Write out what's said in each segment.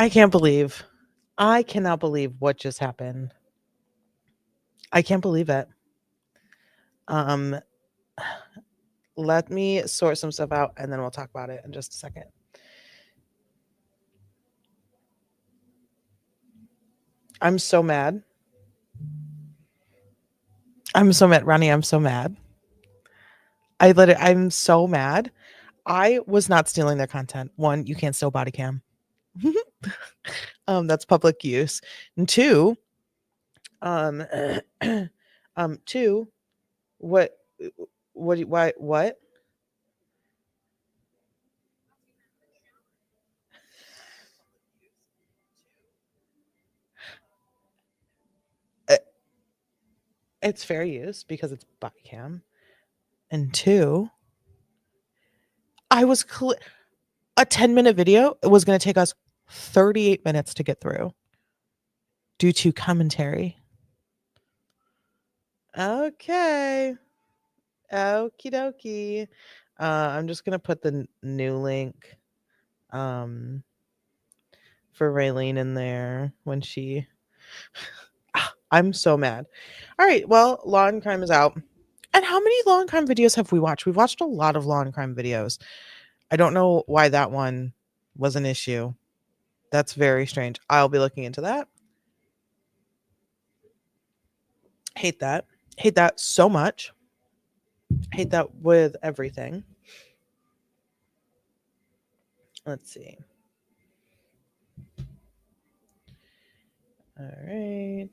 I cannot believe what just happened. I can't believe it. Um, let me sort some stuff out and then we'll talk about it in just a second. I'm so mad. Ronnie. I'm so mad. I'm so mad. I was not stealing their content. One, you can't steal body cam. That's public use. And two, um, two, what, why, what? Uh, It's fair use because it's body cam. And two, I was a 10-minute video. It was going to take us 38 minutes to get through due to commentary. Okay. Okie dokie. I'm just going to put the new link for Raylene in there when she. I'm so mad. All right. Well, Law and Crime is out. And how many Law and Crime videos have we watched? We've watched a lot of Law and Crime videos. I don't know why that one was an issue. That's very strange. I'll be looking into that. Hate that. Hate that so much. Hate that with everything. Let's see. All right.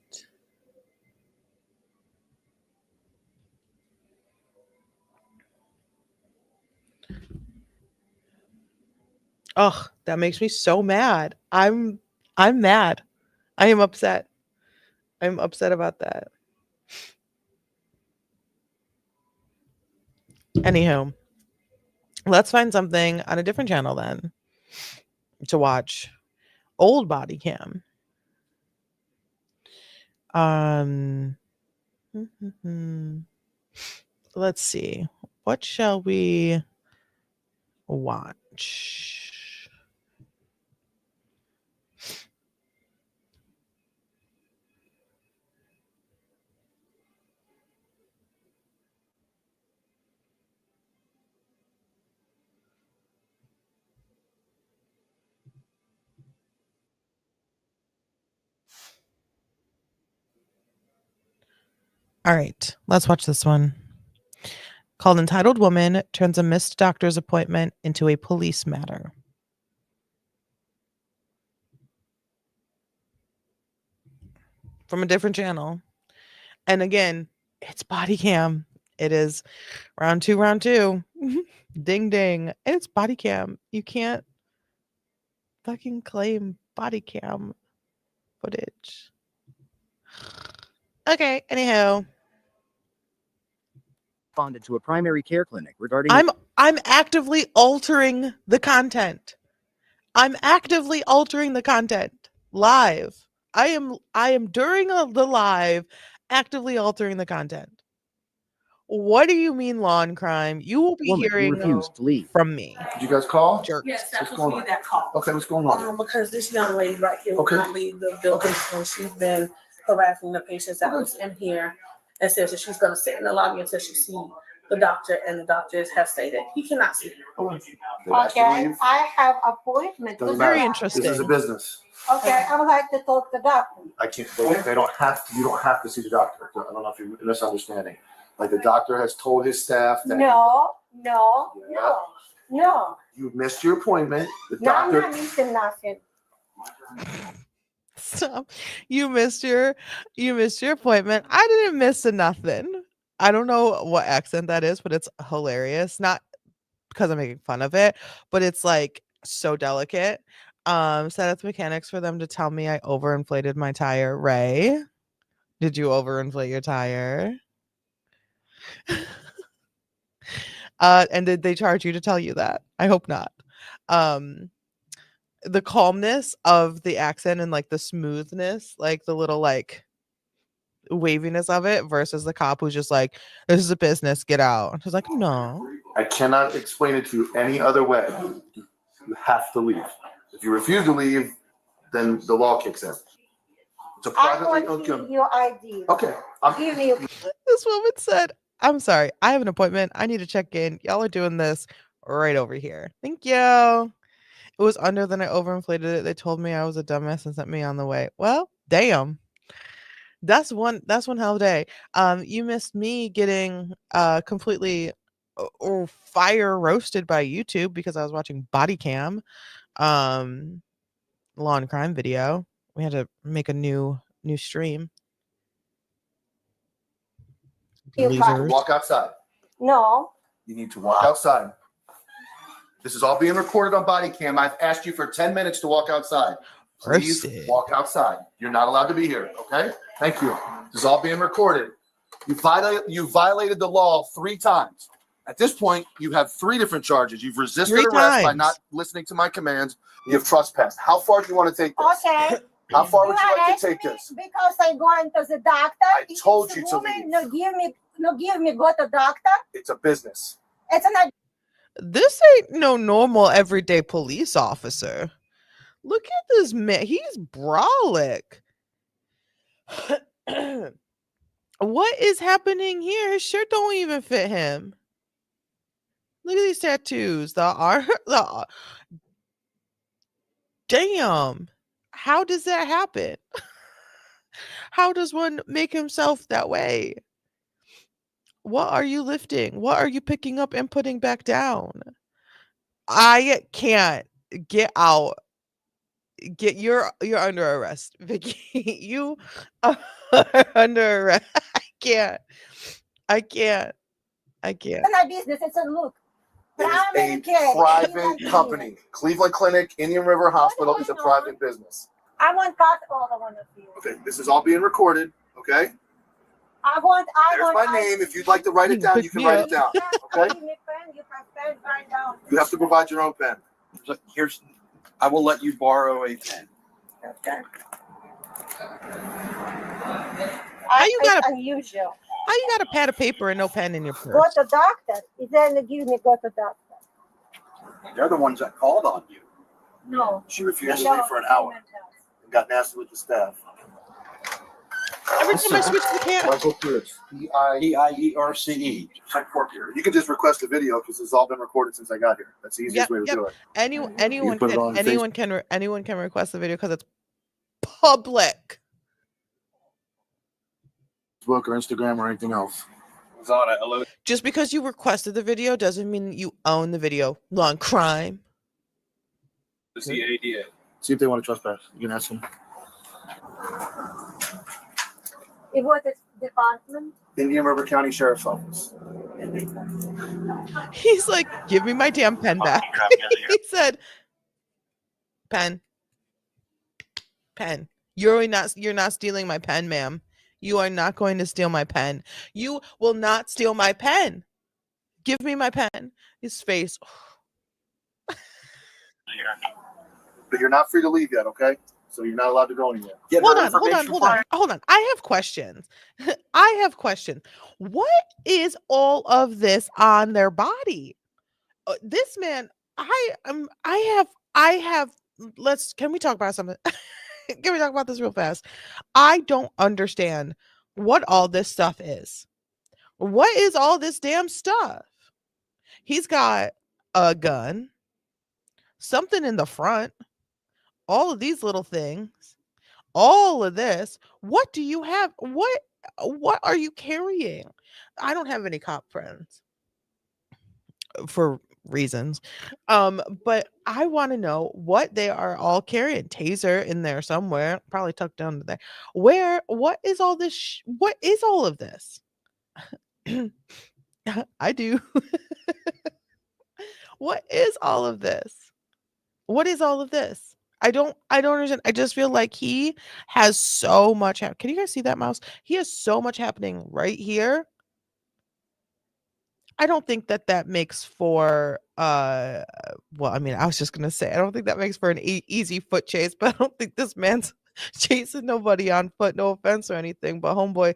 Oh, that makes me so mad. I'm mad. I am upset. I'm upset about that. Anywho, let's find something on a different channel then to watch. Old body cam. Let's see. What shall we watch? All right, let's watch this one. Called Entitled Woman Turns a Missed Doctor's Appointment into a Police Matter. From a different channel. And again, it's body cam. It is round two. Ding, ding. And it's body cam. You can't fucking claim body cam footage. Okay, anyhow. Responded to a primary care clinic regarding. I'm actively altering the content. Live. I am during the live actively altering the content. What do you mean, Law and Crime? You will be hearing from me. Did you guys call? Jerk. Yes, that's what's going on. That call. Okay, what's going on? Because this young lady right here will not leave the building, and she's been harassing the patients that was in here, and says that she's going to sit in the lobby until she sees the doctor, and the doctors have stated he cannot see her. Okay, I have appointment. Very interesting. This is a business. Okay, I would like to talk to the doctor. I can't. They don't have to. You don't have to see the doctor. I don't know if you're misunderstanding. Like the doctor has told his staff that. No. You missed your appointment. The doctor. doctor. I'm not missing nothing. Stop. You missed your appointment. I didn't miss nothing. I don't know what accent that is, but it's hilarious. Not because I'm making fun of it, but it's like so delicate. Set at the mechanics for them to tell me I overinflated my tire. Ray, did you overinflate your tire? And did they charge you to tell you that? I hope not. The calmness of the accent and like the smoothness, like the little like waviness of it versus the cop who's just like, this is a business, get out. I was like, no. I cannot explain it to you any other way. You have to leave. If you refuse to leave, then the law kicks in. It's a I privately want owned. your ID. Okay. Give me. This woman said, I'm sorry, I have an appointment. I need to check in. Y'all are doing this right over here. Thank you. It was under, then I overinflated it. They told me I was a dumbass and sent me on the way. Well, damn. That's one hell of a day. You missed me getting completely or fire roasted by YouTube because I was watching Body Cam, law and crime video. We had to make a new stream. You Losers. Walk outside. No. You need to walk outside. This is all being recorded on body cam. I've asked you for 10 minutes to walk outside. Please walk outside. You're not allowed to be here, okay? Thank you. This is all being recorded. You violated the law 3 times. At this point, you have 3 different charges. You've resisted arrest by not listening to my commands. You have trespassed. How far do you want to take this? Okay. How far would you like to take this? Because I'm going to the doctor. I told you to leave. No give me go to doctor. It's a business. It's not. This ain't no normal everyday police officer. Look at this man. He's brolic. What is happening here? His shirt don't even fit him. Look at these tattoos. Damn. How does that happen? How does one make himself that way? What are you lifting? What are you picking up and putting back down? I can't. Get out. You're under arrest, Vicky. You are under arrest. I can't. It's not business. It's a look. It is a private company. Cleveland Clinic, Indian River Hospital is a private business. I want cut all the one of you. Okay, this is all being recorded, okay? There's my name. If you'd like to write it down, you can write it down, okay? You have to provide your own pen. I will let you borrow a pen. Okay. How you got unusual. How you got a pad of paper and no pen in your purse? Go to doctor. Then give me go to doctor. They're the ones that called on you. No. She refused to leave for an hour and got nasty with the staff. Every time I switch the camera. Michael Pierce, P-I-E-R-C-E. Type 4 here. You can just request a video because it's all been recorded since I got here. That's the easiest way to do it. Anyone put it on can request the video because it's public. Facebook or Instagram or anything else. Just because you requested the video doesn't mean you own the video. Law and crime. See if they want to trespass. You can ask them. It was the department. Indian River County Sheriff's Office. He's like, give me my damn pen back. He said, pen. You're not stealing my pen, ma'am. You are not going to steal my pen. You will not steal my pen. Give me my pen. His face. But you're not free to leave yet, okay? So you're not allowed to go anywhere. Hold on. I have questions. What is all of this on their body? This man, can we talk about something? Can we talk about this real fast? I don't understand what all this stuff is. What is all this damn stuff? He's got a gun, something in the front, all of these little things, all of this. What do you have? What are you carrying? I don't have any cop friends for reasons. But I want to know what they are all carrying. Taser in there somewhere, probably tucked down to there. What is all this? What is all of this? I do. What is all of this? What is all of this? I don't understand. I just feel like he has so much. Can you guys see that mouse? He has so much happening right here. I don't think that makes for well, I mean, I was just gonna say I don't think that makes for an easy foot chase, but I don't think this man's chasing nobody on foot. No offense or anything, but homeboy,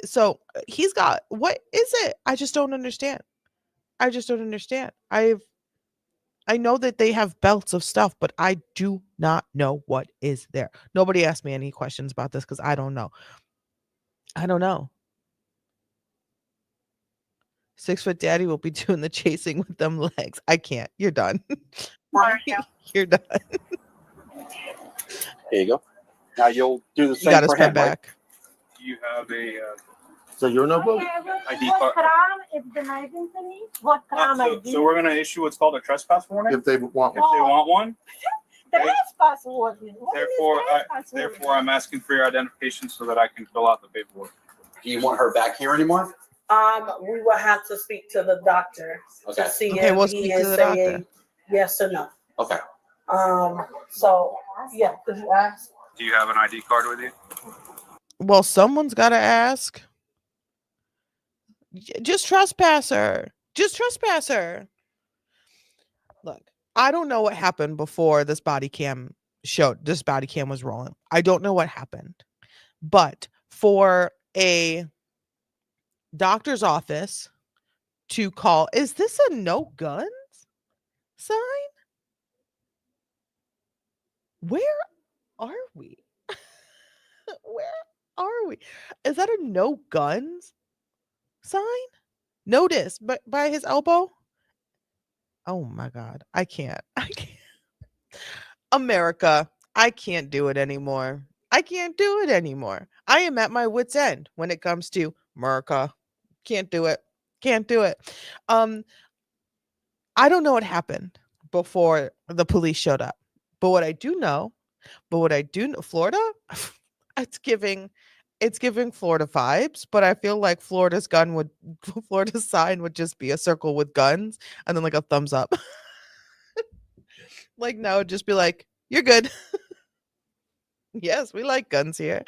so he's got, what is it? I just don't understand. I know that they have belts of stuff, but I do not know what is there. Nobody asked me any questions about this because I don't know. I don't know. 6-foot daddy will be doing the chasing with them legs. I can't. You're done. You're done. Here you go. Now you'll do the You same got his for pen him, right? back. Do you have a So your notebook? ID What card? crime is denied to me? What crime I did? So we're going to issue what's called a trespass warning. If they want If one. they want one, Trespass warning. What is trespass warning? therefore, I'm asking for your identification so that I can fill out the paperwork. Do you want her back here anymore? We will have to speak to the doctor Okay. to see Okay, if we'll he speak to is the saying doctor. yes or no. Okay. So yeah, could you ask? Do you have an ID card with you? Well, someone's got to ask. Just trespass her. Just trespass her. Look, I don't know what happened before this body cam was rolling. I don't know what happened. But for a doctor's office to call, is this a no guns sign? Where are we? Where are we? Is that a no guns sign? Notice, but by his elbow. Oh my God. I can't. I can't. America, I can't do it anymore. I can't do it anymore. I am at my wit's end when it comes to America. Can't do it. Can't do it. I don't know what happened before the police showed up. But what I do know, Florida, it's giving Florida vibes, but I feel like Florida's sign would just be a circle with guns and then like a thumbs up. Like now it'd just be like, you're good. Yes, we like guns here.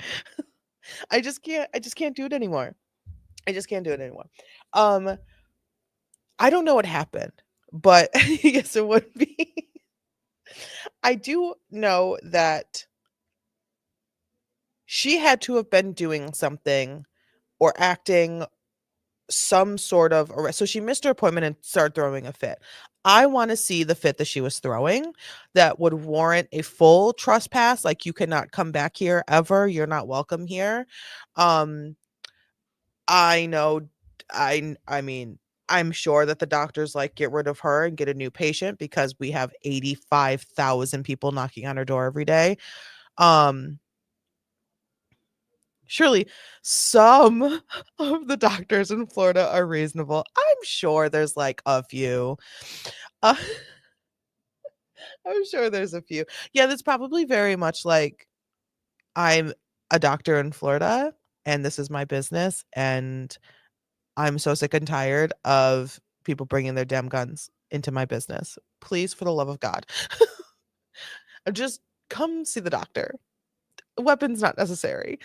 I just can't do it anymore. I just can't do it anymore. I don't know what happened, but yes, it would be. I do know that she had to have been doing something or acting some sort of arrest. So she missed her appointment and started throwing a fit. I want to see the fit that she was throwing that would warrant a full trespass. Like, you cannot come back here ever. You're not welcome here. I know. I mean, I'm sure that the doctor's like, get rid of her and get a new patient because we have 85,000 people knocking on her door every day. Surely some of the doctors in Florida are reasonable. I'm sure there's like a few. Uh, I'm sure there's a few. Yeah, that's probably very much like, I'm a doctor in Florida and this is my business and I'm so sick and tired of people bringing their damn guns into my business. Please, for the love of God, just come see the doctor. Weapons not necessary.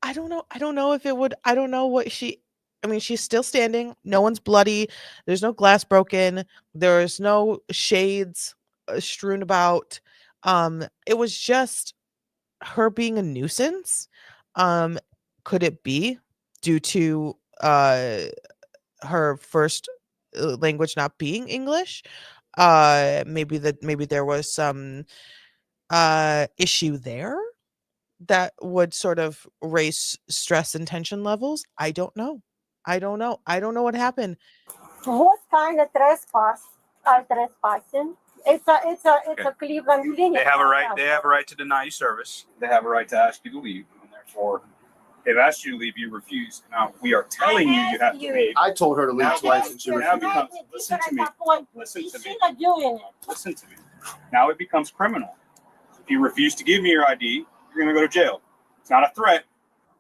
I don't know. I don't know if it would. I don't know what she. I mean, she's still standing. No one's bloody. There's no glass broken. There's no shades strewn about. It was just her being a nuisance. Could it be due to her first language not being English? Maybe there was some issue there that would sort of raise stress and tension levels. I don't know. I don't know. I don't know what happened. What kind of trespass are trespassing? It's a Cleveland clinic. They have a right. They have a right to deny you service. They have a right to ask you to leave, and therefore, they've asked you to leave. You refuse. Now we are telling you you have to leave. I told her to leave Now twice and she now refused. becomes. Listen to me. Listen to me. She's not doing it. Listen to me. Now it becomes criminal. If you refuse to give me your ID, you're going to go to jail. It's not a threat.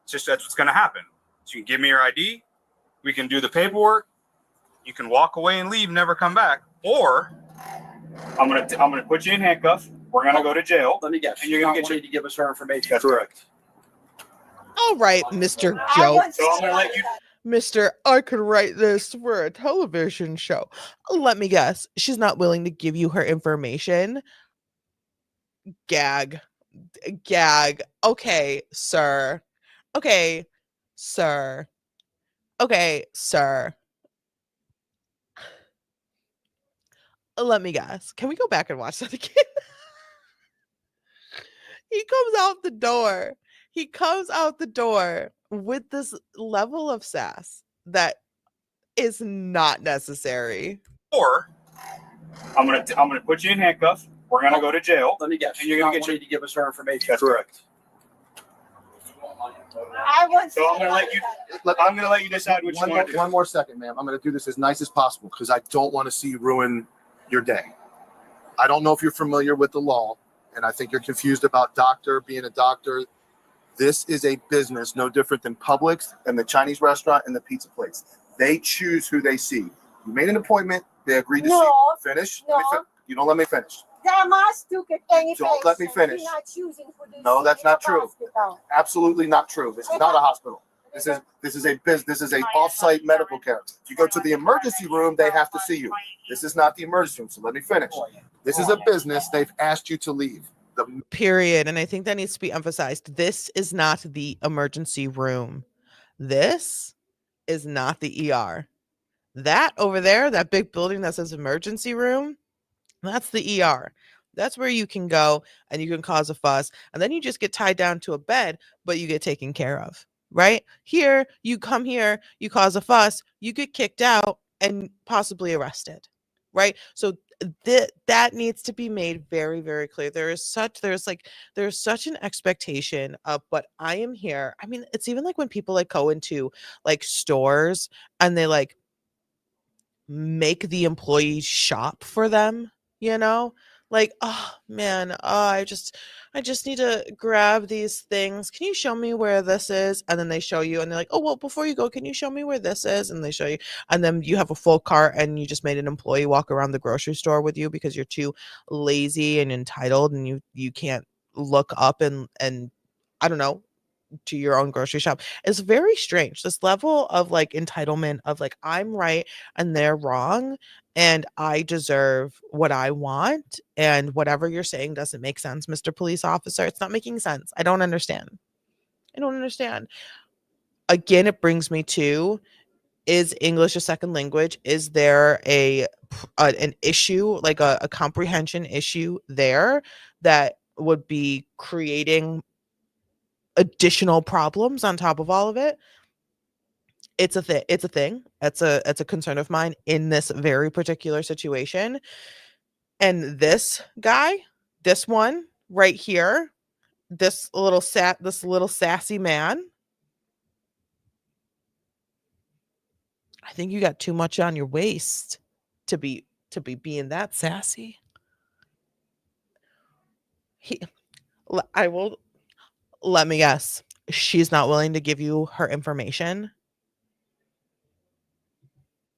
It's just that's what's going to happen. So you can give me your ID. We can do the paperwork. You can walk away and leave, never come back. Or I'm gonna put you in handcuffs. We're gonna go to jail. Let me guess. And you're gonna get wanting to give us her information. That's correct. All right, Mr. Joe. So I'm gonna let you. Mr. I could write this for a television show. Let me guess. She's not willing to give you her information. Gag. Gag. Okay, sir. Okay, sir. Okay, sir. let me guess. Can we go back and watch that again? He comes out the door. He comes out the door with this level of sass that is not necessary. Or I'm gonna put you in handcuffs. We're gonna go to jail. Let me guess. And you're gonna get to give us her information. That's correct. I was. So I'm gonna let you decide what you want to do. One more second, ma'am. I'm going to do this as nice as possible because I don't want to see you ruin your day. I don't know if you're familiar with the law, and I think you're confused about being a doctor. This is a business no different than Publix and the Chinese restaurant and the pizza place. They choose who they see. You made an appointment. They agreed to see you. Finish. No. You don't let me finish. They must took it any Don't let me patient. finish. We're not choosing who they No, see that's in not the true. hospital. Absolutely not true. This is not a hospital. This is a business. This is a off-site medical care. If you go to the emergency room, they have to see you. This is not the emergency room. So let me finish. This is a business. They've asked you to leave. Period. And I think that needs to be emphasized. This is not the emergency room. This is not the ER. That over there, that big building that says emergency room, that's the ER. That's where you can go and you can cause a fuss. And then you just get tied down to a bed, but you get taken care of. Right? Here, you come here, you cause a fuss, you get kicked out and possibly arrested. Right? So that needs to be made very, very clear. There's such an expectation of, but I am here. I mean, it's even like when people like go into like stores and they like make the employees shop for them, you know? Like, oh man, I just need to grab these things. Can you show me where this is? And then they show you and they're like, oh, well, before you go, can you show me where this is? And they show you. And then you have a full cart and you just made an employee walk around the grocery store with you because you're too lazy and entitled and you can't look up and I don't know, to your own grocery shop. It's very strange. This level of like entitlement of like, I'm right and they're wrong and I deserve what I want, and whatever you're saying doesn't make sense, Mr. Police Officer. It's not making sense. I don't understand. Again, it brings me to, is English a second language? Is there an issue, like a comprehension issue there that would be creating additional problems on top of all of it? It's a thing. It's a concern of mine in this very particular situation. And this guy, this one right here, this little sassy man, I think you got too much on your waist to be being that sassy. Let me guess. She's not willing to give you her information.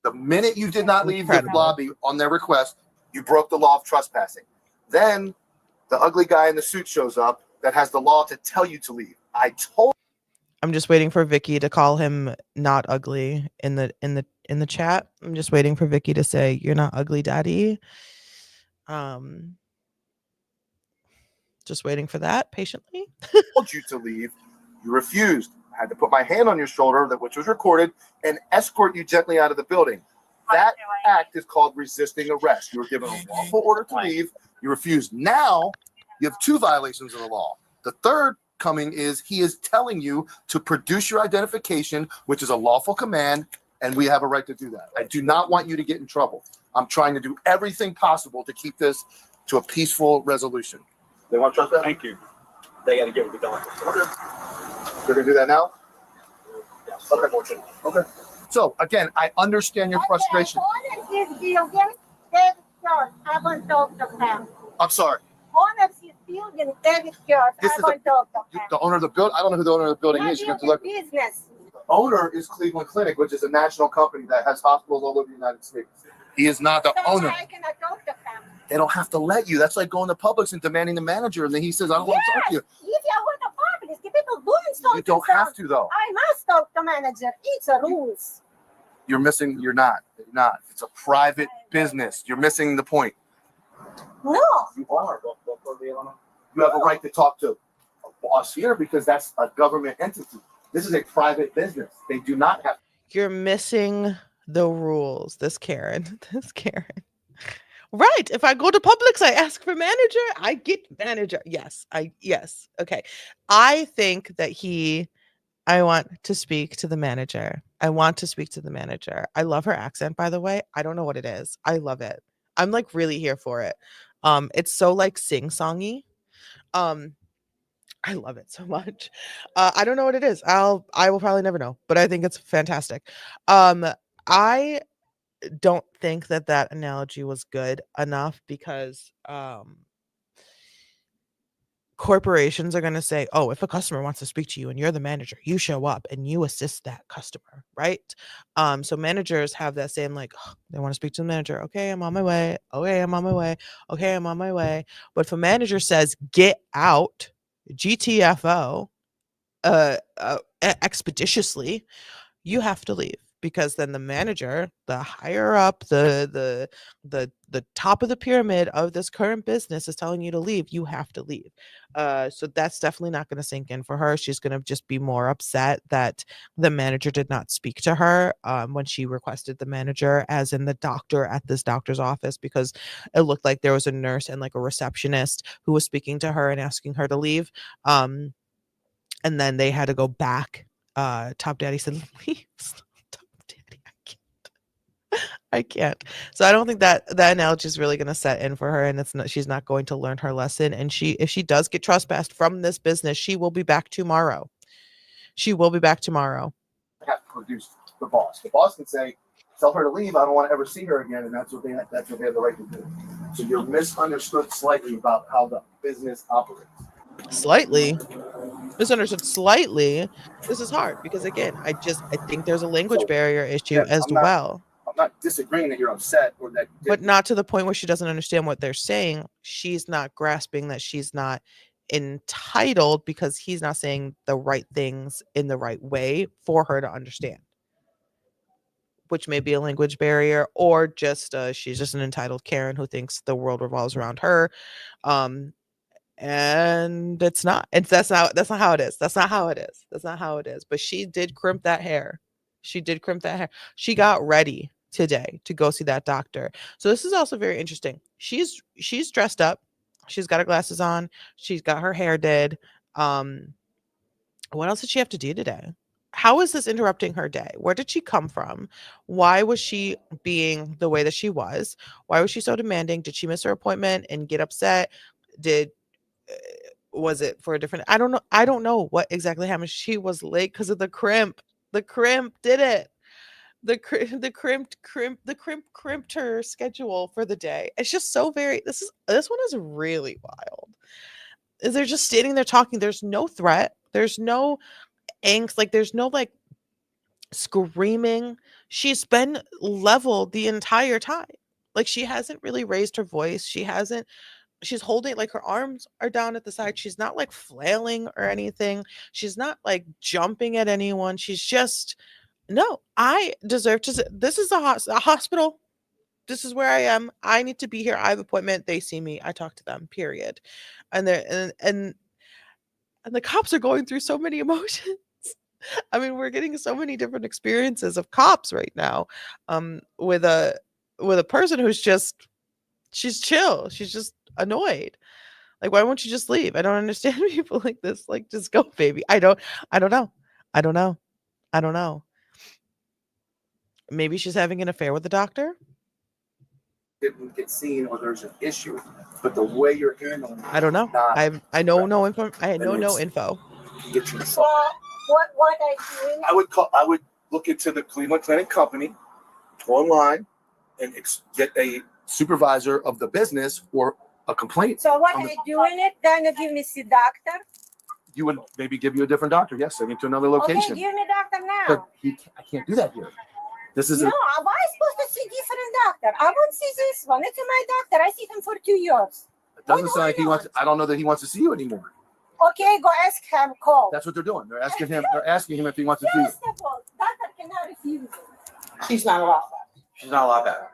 The minute you did not leave the Incredible. lobby on their request, you broke the law of trespassing. Then the ugly guy in the suit shows up that has the law to tell you to leave. I'm just waiting for Vicky to call him not ugly in the chat. I'm just waiting for Vicky to say, "You're not ugly, Daddy." Just waiting for that patiently. told you to leave. You refused. I had to put my hand on your shoulder, which was recorded, and escort you gently out of the building. That act is called resisting arrest. You were given a lawful order to leave. You refused. Now you have two violations of the law. The third coming is he is telling you to produce your identification, which is a lawful command, and we have a right to do that. I do not want you to get in trouble. I'm trying to do everything possible to keep this to a peaceful resolution. They want to trust that? Thank you. They got to get what we done. Okay. They're going to do that now? Yes. Okay. Okay. So, again, I understand your frustration. Owner this building, David Church. I want to talk to him. I'm sorry. Owner this building, David Church. This I is want to talk to him. The owner of the building? I don't know who the owner of the building is. You have to look. Business. The owner is Cleveland Clinic, which is a national company that has hospitals all over the United States. He is not the So owner. I cannot talk to him. They don't have to let you. That's like going to Publix and demanding the manager, and then he says, I don't want to talk to you. If you want to publish, the people doing something. You don't have to, though. I must talk to manager. It's a rules. You're missing. You're not. You're not. It's a private business. You're missing the point. No. You are. You have a right to talk to a boss here because that's a government entity. This is a private business. They do not have. You're missing the rules. This Karen. Right. If I go to Publix, I ask for manager, I get manager. Yes. Yes. Okay. I think that I want to speak to the manager. I want to speak to the manager. I love her accent, by the way. I don't know what it is. I love it. I'm like really here for it. It's so like sing-songy. Um, I love it so much. I don't know what it is. I will probably never know, but I think it's fantastic. I don't think that that analogy was good enough because corporations are going to say, oh, if a customer wants to speak to you and you're the manager, you show up and you assist that customer, right? So managers have that same like, "Oh, they want to speak to the manager. Okay, I'm on my way. Okay, I'm on my way. Okay, I'm on my way." But if a manager says, get out, GTFO, expeditiously, you have to leave, because then the manager, the higher up, the top of the pyramid of this current business is telling you to leave. You have to leave. So that's definitely not going to sink in for her. She's going to just be more upset that the manager did not speak to her when she requested the manager, as in the doctor at this doctor's office, because it looked like there was a nurse and like a receptionist who was speaking to her and asking her to leave. And then they had to go back. Top Daddy said, leave. Top Daddy, I can't. So I don't think that that analogy is really going to set in for her, and it's not. She's not going to learn her lesson. And if she does get trespassed from this business, she will be back tomorrow. She will be back tomorrow. Have to produce the boss. The boss can say, "Tell her to leave. I don't want to ever see her again," and that's what they have the right to do. So you're misunderstood slightly about how the business operates. Slightly misunderstood. Slightly. This is hard because again, I think there's a language barrier issue as well. I'm not disagreeing that you're upset or that, but not to the point where she doesn't understand what they're saying. She's not grasping that she's not entitled because he's not saying the right things in the right way for her to understand, which may be a language barrier, or just she's just an entitled Karen who thinks the world revolves around her. And it's not. That's not how it is. That's not how it is. That's not how it is. But she did crimp that hair. She did crimp that hair. She got ready today to go see that doctor. So this is also very interesting. She's dressed up. She's got her glasses on. She's got her hair did. What else did she have to do today? How is this interrupting her day? Where did she come from? Why was she being the way that she was? Why was she so demanding? Did she miss her appointment and get upset? Was it for a different? I don't know what exactly happened. She was late because of the crimp. The crimp did it. The crimped her schedule for the day. It's just so very. This one is really wild. They're just standing there talking. There's no threat. There's no angst. Like there's no like screaming. She's been level the entire time. Like she hasn't really raised her voice. She's holding, like her arms are down at the side. She's not like flailing or anything. She's not like jumping at anyone. She's just, no, I deserve to. This is a hospital. This is where I am. I need to be here. I have an appointment. They see me. I talk to them, period. And and the cops are going through so many emotions. I mean, we're getting so many different experiences of cops right now. With a person who's just, she's chill. She's just annoyed. Like, why won't you just leave? I don't understand people like this. Like, just go, baby. I don't know. Maybe she's having an affair with the doctor. Didn't get seen or there's an issue, but the way you're handling it, I don't know. I know no info. I know no info. Get you What I doing? I would look into the Cleveland Clinic Company, go online, and get a supervisor of the business or a complaint. So what are you doing it? Gonna give me see doctor? You would maybe give you a different doctor. Yes, send you to another location. Okay, give me doctor now. But I can't do that here. This is no, why am I supposed to see different doctor? I won't see this one. It's my doctor. I see him for 2 years. It doesn't sound like he wants. I don't know that he wants to see you anymore. Okay, go ask him. Call. That's what they're doing. They're asking him. They're asking him if he wants to see you. First of all, doctor cannot refuse. She's not allowed that. She's not allowed that.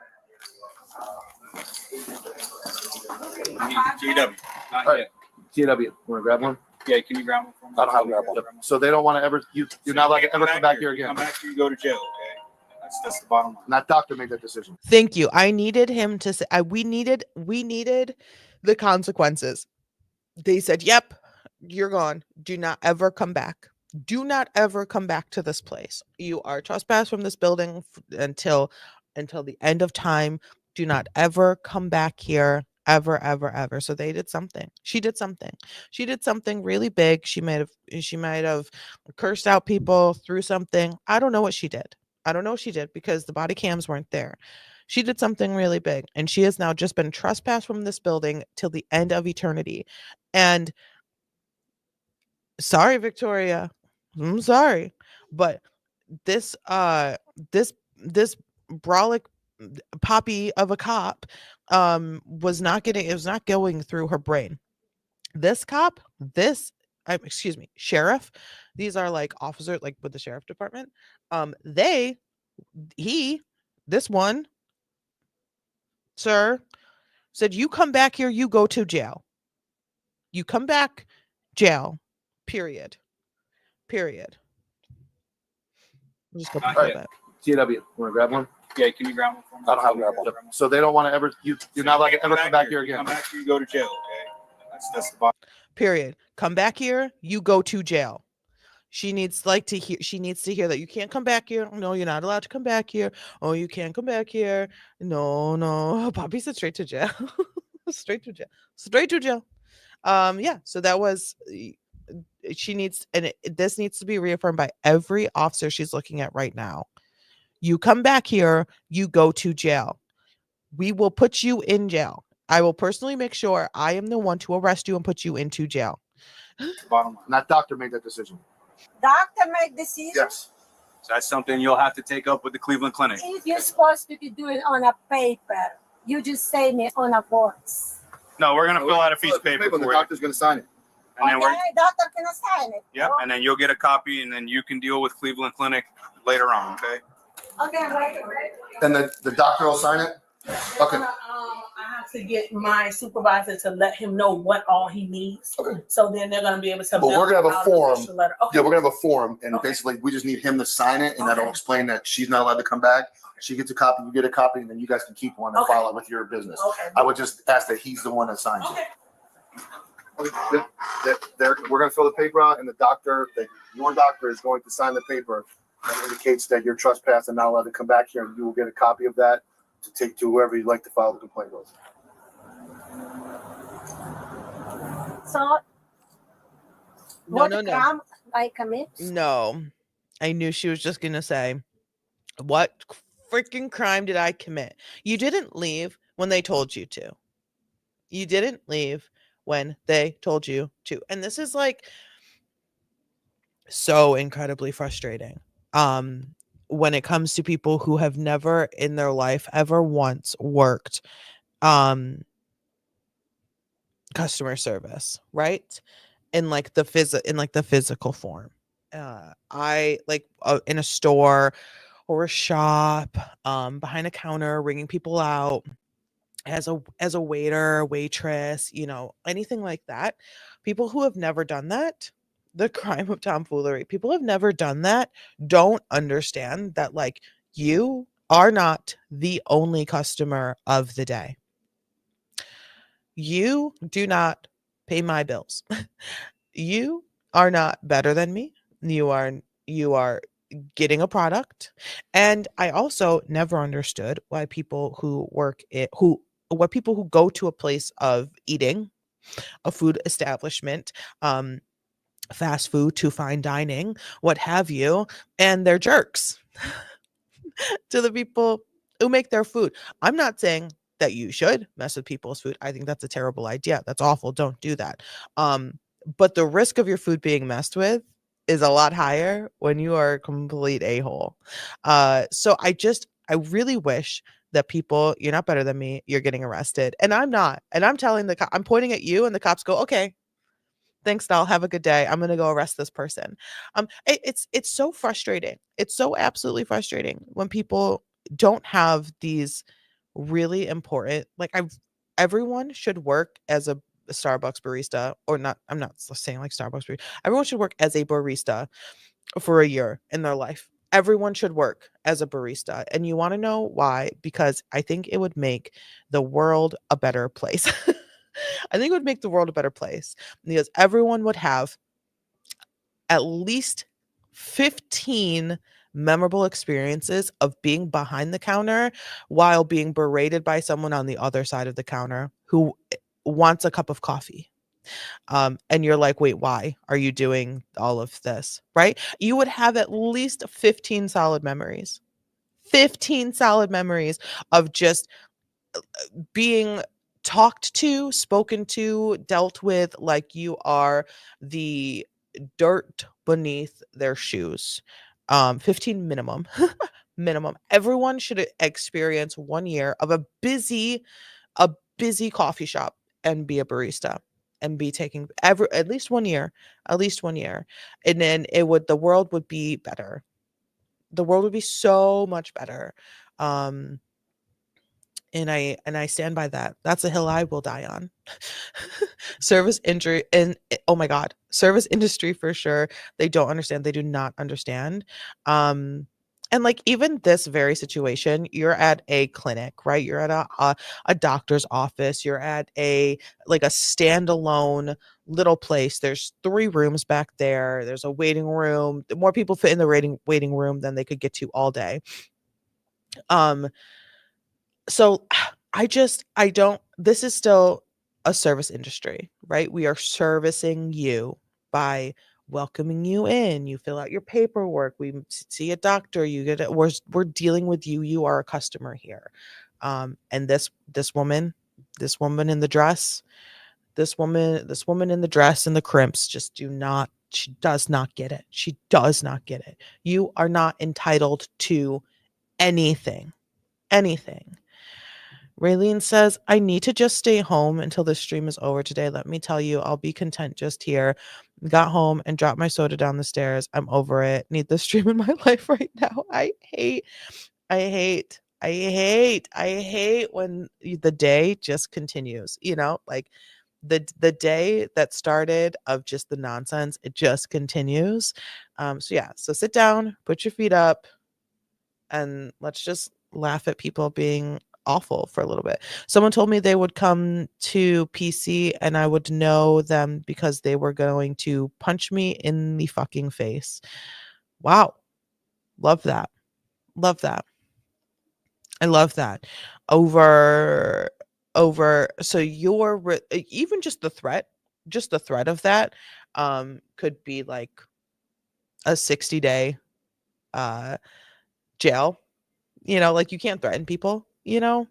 GW. Not All right. yet. TW, want to grab one? Yeah, can you grab one for me? I don't have a grab one. So they don't want to ever. You're not allowed to ever come back here again. Come back here, you go to jail. Okay. That's the bottom line. Not doctor made that decision. Thank you. I needed him to say we needed the consequences. They said, "Yep, you're gone. Do not ever come back. Do not ever come back to this place. You are trespassed from this building until the end of time. Do not ever come back here ever, ever, ever." So they did something. She did something. She did something really big. She might have cursed out people, threw something. I don't know what she did. I don't know what she did because the body cams weren't there. She did something really big, and she has now just been trespassed from this building till the end of eternity. And sorry, Victoria. I'm sorry. But this this brolic poppy of a cop was not getting it was not going through her brain. This cop, excuse me, sheriff, these are like officers like with the sheriff department. They he this one sir said, "You come back here, you go to jail. You come back, jail. Period. Period." Just go Not back yet. TW, want to grab one? Yeah, can you grab one for me? I don't have a grab one. So they don't want to ever. You're not allowed to ever come back here again. Come back here, you go to jail. Okay, that's the bottom. Period. Come back here, you go to jail. She needs to hear that you can't come back here. No, you're not allowed to come back here. Oh, you can't come back here. No. Bobby said straight to jail. Straight to jail. Straight to jail. Yeah, so that was she needs this needs to be reaffirmed by every officer she's looking at right now. You come back here, you go to jail. We will put you in jail. I will personally make sure I am the one to arrest you and put you into jail. Bottom line. Not doctor made that decision. Doctor make decision. Yes. So that's something you'll have to take up with the Cleveland Clinic. If you're supposed to be doing on a paper, you just say me on a box. No, we're gonna fill out a piece of paper The for you, doctor's going to sign it. and then Okay, we're doctor can sign it. yep, and then you'll get a copy, and then you can deal with Cleveland Clinic later on. Okay. Okay, right. And the doctor will sign it. Okay. I have to get my supervisor to let him know what all he needs. Okay. So then they're gonna be able to. But we're gonna have a out form. official letter. Okay. Yeah, we're gonna have a form, and Okay. basically we just need him to sign it, and that'll Okay. explain that she's not allowed to come back. She gets a copy, you get a copy, and then you guys can keep one and Okay. file it with your business. Okay. I would just ask that he's the one that signs Okay. it. We're gonna fill the paper out, and your doctor is going to sign the paper that indicates that you're trespassed and not allowed to come back here, and you will get a copy of that to take to whoever you'd like to file the complaint with. So, what No. crime I commit? No. I knew she was just going to say, "What freaking crime did I commit?" You didn't leave when they told you to. You didn't leave when they told you to. And this is like so incredibly frustrating. When it comes to people who have never in their life ever once worked customer service, right? In like the physical form. I like in a store or a shop, behind a counter, ringing people out as a waiter, waitress, anything like that. People who have never done that, the crime of tomfoolery. People have never done that, don't understand that like you are not the only customer of the day. You do not pay my bills. You are not better than me. You are getting a product. And I also never understood why people who go to a place of eating, a food establishment, fast food to fine dining, what have you, and they're jerks to the people who make their food. I'm not saying that you should mess with people's food. I think that's a terrible idea. That's awful. Don't do that. But the risk of your food being messed with is a lot higher when you are a complete a-hole. So I really wish that people, you're not better than me, you're getting arrested. And I'm not. And I'm telling I'm pointing at you and the cops go, "Okay, thanks, doll. Have a good day. I'm gonna go arrest this person." It's so frustrating. It's so absolutely frustrating when people don't have these really important everyone should work as a Starbucks barista, or not. I'm not saying like Starbucks barista. Everyone should work as a barista for a year in their life. Everyone should work as a barista. And you want to know why? Because I think it would make the world a better place. I think it would make the world a better place because everyone would have at least 15 memorable experiences of being behind the counter while being berated by someone on the other side of the counter who wants a cup of coffee. And you're like, wait, why are you doing all of this? Right? You would have at least 15 solid memories. 15 solid memories of just being talked to, spoken to, dealt with like you are the dirt beneath their shoes. 15 minimum. Minimum. Everyone should experience 1 year of a busy coffee shop and be a barista and be taking at least 1 year, at least 1 year. And then the world would be better. The world would be so much better. Um, and I stand by that. That's a hill I will die on. Service injury and oh my god, service industry for sure. They don't understand. They do not understand. And like even this very situation, you're at a clinic, right? You're at a doctor's office. You're at a standalone little place. There's 3 rooms back there. There's a waiting room. More people fit in the waiting room than they could get to all day. So I don't, this is still a service industry, right? We are servicing you by welcoming you in. You fill out your paperwork. We see a doctor. You get it. We're dealing with you. You are a customer here. And this woman in the dress, this woman in the dress and the crimps she does not get it. She does not get it. You are not entitled to anything. Anything. Raylene says, I need to just stay home until the stream is over today. Let me tell you, I'll be content just here. Got home and dropped my soda down the stairs. I'm over it. Need the stream in my life right now. I hate when the day just continues, like the day that started of just the nonsense, it just continues. So sit down, put your feet up, and let's just laugh at people being awful for a little bit. Someone told me they would come to PC and I would know them because they were going to punch me in the fucking face. Wow. Love that. Love that. I love that. Over so even just the threat of that could be like a 60-day jail. Like you can't threaten people, so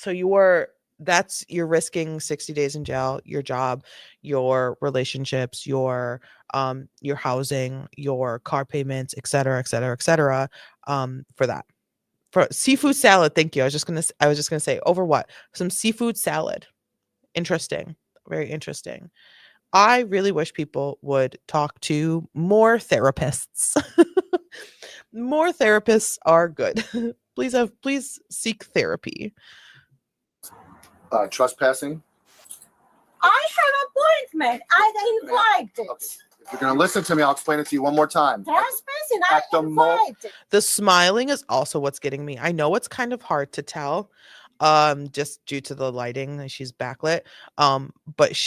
you're risking 60 days in jail, your job, your relationships, your housing, your car payments, et cetera, et cetera, et cetera, for that. For seafood salad, thank you. I was just gonna say, over what? Some seafood salad. Interesting. Very interesting. I really wish people would talk to more therapists. More therapists are good. Please seek therapy. Trespassing. I have appointment. I invited. Okay. If you're gonna listen to me, I'll explain it to you one more time. Trespassing. At I the invited. The smiling is also what's getting me. I know it's kind of hard to tell, just due to the lighting. She's backlit. But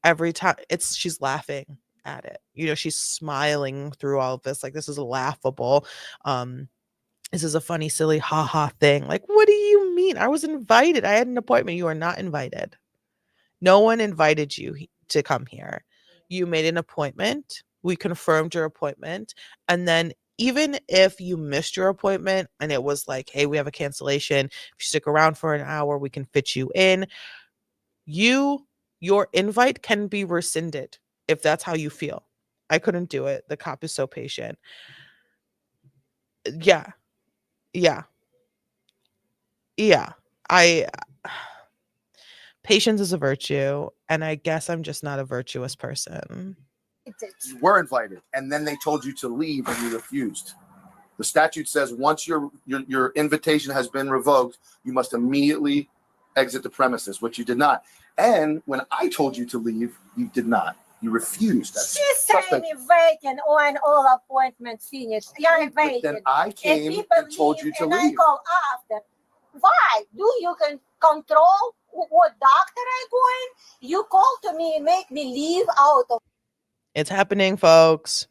every time she's laughing at it. She's smiling through all of this. Like, this is laughable. This is a funny, silly, ha thing. Like, what do you mean? I was invited. I had an appointment. You are not invited. No one invited you to come here. You made an appointment. We confirmed your appointment. And then even if you missed your appointment and it was like, hey, we have a cancellation. If you stick around for an hour, we can fit you in. Your invite can be rescinded if that's how you feel. I couldn't do it. The cop is so patient. Yeah. Patience is a virtue, and I guess I'm just not a virtuous person. You were invited, and then they told you to leave and you refused. The statute says once your invitation has been revoked, you must immediately exit the premises, which you did not. And when I told you to leave, you did not. You refused. That's She's suspect. saying me waiting on all appointments finished. You're But waiting. then I came people and told leave, you to and I leave. call after. Why? Do you can control what doctor I going? You call to me and make me leave out of. It's happening, folks.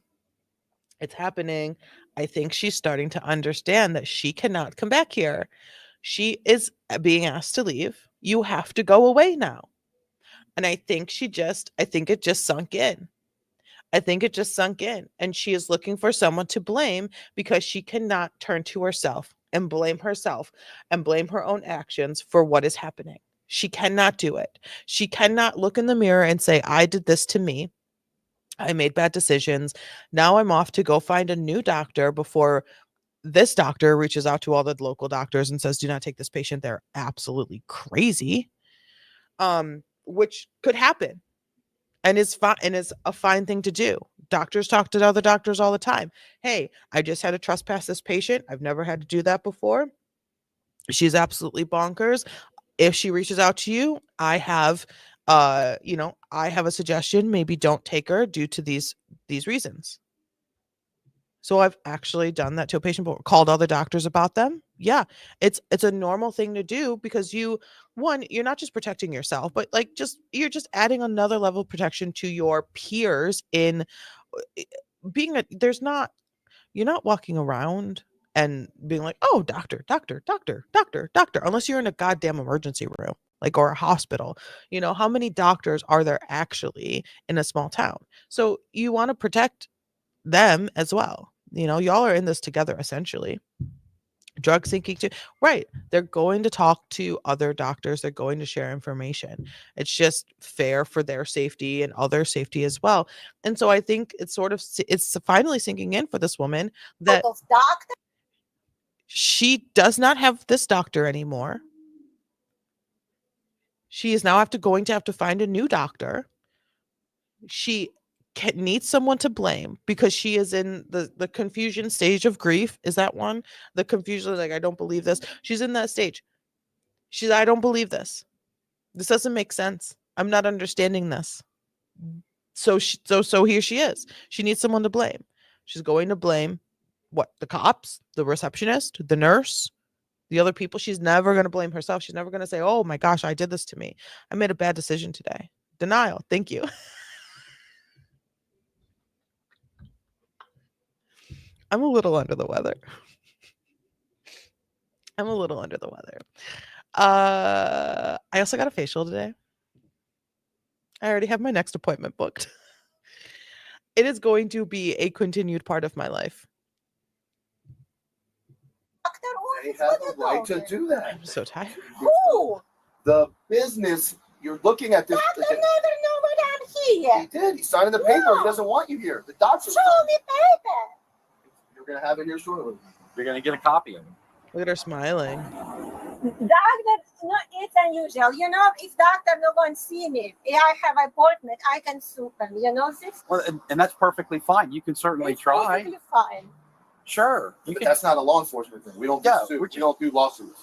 It's happening. I think she's starting to understand that she cannot come back here. She is being asked to leave. You have to go away now. And I think it just sunk in. I think it just sunk in. And she is looking for someone to blame because she cannot turn to herself and blame her own actions for what is happening. She cannot do it. She cannot look in the mirror and say, I did this to me. I made bad decisions. Now I'm off to go find a new doctor before this doctor reaches out to all the local doctors and says, do not take this patient. They're absolutely crazy. Which could happen and is fine and is a fine thing to do. Doctors talk to other doctors all the time. Hey, I just had to trespass this patient. I've never had to do that before. She's absolutely bonkers. If she reaches out to you, I have I have a suggestion. Maybe don't take her due to these reasons. So I've actually done that to a patient, but called other doctors about them. Yeah, it's a normal thing to do because you're not just protecting yourself, but like you're just adding another level of protection to your peers in you're not walking around and being like, oh, doctor, doctor, doctor, doctor, doctor, unless you're in a goddamn emergency room, like, or a hospital. How many doctors are there actually in a small town? So you want to protect them as well. Y'all are in this together, essentially. Drug syncing too. Right. They're going to talk to other doctors. They're going to share information. It's just fair for their safety and other safety as well. And so I think it's finally sinking in for this woman that Doctor? she does not have this doctor anymore. She is now going to have to find a new doctor. She needs someone to blame because she is in the confusion stage of grief. Is that one? The confusion, like, I don't believe this. She's in that stage. I don't believe this. This doesn't make sense. I'm not understanding this. So here she is. She needs someone to blame. She's going to blame what? The cops, the receptionist, the nurse, the other people. She's never going to blame herself. She's never going to say, oh my gosh, I did this to me. I made a bad decision today. Denial. Thank you. I'm a little under the weather. I also got a facial today. I already have my next appointment booked. It is going to be a continued part of my life. They have the right to do that. I'm so tired. Who? The business, you're looking at this. Doctor never know what I'm here. He did. He signed the paper. He doesn't want you here. The doctor. Show me paper. You're going to have it here shortly. You're going to get a copy of it. Look at her smiling. Doctor, no, it's unusual. If doctor no one see me, I have appointment, I can sue them. This? Well, and that's perfectly fine. You can certainly It's try. perfectly fine. Sure. But that's not a law enforcement thing. We don't do suit. We don't do lawsuits.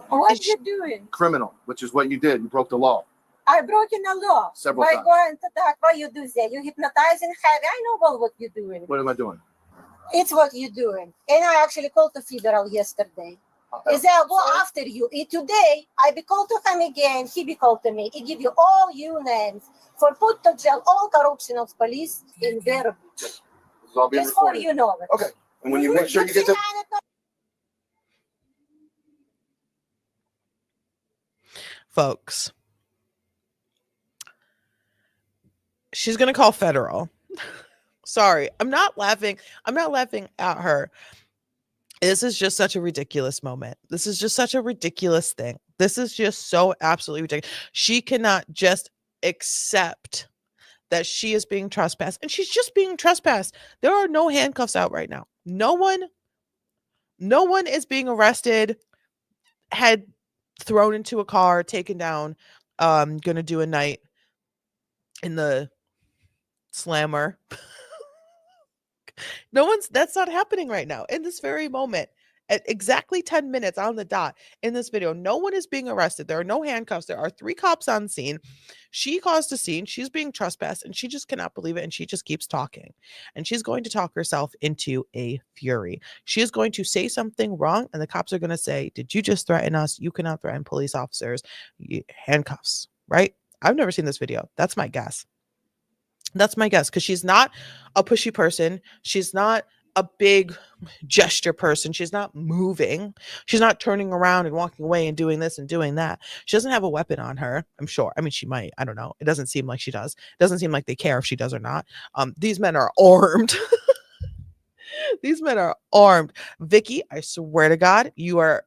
What you doing? Criminal, which is what you did. You broke the law. I broke in the law. Several By times. going to talk, what you do there? You hypnotizing heavy. I know well what you're doing. What am I doing? It's what you're doing. And I actually called the federal yesterday. Is that go after you? Today, I be called to him again. He be called to me. He give you all your names for put to jail all corruptional police in their This is all being just for recorded. you know it. Okay. And when you make sure you get to Folks, she's going to call federal. Sorry, I'm not laughing at her. This is just such a ridiculous moment. This is just such a ridiculous thing. This is just so absolutely ridiculous. She cannot just accept that she is being trespassed, and she's just being trespassed. There are no handcuffs out right now. No one is being arrested, head thrown into a car, taken down, gonna do a night in the slammer. That's not happening right now in this very moment. At exactly 10 minutes on the dot in this video, no one is being arrested. There are no handcuffs. There are 3 cops on scene. She caused a scene. She's being trespassed and she just cannot believe it. And she just keeps talking. And she's going to talk herself into a fury. She is going to say something wrong. And the cops are going to say, did you just threaten us? You cannot threaten police officers. Handcuffs, right? I've never seen this video. That's my guess. That's my guess, because she's not a pushy person. She's not a big gesture person. She's not moving. She's not turning around and walking away and doing this and doing that. She doesn't have a weapon on her, I'm sure. I mean, she might. I don't know. It doesn't seem like she does. It doesn't seem like they care if she does or not. These men are armed. These men are armed. Vicky, I swear to God, you are...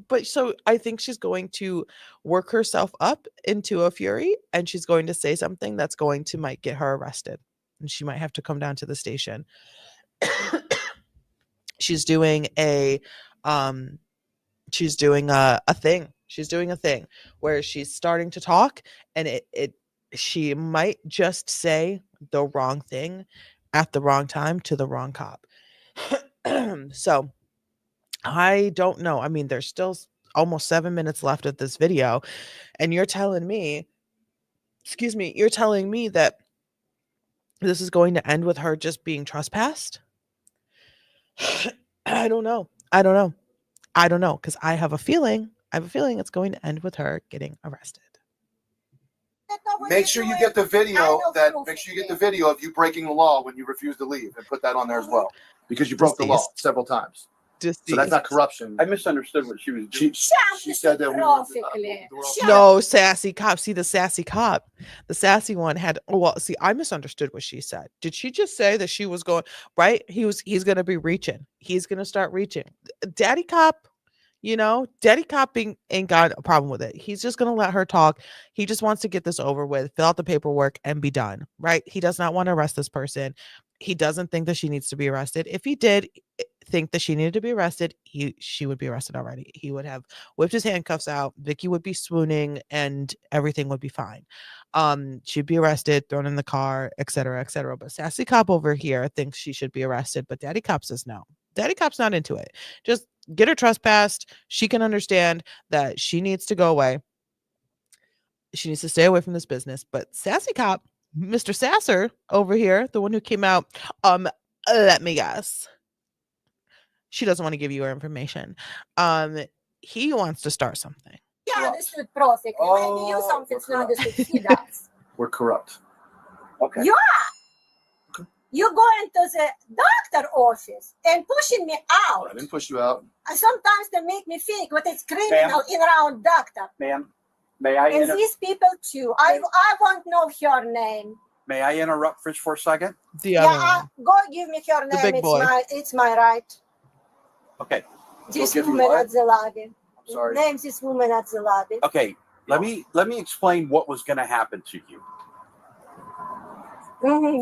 But so I think she's going to work herself up into a fury, and she's going to say something that's going to might get her arrested, and she might have to come down to the station. She's doing a thing. She's doing a thing where she's starting to talk, and she might just say the wrong thing at the wrong time to the wrong cop. So I don't know. I mean, there's still almost 7 minutes left of this video, and you're telling me that this is going to end with her just being trespassed? I don't know. Because I have a feeling it's going to end with her getting arrested. Make sure you get the video. Make sure you get the video of you breaking the law when you refuse to leave, and put that on there as well, because you broke the law several times. So that's not corruption. I misunderstood what she was doing. She said that we were No, sassy cop. See, the sassy cop, the sassy one had. Well, see, I misunderstood what she said. Did she just say that she was going right? He's going to be reaching. He's going to start reaching. Daddy cop, Daddy cop ain't got a problem with it. He's just going to let her talk. He just wants to get this over with, fill out the paperwork, and be done. Right? He does not want to arrest this person. He doesn't think that she needs to be arrested. If he did think that she needed to be arrested, she would be arrested already. He would have whipped his handcuffs out. Vicky would be swooning, and everything would be fine. She'd be arrested, thrown in the car, etc., etc. But sassy cop over here thinks she should be arrested, but Daddy cop says no. Daddy cop's not into it. Just get her trespassed. She can understand that she needs to go away. She needs to stay away from this business. But sassy cop, Mr. Sasser over here, the one who came out, let me guess. She doesn't want to give you her information. He wants to start something. Yeah, understood perfectly. Maybe you something understood. He does. We're corrupt. Okay. You are. You going to the doctor office and pushing me out. I didn't push you out. And sometimes they make me think what is criminal in around doctor. Ma'am, may I? And these people too. I won't know her name. May I interrupt for a second? Go give me her name. big boy. It's my right. Okay. This woman at the lobby. I'm sorry. Name this woman at the lobby. Okay. Let me explain what was going to happen to you.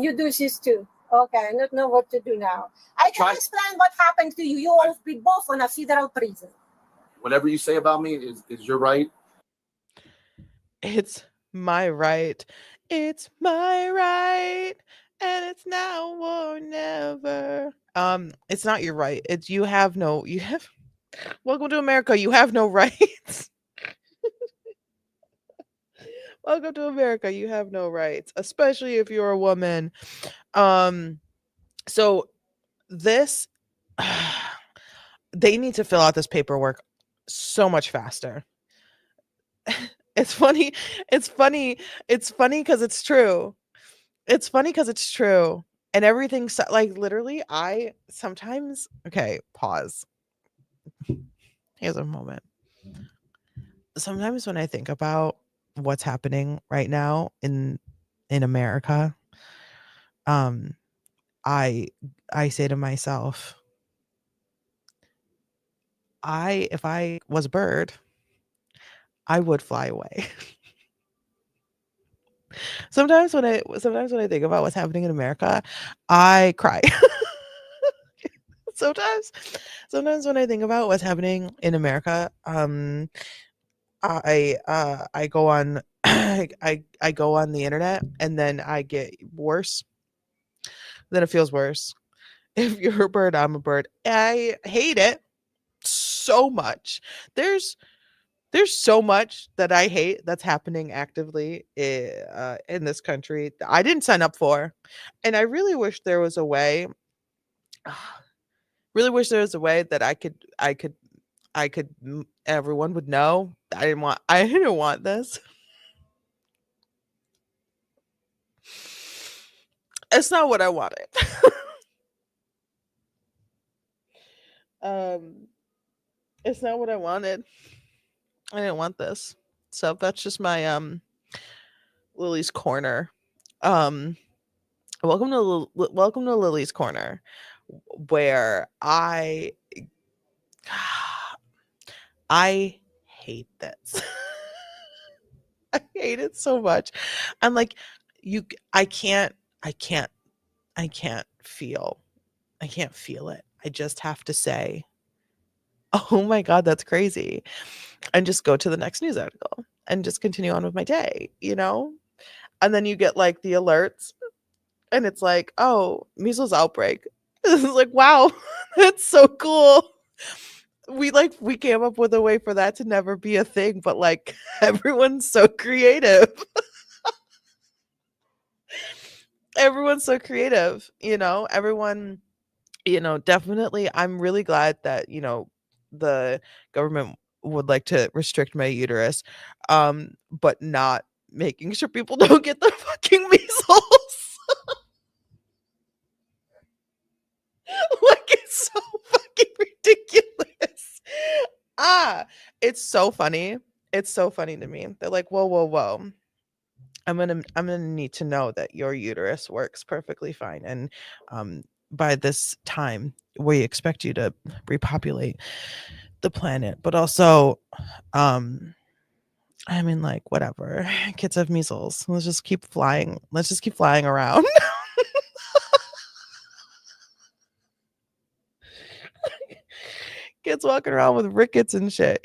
You do this too. Okay, I don't know what to do now. I can explain what happened to you. You will be both in a federal prison. Whatever you say about me is your right. It's my right. It's my right. And it's now or never. It's not your right. It's welcome to America. You have no rights. Welcome to America. You have no rights, especially if you're a woman. So this, they need to fill out this paperwork so much faster. It's funny because it's true. It's funny because it's true. And everything's like literally, okay, pause. Here's a moment. Sometimes when I think about what's happening right now in America, I say to myself, if I was a bird, I would fly away. Sometimes when I think about what's happening in America, I cry. sometimes when I think about what's happening in America, I go on I go on the internet, and then I get worse. Then it feels worse. If you're a bird, I'm a bird. I hate it so much. There's there's so much that I hate that's happening actively in this country that I didn't sign up for, and I really wish there was a way. Really wish there was a way that everyone would know. I didn't want this. It's not what I wanted. um, it's not what I wanted. I didn't want this. So that's just my Lily's corner. Um, welcome to Lily's corner, where I hate this. I hate it so much. I'm like, you, I can't, I can't feel, I can't feel it. I just have to say, oh my God, that's crazy. And just go to the next news article and just continue on with my day, you know? And then you get like the alerts and it's like, oh, measles outbreak. It's like, wow, that's so cool. We came up with a way for that to never be a thing, but like everyone's so creative. Everyone's so creative, you know? Everyone, definitely I'm really glad that, the government would like to restrict my uterus, but not making sure people don't get the fucking measles. Like it's so fucking ridiculous. Ah, it's so funny. It's so funny to me. They're like, "Whoa, whoa, whoa. I'm gonna need to know that your uterus works perfectly fine, and by this time we expect you to repopulate the planet, but also, um, I mean, like, whatever. Kids have measles. Let's just keep flying. Let's just keep flying around." Kids walking around with rickets and shit,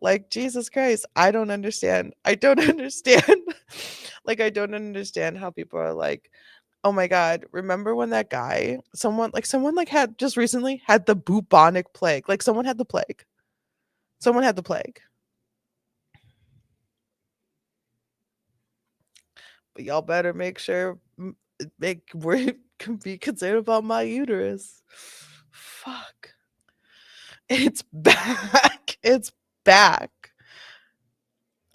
like Jesus Christ. I don't understand. I don't understand. Like, I don't understand how people are like, oh my God, remember when that guy, someone like had just recently had the bubonic plague. Like someone had the plague. Someone had the plague. But y'all better make sure we can be concerned about my uterus. Fuck. It's back. It's back.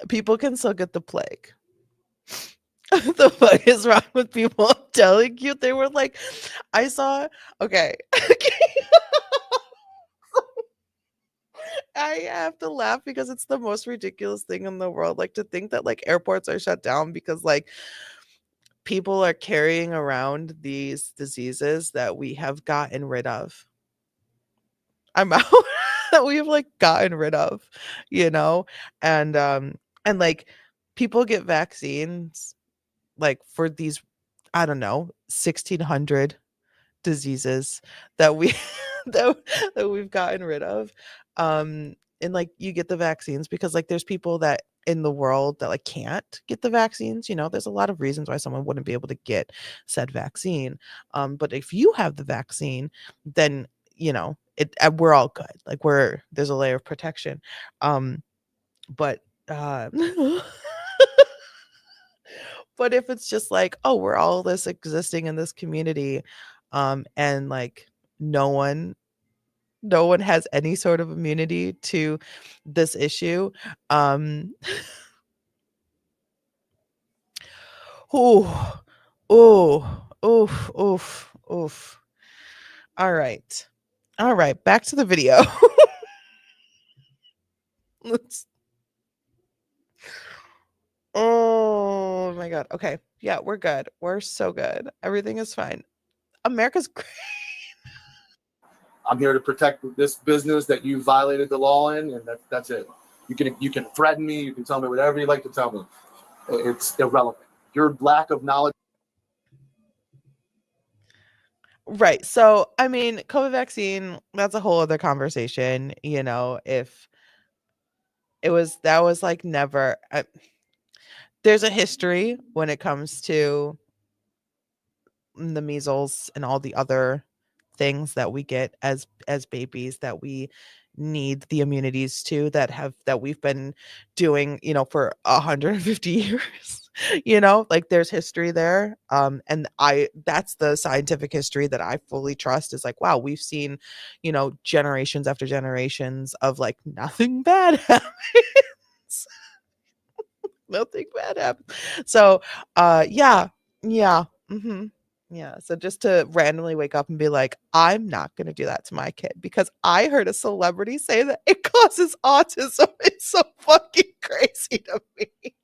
People can still get the plague. The fuck is wrong with people? I'm telling you, they were like, I saw. Okay. I have to laugh because it's the most ridiculous thing in the world. Like to think that like airports are shut down because like people are carrying around these diseases that we have gotten rid of. I'm out that we've like gotten rid of, you know? And like people get vaccines like for these, I don't know, 1600 diseases that we that, that we've gotten rid of. And like you get the vaccines because like there's people that in the world that like can't get the vaccines. There's a lot of reasons why someone wouldn't be able to get said vaccine. But if you have the vaccine, then we're all good. Like there's a layer of protection. But but if it's just like, oh, we're all this existing in this community, and like no one no one has any sort of immunity to this issue. um oh oh oof oof oof. All right, back to the video. Let's Oh my God. Okay, yeah, we're good. We're so good. Everything is fine. America's great. I'm here to protect this business that you violated the law in, and that's it. You can threaten me. You can tell me whatever you like to tell me. It's irrelevant. Your lack of knowledge. Right. So, I mean, COVID vaccine, that's a whole other conversation, if that was like never there's a history when it comes to the measles and all the other things that we get as babies that we need the immunities to that we've been doing, for 150 years. Like there's history there. And that's the scientific history that I fully trust, is like, wow, we've seen, generations after generations of like nothing bad happens. Nothing bad happens. So yeah. Yeah. Yeah. So just to randomly wake up and be like, I'm not going to do that to my kid because I heard a celebrity say that it causes autism. It's so fucking crazy to me.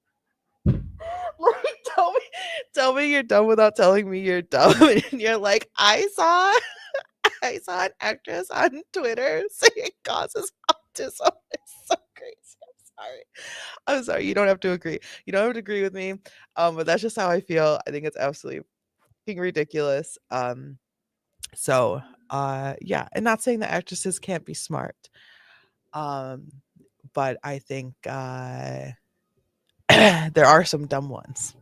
Like, tell me you're dumb without telling me you're dumb. And you're like, I saw an actress on Twitter say it causes autism. It's so crazy. I'm sorry. You don't have to agree. You don't have to agree with me. But that's just how I feel. I think it's absolutely fucking ridiculous. So yeah, and not saying that actresses can't be smart. But I think there are some dumb ones.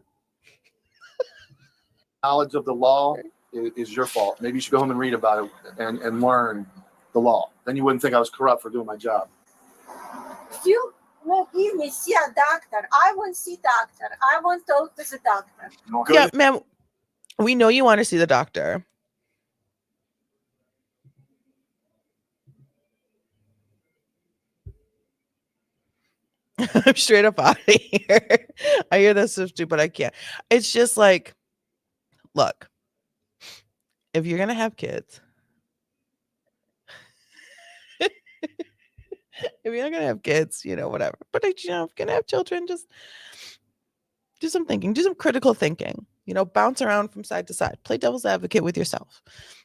Knowledge of the law is your fault. Maybe you should go home and read about it and learn the law. Then you wouldn't think I was corrupt for doing my job. You will give me see a doctor. I want to see doctor. I want to talk to the doctor. Yeah, ma'am. We know you want to see the doctor. I'm straight up out of here. I hear this stuff too, but I can't. It's just like, look, if you're gonna have kids, if you're not gonna have kids, whatever. But if you're gonna have children, just do some thinking, do some critical thinking. Bounce around from side to side. Play devil's advocate with yourself.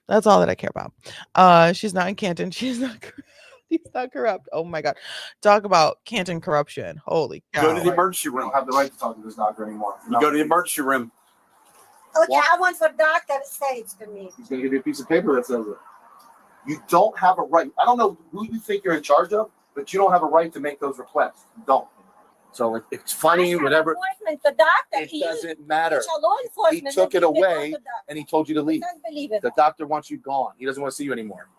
That's all that I care about. She's not in Canton. She's not. He's not corrupt. Oh my God. Talk about Canton corruption. Holy cow. Go to the emergency room. You don't have the right to talk to this doctor anymore. You go to the emergency room. Okay, I want for doctor to say it to me. He's going to give you a piece of paper that says it. You don't have a right. I don't know who you think you're in charge of, but you don't have a right to make those requests. You don't. So it's funny, whatever. Appointment, the doctor. It doesn't matter. It's a law enforcement. He took it away the and he told you to leave. I can't believe it. The doctor wants you gone. He doesn't want to see you anymore.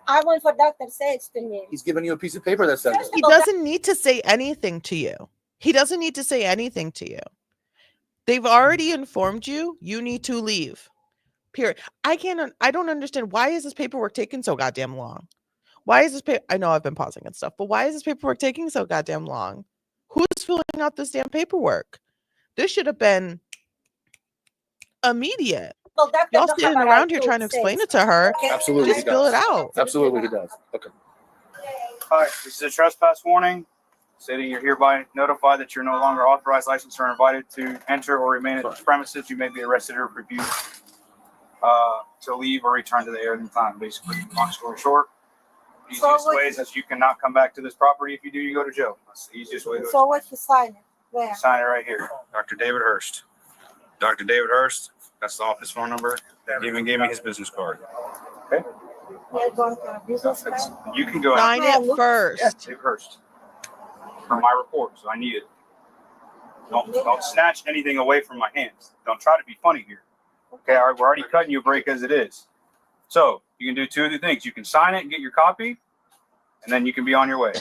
I want for doctor to say it to me. He's giving you a piece of paper that says it. He doesn't need to say anything to you. He doesn't need to say anything to you. They've already informed you. You need to leave. Period. I don't understand. Why is this paperwork taking so goddamn long? Why is this I know I've been pausing and stuff, but why is this paperwork taking so goddamn long? Who's filling out this damn paperwork? This should have been immediate. Well, y'all standing around here trying to explain it to her. Okay. Absolutely, Just he spill does. it out. Absolutely, he does. Okay. All right, this is a trespass warning, stating you're hereby notified that you're no longer authorized, licensed, or invited to enter or remain at this premises. You may be arrested or refused to leave or return to the area anytime. Basically, long story short, easiest way is that you cannot come back to this property. If you do, you go to jail. That's the easiest way. So what you sign it? Where? Sign it right here. Dr. David Hurst. Dr. David Hurst. That's the office phone number. He even gave me his business card. Okay. You're going to a business card? You can go Sign out. it first. Yeah, David Hurst. For my report, so I need it. Don't snatch anything away from my hands. Don't try to be funny here. Okay, all right, we're already cutting you a break as it is. So you can do two of the things. You can sign it and get your copy, and then you can be on your way.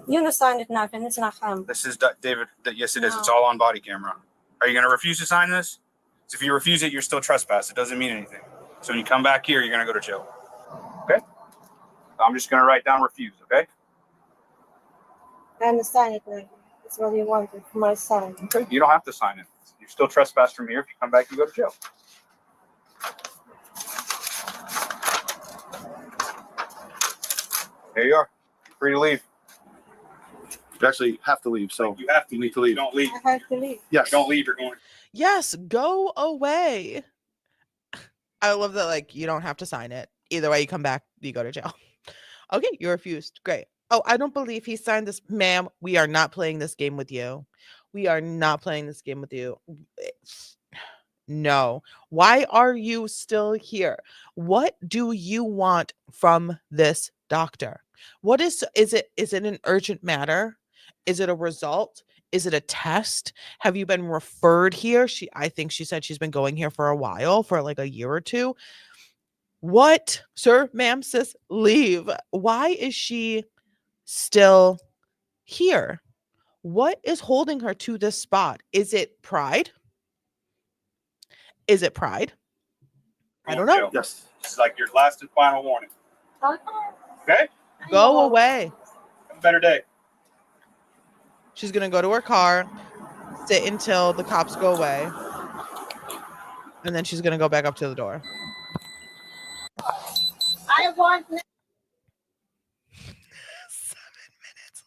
You don't sign it nothing. It's not him. This is David. Yes, it is. It's all on body camera. Are you going to refuse to sign this? So if you refuse it, you're still trespass. It doesn't mean anything. So when you come back here, you're going to go to jail. Okay? I'm just going to write down refuse, okay? I understand it now. That's what you wanted for my son. Okay. You don't have to sign it. You're still trespass from here. If you come back, you go to jail. There you are. You're free to leave. You actually have to leave, so You have to you leave. need to leave. You don't leave. I have to leave. Yes. You don't leave. You're going. Yes, go away. I love that, like, you don't have to sign it. Either way, you come back, you go to jail. Okay, you refused. Great. Oh, I don't believe he signed this. Ma'am, we are not playing this game with you. We are not playing this game with you. No. Why are you still here? What do you want from this doctor? What is it an urgent matter? Is it a result? Is it a test? Have you been referred here? I think she said she's been going here for a while, for like a year or two. What? Sir, ma'am, sis, leave. Why is she still here? What is holding her to this spot? Is it pride? Is it pride? I don't know. Yes. This is like your last and final warning. Okay? Go away. Have a better day. She's going to go to her car, sit until the cops go away, and then she's going to go back up to the door. I want 7 minutes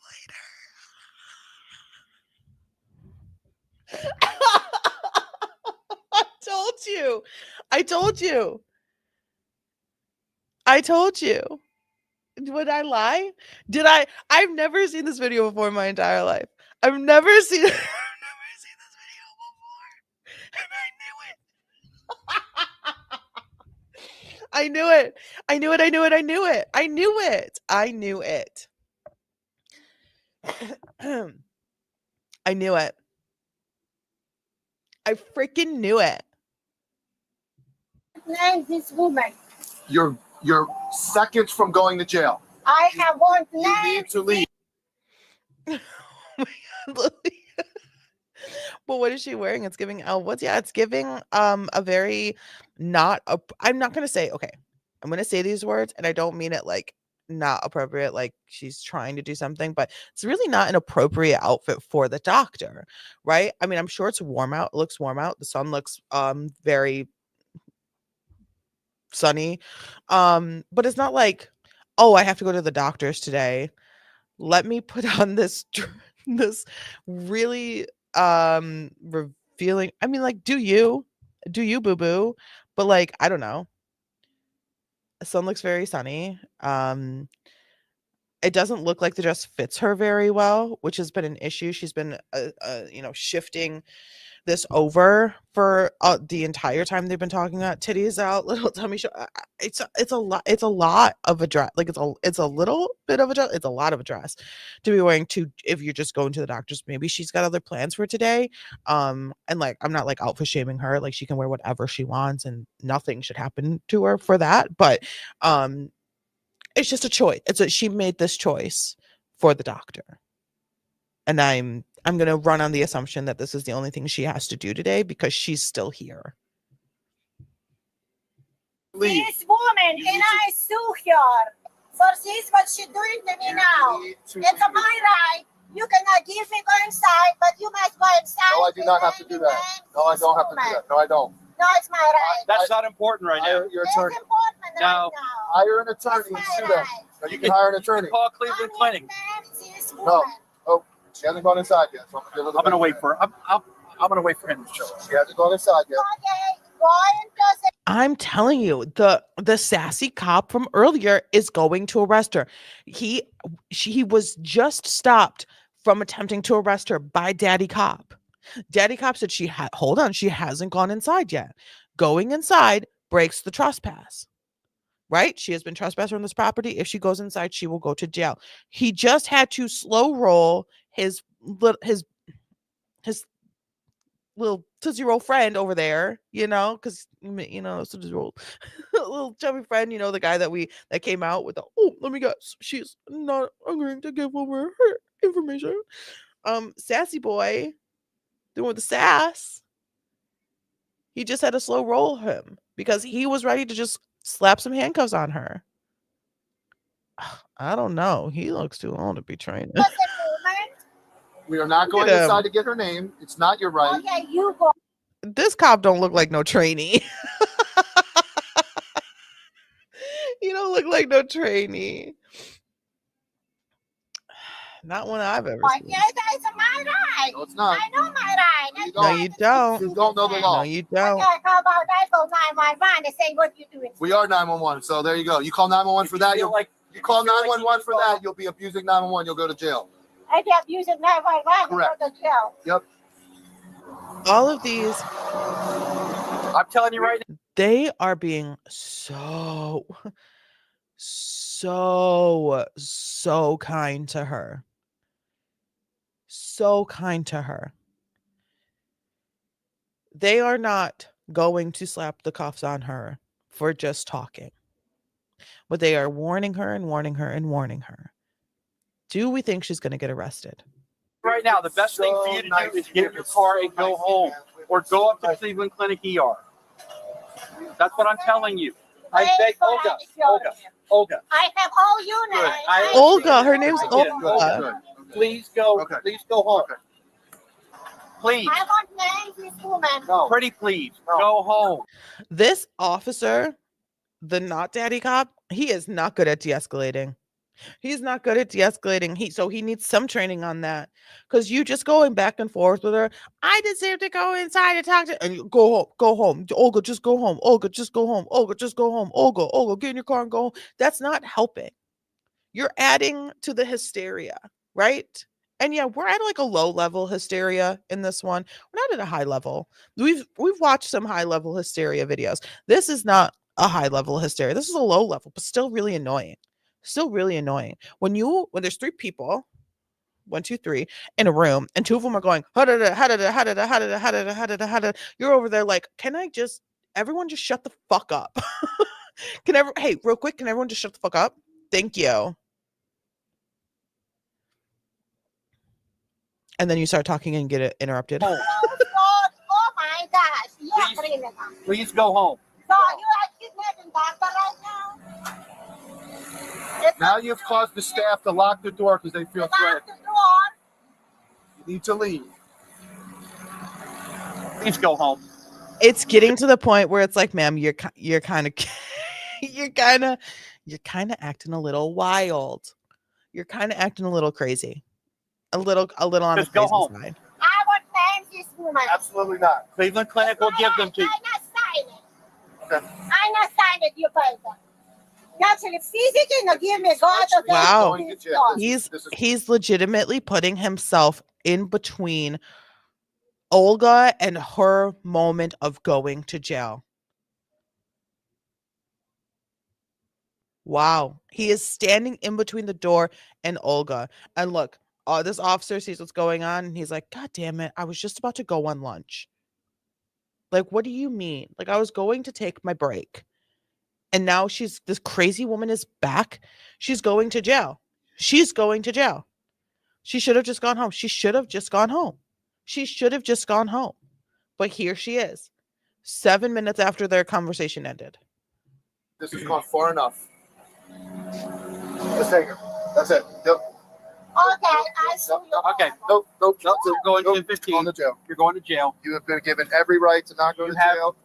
later. I told you. I told you. I told you. Would I lie? Did I? I've never seen this video before in my entire life. I've never seen this video before. I knew it. I knew it. I knew it. I knew it. I knew it. I knew it. I knew it. I freaking knew it. name this woman. You're seconds from going to jail. I have one You name. need to leave. But what is she wearing? It's giving it's giving a very not I'm not gonna say, okay, I'm gonna say these words and I don't mean it like not appropriate, like she's trying to do something, but it's really not an appropriate outfit for the doctor, right? I mean, I'm sure it's warm out, it looks warm out, the sun looks very sunny, but it's not like, oh, I have to go to the doctor's today, let me put on this this really revealing, I mean, like, do you boo boo, but like, I don't know, the sun looks very sunny, it doesn't look like the dress fits her very well, which has been an issue. She's been shifting this over for the entire time they've been talking about titties out, little tummy show. It's a lot of a dress. Like it's a little bit of a dress. It's a lot of a dress to be wearing to if you're just going to the doctor's. Maybe she's got other plans for today. And like I'm not like outfit shaming her. Like she can wear whatever she wants and nothing should happen to her for that. But it's just a choice. She made this choice for the doctor. And I'm going to run on the assumption that this is the only thing she has to do today because she's still here. Leave. This woman and I sue her for this what she doing to me now. It's my right. You cannot give me go inside, but you must go inside. No, I do not have to do that. No, I don't have to do that. No, I don't. No, it's my right. That's not important right now. Hire your It's attorney. important right No. now. Hire an attorney It's and my sue them. right. No, you can hire an attorney. Call Cleveland Clinic. This No. woman. Oh, she hasn't gone inside yet. So I'm I'm gonna wait for. I'm gonna wait for him to show up. She hasn't gone inside yet. Okay, go and just I'm telling you, the sassy cop from earlier is going to arrest her. He was just stopped from attempting to arrest her by Daddy Cop. Daddy Cop said hold on, she hasn't gone inside yet. Going inside breaks the trespass. Right? She has been trespassing on this property. If she goes inside, she will go to jail. He just had to slow roll his little Tootsie Roll friend over there, because Tootsie Roll, little chubby friend, the guy that came out with let me guess, she's not agreeing to give over her information. Sassy boy doing the sass. He just had to slow roll him because he was ready to just slap some handcuffs on her. I don't know. He looks too old to be training. We are not going inside to get her name. It's not your right. okay, you go. This cop don't look like no trainee. He don't look like no trainee. Not one I've ever seen. Yeah, that's my right. No, it's not. I know my right. No, you don't. You don't know the law. No, you don't. Okay, how about I call 911 and say what you doing? We are 911, so there you go. You call 911 for that. You call 911 for that. You'll be abusing 911. You'll go to jail. I be abusing 911 and Correct. go to jail. Yep. All of these, I'm telling you right now. they are being so kind to her. so kind to her. They are not going to slap the cuffs on her for just talking. But they are warning her and warning her and warning her. Do we think she's going to get arrested? Right now, the best thing for you to do is get in your car and go home, or go up to Cleveland Clinic ER. That's what I'm telling you. I beg, Olga. I have all your names. Olga, her name's I get it. Olga. Please go. Okay. Please go home. Okay. Please. I want names, this woman. No. Pretty please. No. Go home. This officer, the not daddy cop, he is not good at de-escalating. He's not good at de-escalating. So he needs some training on that. Because you just going back and forth with her. I deserve to go inside and talk to, and you go home. Olga, just go home. Olga, just go home. Olga, just go home. Olga, get in your car and go home. That's not helping. You're adding to the hysteria, right? And yeah, we're at like a low level hysteria in this one. We're not at a high level. We've watched some high level hysteria videos. This is not a high level hysteria. This is a low level, but still really annoying. Still really annoying. When there's 3 people, 1, 2, 3 in a room, and 2 of them are going, you're over there like, can I just everyone just shut the fuck up? Hey, real quick, can everyone just shut the fuck up? Thank you. And then you start talking and get interrupted. Oh, God. Oh my gosh. Yeah, Please. criminal. Please go home. So you are kidnapping doctor right now? Now you've caused the staff to lock the door because they feel Lock threatened. the door. You need to leave. Please go home. It's getting to the point where it's like, ma'am, you're kind of you're kind of acting a little wild. You're kind of acting a little crazy. A little on Just the go crazy home. side. I want names, this woman. Absolutely not. Cleveland Clinic will give them to you. I'm not signing. Okay. I'm not signing your paper. Actually, physically, no, give me God. Actually, Wow. going to jail. This is- He's legitimately putting himself in between Olga and her moment of going to jail. Wow. He is standing in between the door and Olga. And look, this officer sees what's going on and he's like, God damn it. I was just about to go on lunch. Like, what do you mean? Like, I was going to take my break. And now this crazy woman is back. She's going to jail. She's going to jail. She should have just gone home. She should have just gone home. She should have just gone home. But here she is, 7 minutes after their conversation ended. This has gone far enough. Just take her. That's it. Yep. Okay, I saw you. Okay. Nope. You're going to 15. Going to jail. You're going to jail. You have been given every right to not go to jail.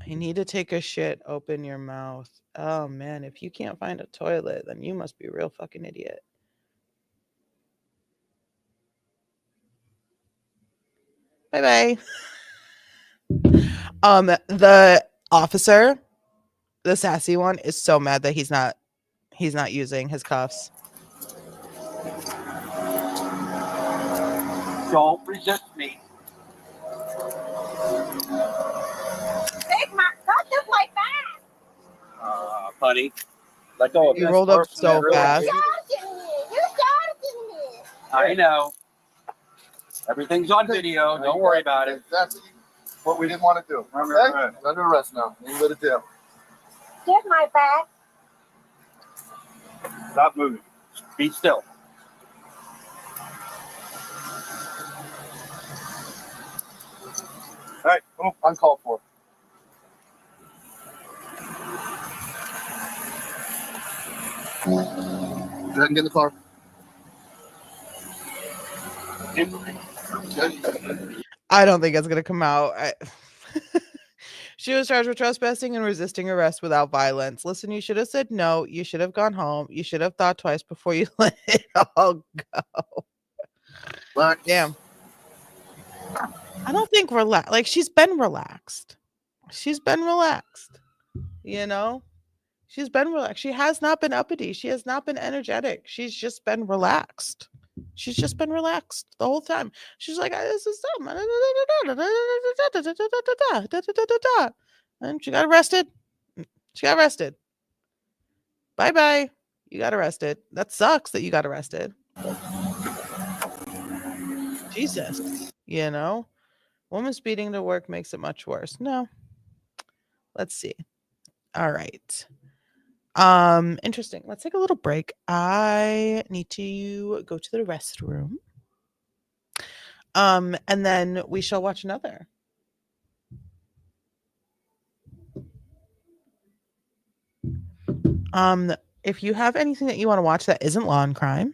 I need to take a shit. Open your mouth. Oh man, if you can't find a toilet, then you must be a real fucking idiot. Bye bye. The officer, the sassy one, is so mad that he's not using his cuffs. Don't resist me. Take my, God, took my bag. Buddy. Let go of You this rolled up person so that really- fast. Charging me. You're charging me. I know. Everything's on video. Don't worry about it. That's what we didn't want to do. Under Okay? arrest. You're under arrest now. You go to jail. Get my bag. Stop moving. Be still. All right, come on. Uncalled for. Go ahead and get in the car. I don't think it's gonna come out. She was charged with trespassing and resisting arrest without violence. Listen, you should have said no. You should have gone home. You should have thought twice before you let it all go. Relax. Damn. I don't think like she's been relaxed. She's been relaxed. You know? She's been relaxed. She has not been uppity. She has not been energetic. She's just been relaxed. She's just been relaxed the whole time. She's like, this is dumb. And she got arrested. She got arrested. Bye-bye. You got arrested. That sucks that you got arrested. Jesus, woman speeding to work makes it much worse. No, let's see. All right. Interesting. Let's take a little break. I need to go to the restroom. And then we shall watch another. If you have anything that you want to watch that isn't law and crime,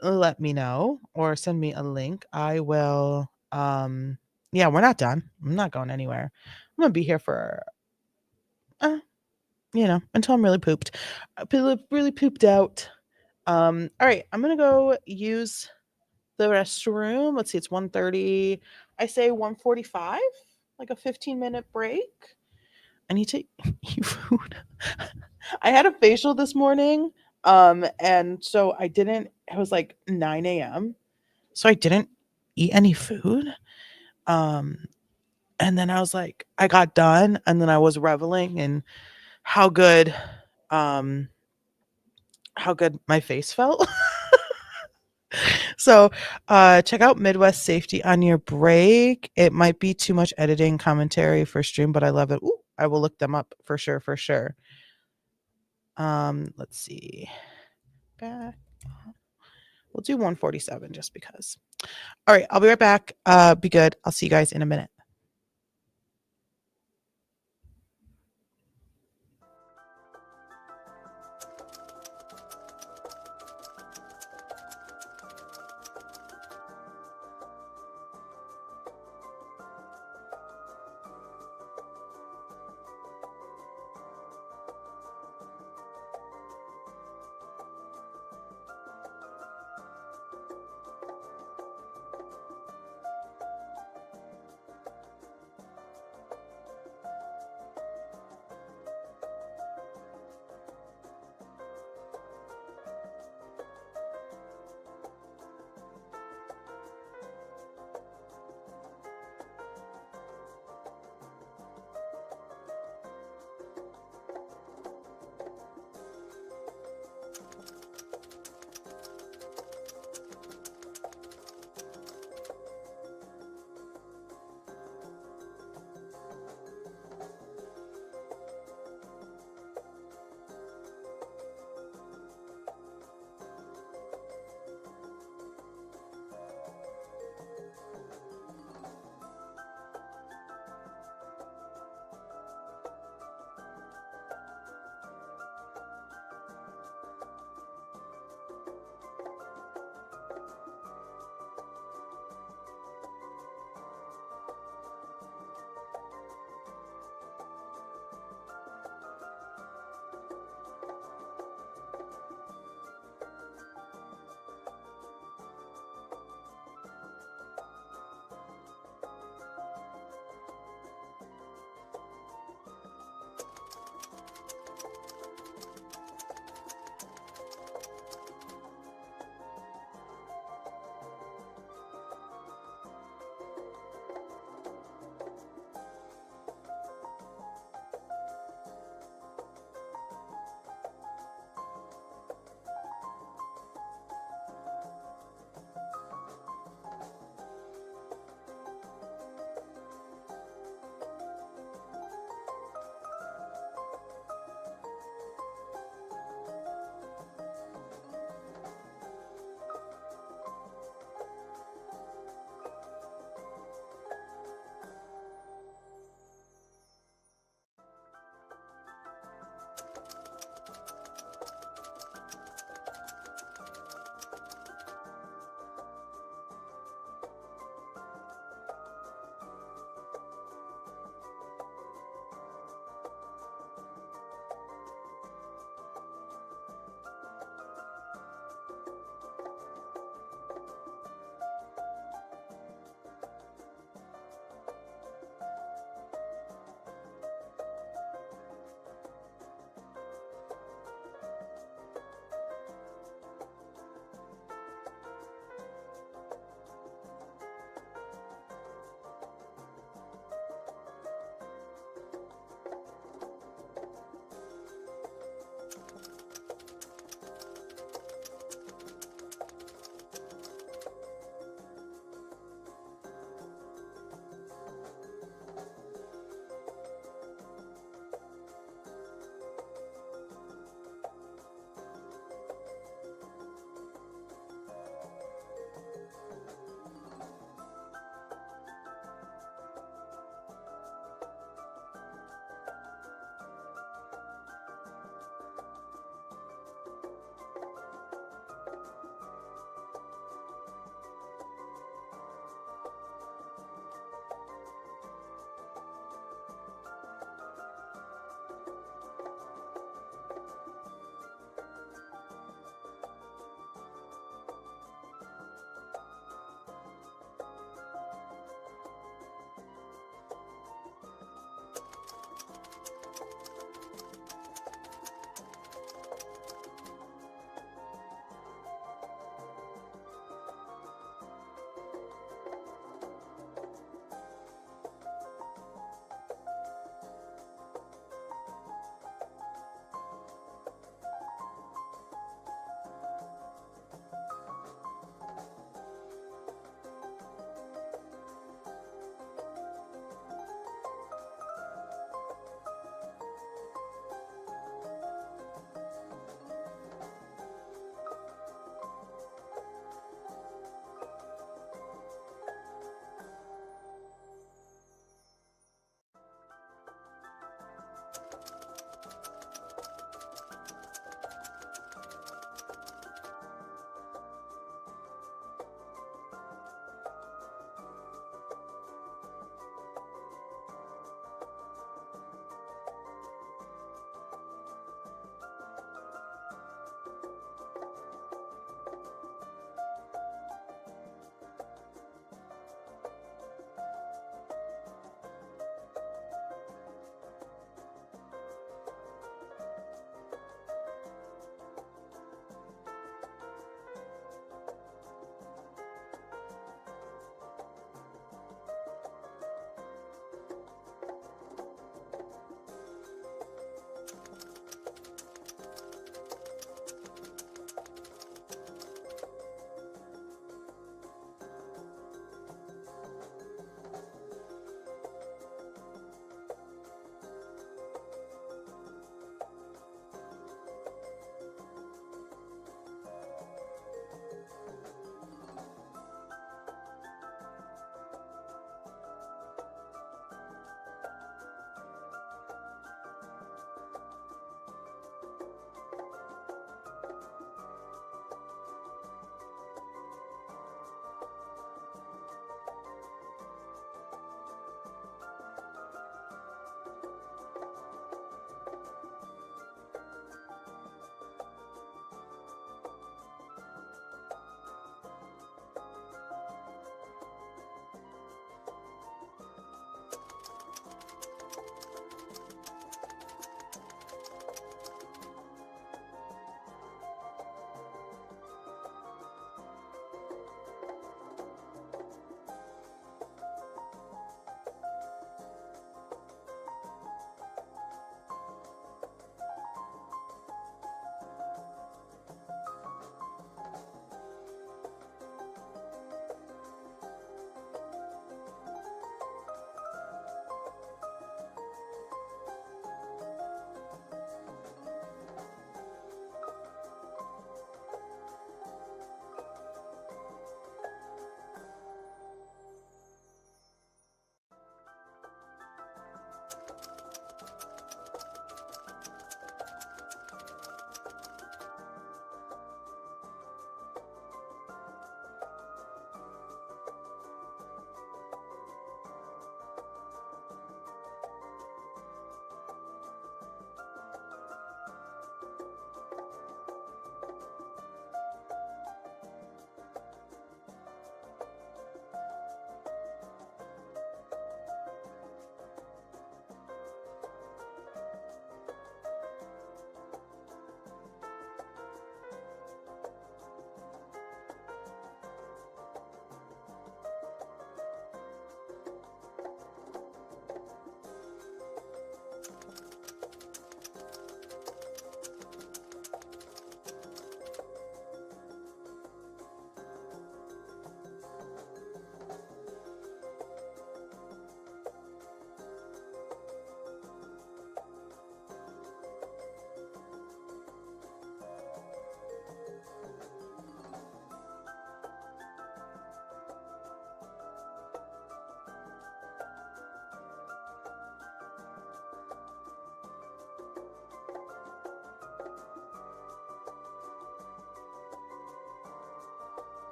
let me know or send me a link. I will. Yeah, we're not done. I'm not going anywhere. I'm gonna be here for, until I'm really pooped. Really pooped out. All right, I'm gonna go use the restroom. Let's see, it's 1:30. I say 1:45, like a 15-minute break. I need to eat food. I had a facial this morning. And so it was like 9 a.m. So I didn't eat any food. And then I was like, I got done, and then I was reveling in how good my face felt. So check out Midwest Safety on your break. It might be too much editing commentary for stream, but I love it. Ooh, I will look them up for sure. Let's see. Back. We'll do 147 just because. All right, I'll be right back. Be good. I'll see you guys in a minute.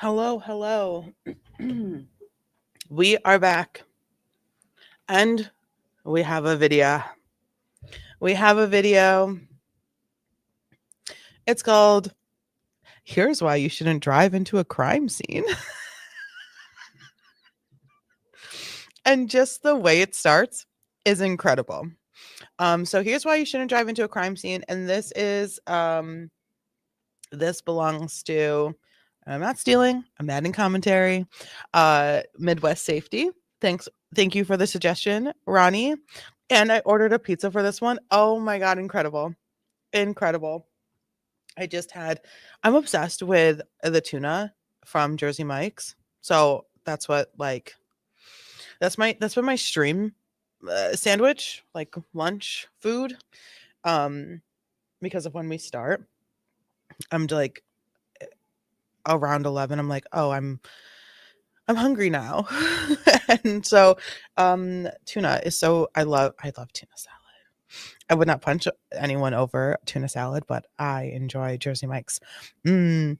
Hello. We are back. And we have a video. It's called Here's Why You Shouldn't Drive into a Crime Scene. And just the way it starts is incredible. So here's why you shouldn't drive into a crime scene. And this belongs to, I'm not stealing, I'm adding commentary. Midwest Safety. Thank you for the suggestion, Ronnie. And I ordered a pizza for this one. Oh my God, incredible. I'm obsessed with the tuna from Jersey Mike's. So that's what that's what my stream sandwich, like lunch food. Because of when we start, I'm like around 11. I'm like, oh, I'm hungry now. And so tuna is so I love tuna salad. I would not punch anyone over tuna salad, but I enjoy Jersey Mike's. Oh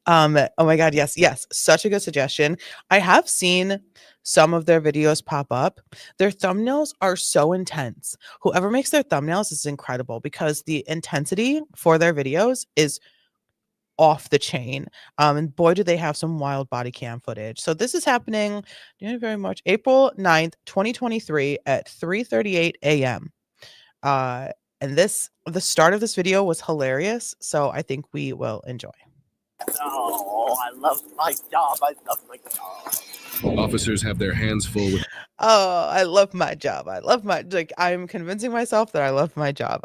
my God, yes, such a good suggestion. I have seen some of their videos pop up. Their thumbnails are so intense. Whoever makes their thumbnails is incredible because the intensity for their videos is off the chain. And boy, do they have some wild body cam footage. So this is happening very much April 9th, 2023 at 3:38 a.m. And the start of this video was hilarious. So I think we will enjoy. Oh, I love my job. Officers have their hands full with Oh, I love my job. I'm convincing myself that I love my job.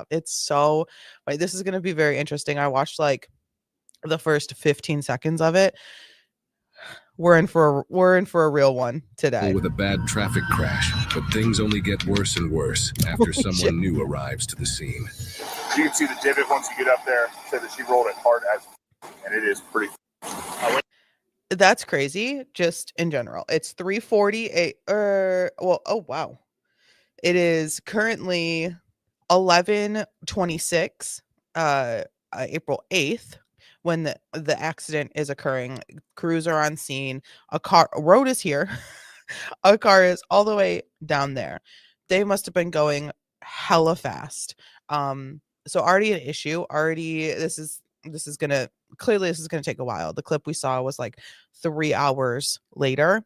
It's so like this is going to be very interesting. I watched like the first 15 seconds of it. We're in for a real one today. with a bad traffic crash, but things only get worse and worse after someone new arrives to the scene. You can see the divot once you get up there. Said that she rolled it hard as, and it is pretty. That's crazy. Just in general, it's 3:48. Oh wow, it is currently 11:26. April 8th. When the accident is occurring, crews are on scene. A road is here. A car is all the way down there. They must have been going hella fast. So already an issue. This is gonna take a while. The clip we saw was like 3 hours later.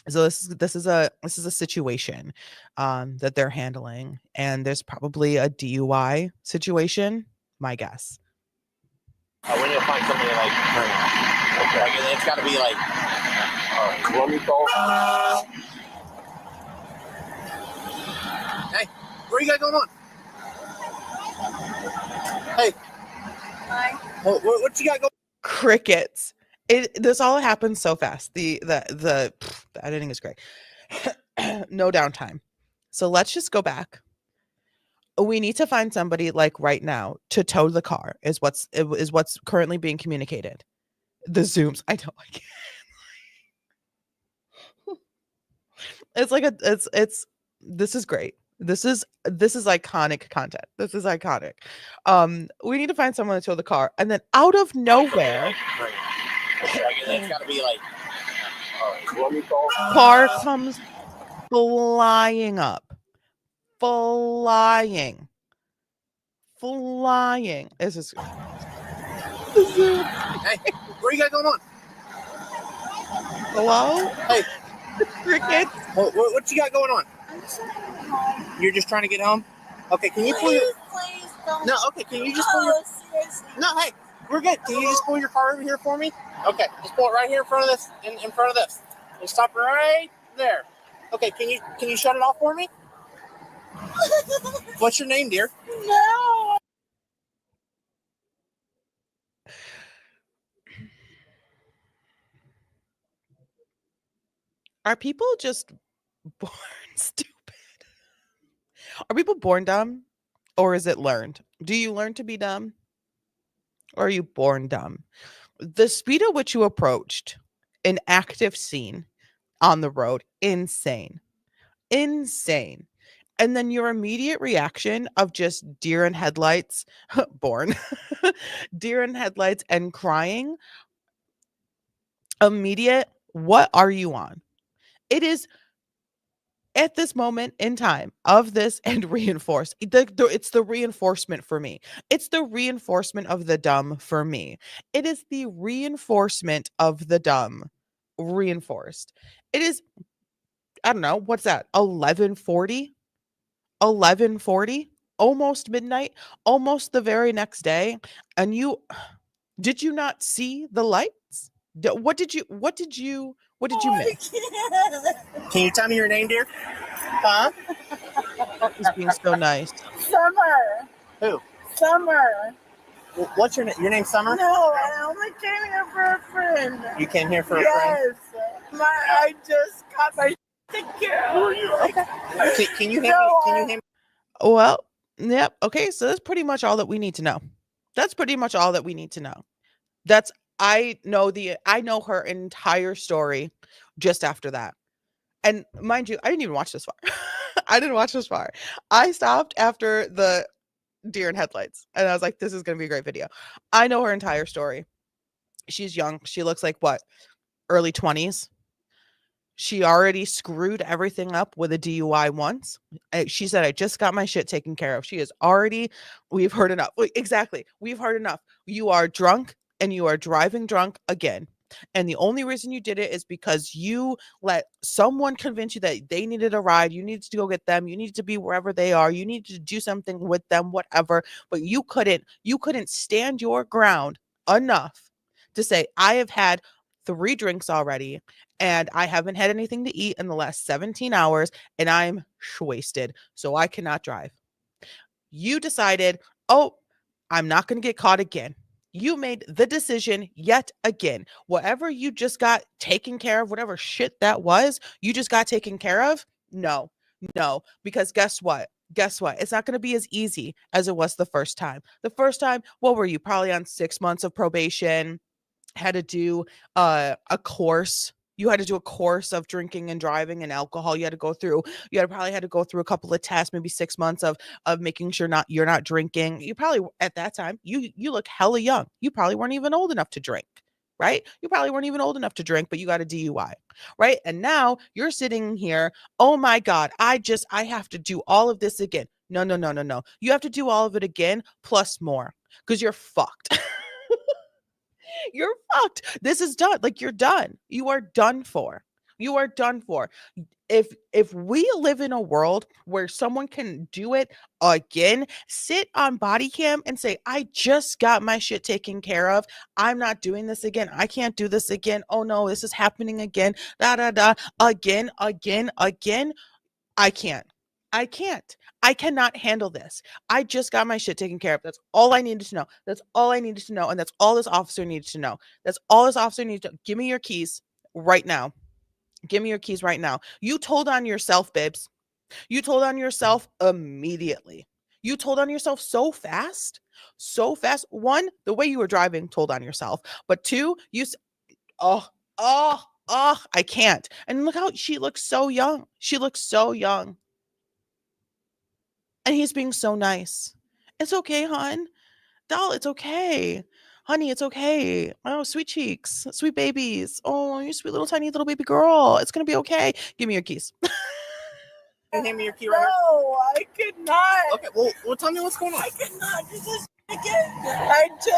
So this is a situation that they're handling, and there's probably a DUI situation. My guess. We need to find somebody like her. Like, it's got to be like. Let me call. Hey, what you got going on? Hey. Hi. What you got going? Crickets. This all happens so fast. The editing is great. No downtime. So let's just go back. We need to find somebody like right now to tow the car is what's currently being communicated. The zooms. I don't like it. It's like this is great. This is iconic content. This is iconic. We need to find someone to tow the car, and then out of nowhere, It's got to be like. Let me call. car comes flying up. Flying. This is Hey, what you got going on? hello. Hey, Cricket. what you got going on? I'm just trying to get home. You're just trying to get home. Okay, can you pull your? Please don't. No, okay, can you just pull your? Seriously. No, hey, we're good. Can you just pull your car over here for me? Okay, just pull it right here in front of this. In front of this. Just stop right there. Okay, can you shut it off for me? What's your name, dear? No. Are people just born stupid? Are people born dumb, or is it learned? Do you learn to be dumb, or are you born dumb? The speed at which you approached an active scene on the road, insane. And then your immediate reaction of just deer in headlights, born, deer in headlights and crying, immediate, what are you on? It is at this moment in time of this and reinforce it's the reinforcement for me. It's the reinforcement of the dumb for me. It is the reinforcement of the dumb reinforced. It is, I don't know, what's that? 11:40? 11:40? Almost midnight, almost the very next day, and did you not see the lights? What did you miss? Can you tell me your name, dear? Huh? He's being so nice. Summer. Who? Summer. What's your name? Your name's Summer? No, I only came here for a friend. You came here for a friend? Yes. I just got my ticket. Who are you? Okay. Can you hand me? Well, yep. Okay, so that's pretty much all that we need to know. That's pretty much all that we need to know. I know her entire story just after that. And mind you, I didn't even watch this far. I didn't watch this far. I stopped after the deer in headlights and I was like, this is going to be a great video. I know her entire story. She's young. She looks like what? Early 20s. She already screwed everything up with a DUI once. She said, I just got my shit taken care of. She is already, we've heard enough. Exactly. We've heard enough. You are drunk and you are driving drunk again. And the only reason you did it is because you let someone convince you that they needed a ride. You needed to go get them. You needed to be wherever they are. You needed to do something with them, whatever. But you couldn't stand your ground enough to say, I have had 3 drinks already and I haven't had anything to eat in the last 17 hours and I'm wasted. So I cannot drive. You decided, oh, I'm not going to get caught again. You made the decision yet again. Whatever you just got taken care of, whatever shit that was, you just got taken care of. No, because guess what? It's not going to be as easy as it was the first time. The first time, what were you? Probably on 6 months of probation, had to do a course. You had to do a course of drinking and driving and alcohol. You probably had to go through a couple of tests, maybe 6 months of making sure you're not drinking. You probably, at that time, you look hella young. You probably weren't even old enough to drink, right? You probably weren't even old enough to drink, but you got a DUI, right? And now you're sitting here, oh my God, I have to do all of this again. No. You have to do all of it again plus more because you're fucked. You're fucked. This is done. Like, you're done. You are done for. If we live in a world where someone can do it again, sit on body cam and say, I just got my shit taken care of. I'm not doing this again. I can't do this again. Oh no, this is happening again. Again. I can't. I cannot handle this. I just got my shit taken care of. That's all I needed to know. And that's all this officer needed to know. Give me your keys right now. You told on yourself, babes. You told on yourself immediately. You told on yourself so fast. One, the way you were driving told on yourself. But 2, I can't. And look how she looks so young. And he's being so nice. It's okay, hon. Doll, it's okay. Honey, it's okay. Oh, sweet cheeks. Sweet babies. Oh, you sweet little tiny little baby girl. It's going to be okay. Give me your keys. Hand me your key right here. No, I could not. Okay, well, tell me what's going on. I could not do this again.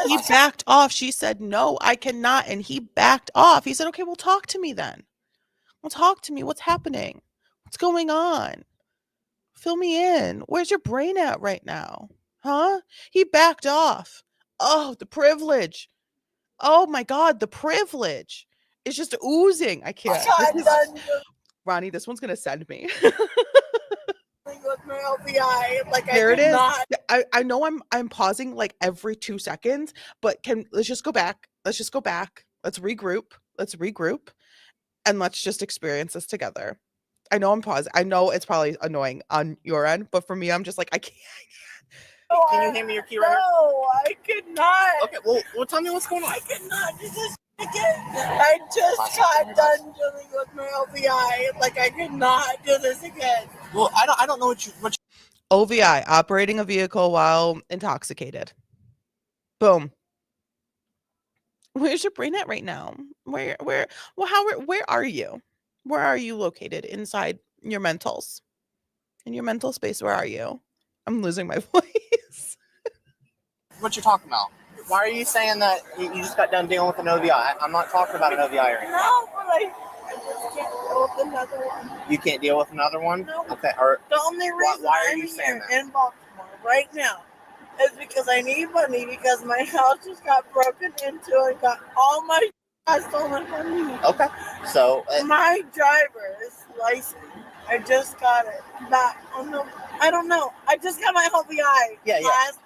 He backed off. She said, no, I cannot. And he backed off. He said, okay, well, talk to me then. Talk to me. What's happening? What's going on? Fill me in. Where's your brain at right now? Huh? He backed off. Oh, the privilege. Oh my God, the privilege. It's just oozing. I can't. Ronnie, this one's going to send me. With my LBI, like there it is. Not. I know I'm pausing like every 2 seconds, but let's just go back. Let's regroup. And let's just experience this together. I know I'm pausing. I know it's probably annoying on your end, but for me, I'm just like, I can't. Can you hand me your key right here? No, I could not. Okay, well, tell me what's going on. I could not do this again. I just got done dealing with my LBI. Like, I could not do this again. Well, I don't know what you OVI, operating a vehicle while intoxicated. Boom. Where's your brain at right now? Where are you? Where are you located inside your mentals? In your mental space, where are you? I'm losing my voice. what you're talking about. Why are you saying that you just got done dealing with an OVI? I'm not talking about an OVI or anything. No, but I just can't deal with another one. You can't deal with another one? No. Okay. Or The only reason why are I'm you saying here that? in Baltimore right now is because I need money because my house just got broken into and got all my stolen from me. Okay. So My driver's license, I just got it back on the. I don't know. I just got my OVI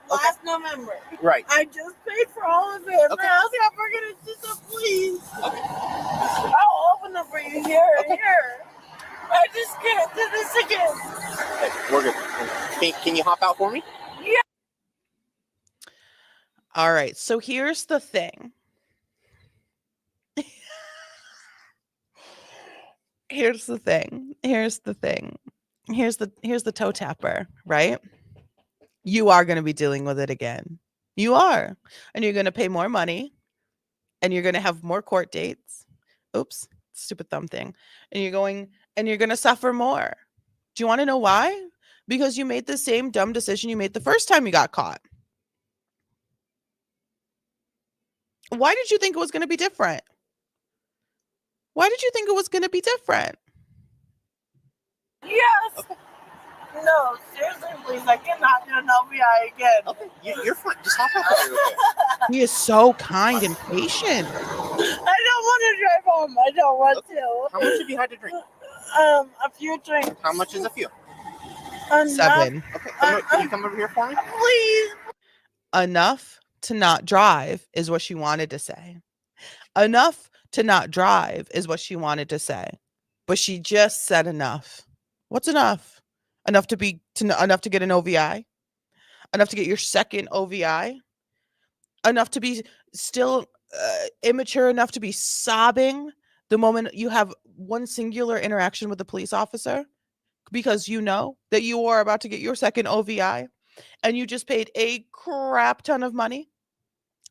last November. Right. I just paid for all of it. Okay. My house got broken into, so please. I'll open it for you here. I just can't do this again. We're good. Can you hop out for me? Yeah. All right. So here's the thing. Here's the thing. Here's the toe tapper, right? You are going to be dealing with it again. You are. And you're going to pay more money and you're going to have more court dates. Oops, stupid thumb thing. And you're going to suffer more. Do you want to know why? Because you made the same dumb decision you made the first time you got caught. Why did you think it was going to be different? Why did you think it was going to be different? Yes. No, seriously, please. I cannot do an OVI again. Okay. You're fine. Just hop out for me. Okay. He is so kind and patient. I don't want to drive home. I don't want to. How much have you had to drink? A few drinks. How much is a few? Enough. 7. Okay. Can you come over here for me? Please. Enough to not drive is what she wanted to say. Enough to not drive is what she wanted to say. But she just said enough. What's enough? Enough to get an OVI? Enough to get your second OVI? Enough to be still immature enough to be sobbing the moment you have one singular interaction with a police officer because you know that you are about to get your second OVI and you just paid a crap ton of money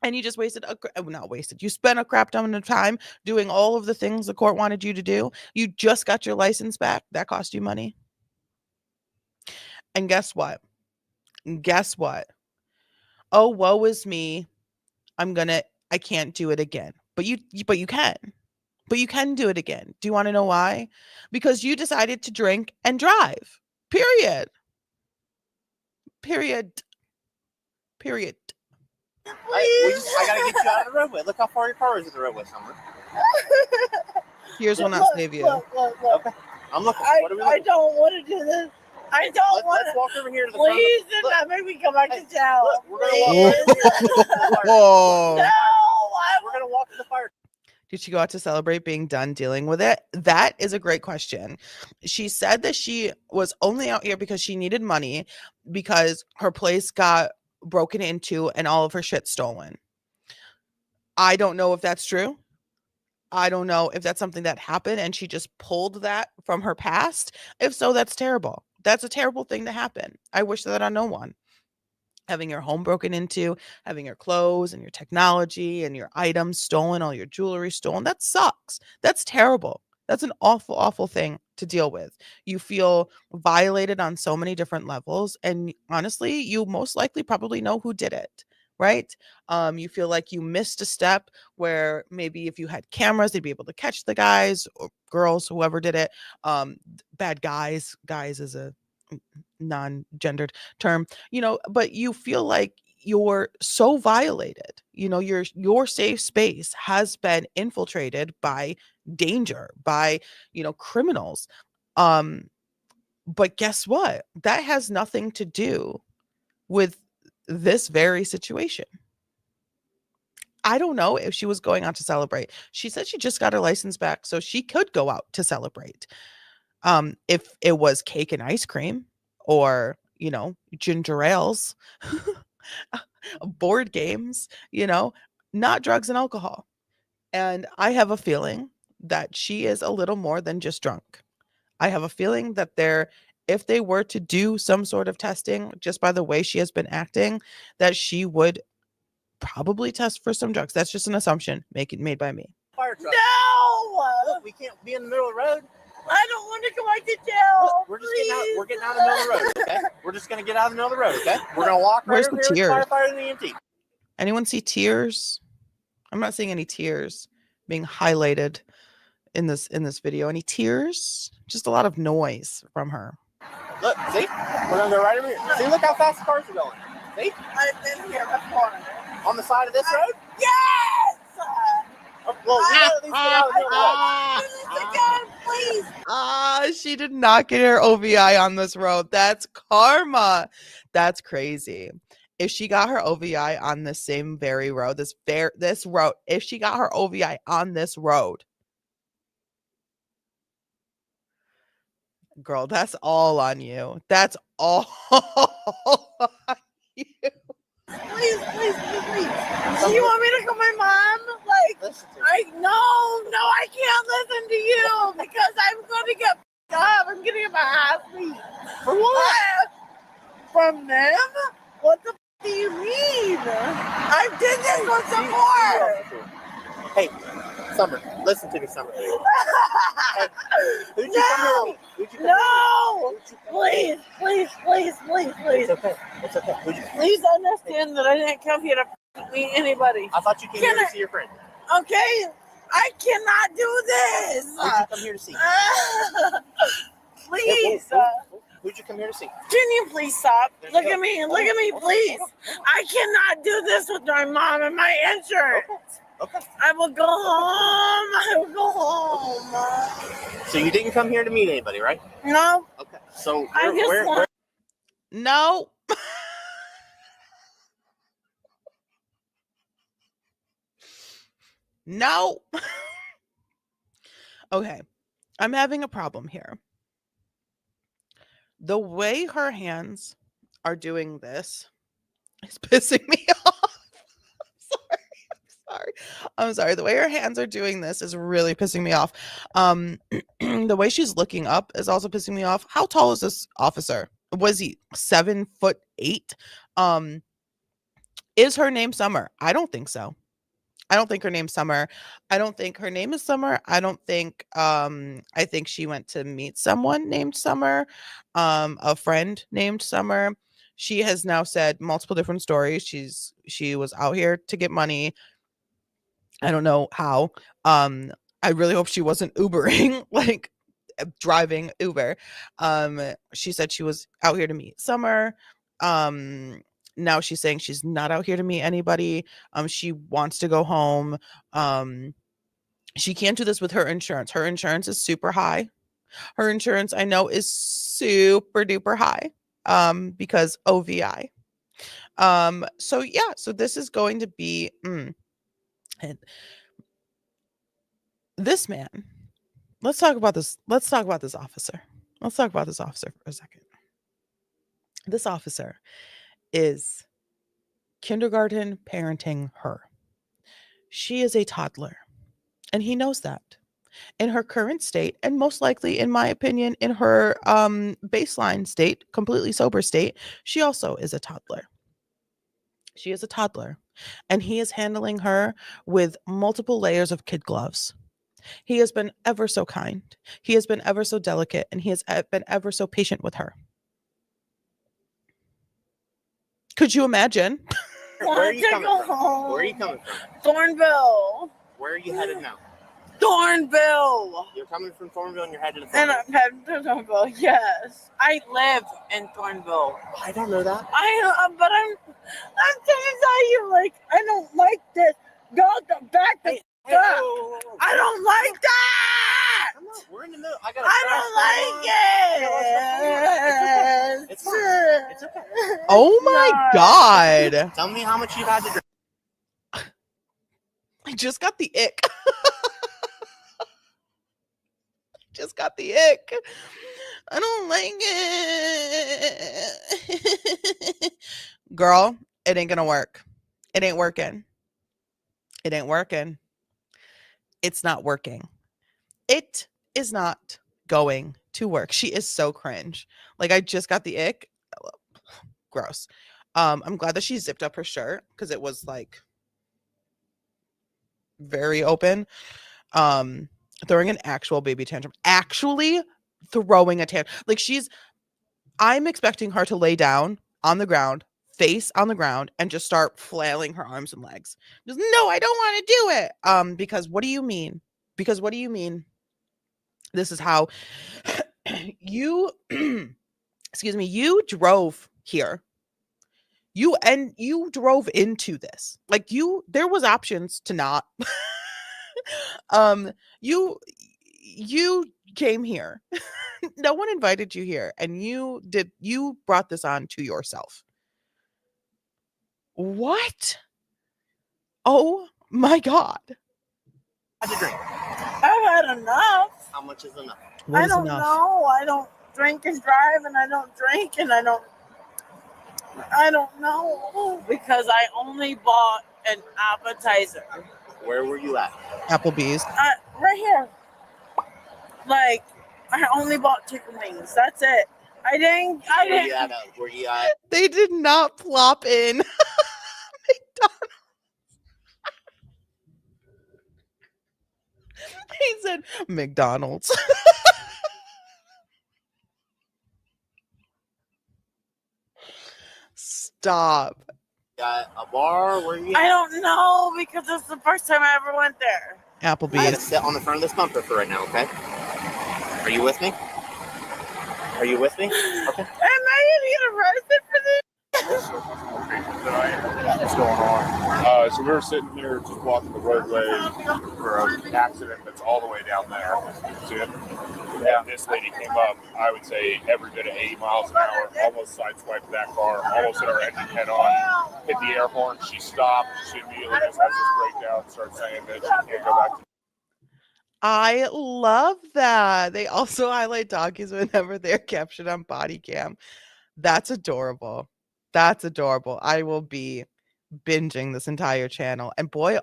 and you just you spent a crap ton of time doing all of the things the court wanted you to do. You just got your license back. That cost you money. And guess what? Oh, woe is me. I can't do it again. But you can. But you can do it again. Do you want to know why? Because you decided to drink and drive. Period. I gotta get you out of the roadway. Look how far your car is in the roadway, Summer. Here's will not save you. Look. Okay. I'm looking. What are we looking? I don't want to do this. I don't want to. Let's walk over here to the Please front. do not make me come back to town. Look, we're gonna walk over here. Oh. No, We're gonna walk to the fire. Did she go out to celebrate being done dealing with it? That is a great question. She said that she was only out here because she needed money because her place got broken into and all of her shit stolen. I don't know if that's true. I don't know if that's something that happened and she just pulled that from her past. If so, that's terrible. That's a terrible thing to happen. I wish that on no one. Having your home broken into, having your clothes and your technology and your items stolen, all your jewelry stolen, that sucks. That's terrible. That's an awful, awful thing to deal with. You feel violated on so many different levels. And honestly, you most likely probably know who did it, right? You feel like you missed a step where maybe if you had cameras, they'd be able to catch the guys or girls, whoever did it. Bad guys is a non-gendered term, but you feel like you're so violated. Your safe space has been infiltrated by danger, by criminals. But guess what? That has nothing to do with this very situation. I don't know if she was going out to celebrate. She said she just got her license back, so she could go out to celebrate. If it was cake and ice cream or, ginger ales, board games, not drugs and alcohol. And I have a feeling that she is a little more than just drunk. I have a feeling that there if they were to do some sort of testing, just by the way she has been acting, that she would probably test for some drugs. That's just an assumption made by me. Fire truck. No! Look, we can't be in the middle of the road. I don't want to go back to jail. Look, we're just getting out. We're getting out of the middle of the road. Okay, we're just gonna get out of the middle of the road. Okay, we're gonna walk right Where's over the here with tears? the firefighter and the EMT. Anyone see tears? I'm not seeing any tears being highlighted in this video. Any tears? Just a lot of noise from her. Look, see, we're gonna go right over here. See, look how fast the cars are going. See, I've been here before. on the side of this road. Yes! Oh, well, we gotta at least get out of the middle of the road. Do this again, please. She did not get her OVI on this road. That's karma. That's crazy. If she got her OVI on the same very road, this road, if she got her OVI on this road, girl, that's all on you. That's all on you. Please. Do you want me to call my mom? Like, I can't listen to you because I'm going to get up. I'm going to get my ass beat. For what? From them? What the do you mean? I did this once before. Hey, Summer, listen to me, Summer. Hey, who'd you come here with? No! Please. It's okay. It's okay. Who'd you? Please understand that I didn't come here to meet anybody. I thought you came here to see your friend. Okay, I cannot do this. Who'd you come here to see? Please. Who'd you come here to see? Can you please stop? Look at me, please. I cannot do this with my mom and my insurance. Okay. I will go home. So you didn't come here to meet anybody, right? No. Okay. So where? No. No. Okay. I'm having a problem here. The way her hands are doing this is pissing me off. I'm sorry. The way her hands are doing this is really pissing me off. The way she's looking up is also pissing me off. How tall is this officer? Was he 7'8"? Is her name Summer? I don't think so. I don't think her name's Summer. I don't think her name is Summer. I don't think I think she went to meet someone named Summer, a friend named Summer. She has now said multiple different stories. She was out here to get money. I don't know how. I really hope she wasn't Ubering, like driving Uber. She said she was out here to meet Summer. Now she's saying she's not out here to meet anybody. She wants to go home. She can't do this with her insurance. Her insurance is super high. Her insurance, I know, is super duper high. Because OVI. So this is going to be and this man. Let's talk about this officer. Let's talk about this officer for a second. This officer is kindergarten parenting her. She is a toddler, and he knows that. In her current state, and most likely, in my opinion, in her baseline state, completely sober state, she also is a toddler. She is a toddler, and he is handling her with multiple layers of kid gloves. He has been ever so kind. He has been ever so delicate, and he has been ever so patient with her. Could you imagine? Where are you coming from? Where are you coming from? Thornville. Where are you headed now? Thornville. You're coming from Thornville and you're headed to And Thornville. I'm headed to Thornville. Yes, I live in Thornville. I don't know that. But I'm trying to tell you, like, I don't like this. Go back the Hey, up. whoa. I don't like that. Come on, we're in the middle. I don't like it. It's fine. It's okay. Oh my God. Tell me how much you've had to drink. I just got the ick. Just got the ick. I don't like it. Girl, it ain't gonna work. It ain't working. It ain't working. It's not working. It is not going to work. She is so cringe. Like, I just got the ick. Gross. I'm glad that she zipped up her shirt because it was like very open. Throwing an actual baby tantrum. Actually throwing a tantrum. Like, I'm expecting her to lay down on the ground, face on the ground, and just start flailing her arms and legs. Just, no, I don't want to do it. Because what do you mean? Because what do you mean? This is how you excuse me, you drove here. You drove into this. Like, there was options to not. You came here. No one invited you here, and you brought this on to yourself. What? Oh my God. How'd you drink? I've had enough. How much is enough? What I is don't enough? know. I don't drink and drive, and I don't drink, and I don't know because I only bought an appetizer. Where were you at? Applebee's. Right here. Like, I only bought chicken wings. That's it. I didn't. Were you at? They did not plop in McDonald's. He said McDonald's. Stop. Got a bar? Where you? I don't know because it's the first time I ever went there. I'm Applebee's. gonna sit on the front of this bumper for right now, okay? Are you with me? Are you with me? Okay. Am I gonna get arrested for this? What's going on? So we were sitting there just walking the roadway for an accident that's all the way down there. See it? And this lady came up, I would say every bit of 80 miles an hour, almost sideswiped that car, almost hit our engine head on, hit the air horn. She stopped. She immediately just has this breakdown, starts saying that she can't go back to. I love that. They also highlight doggies whenever they're captured on body cam. That's adorable. That's adorable. I will be binging this entire channel. And boy,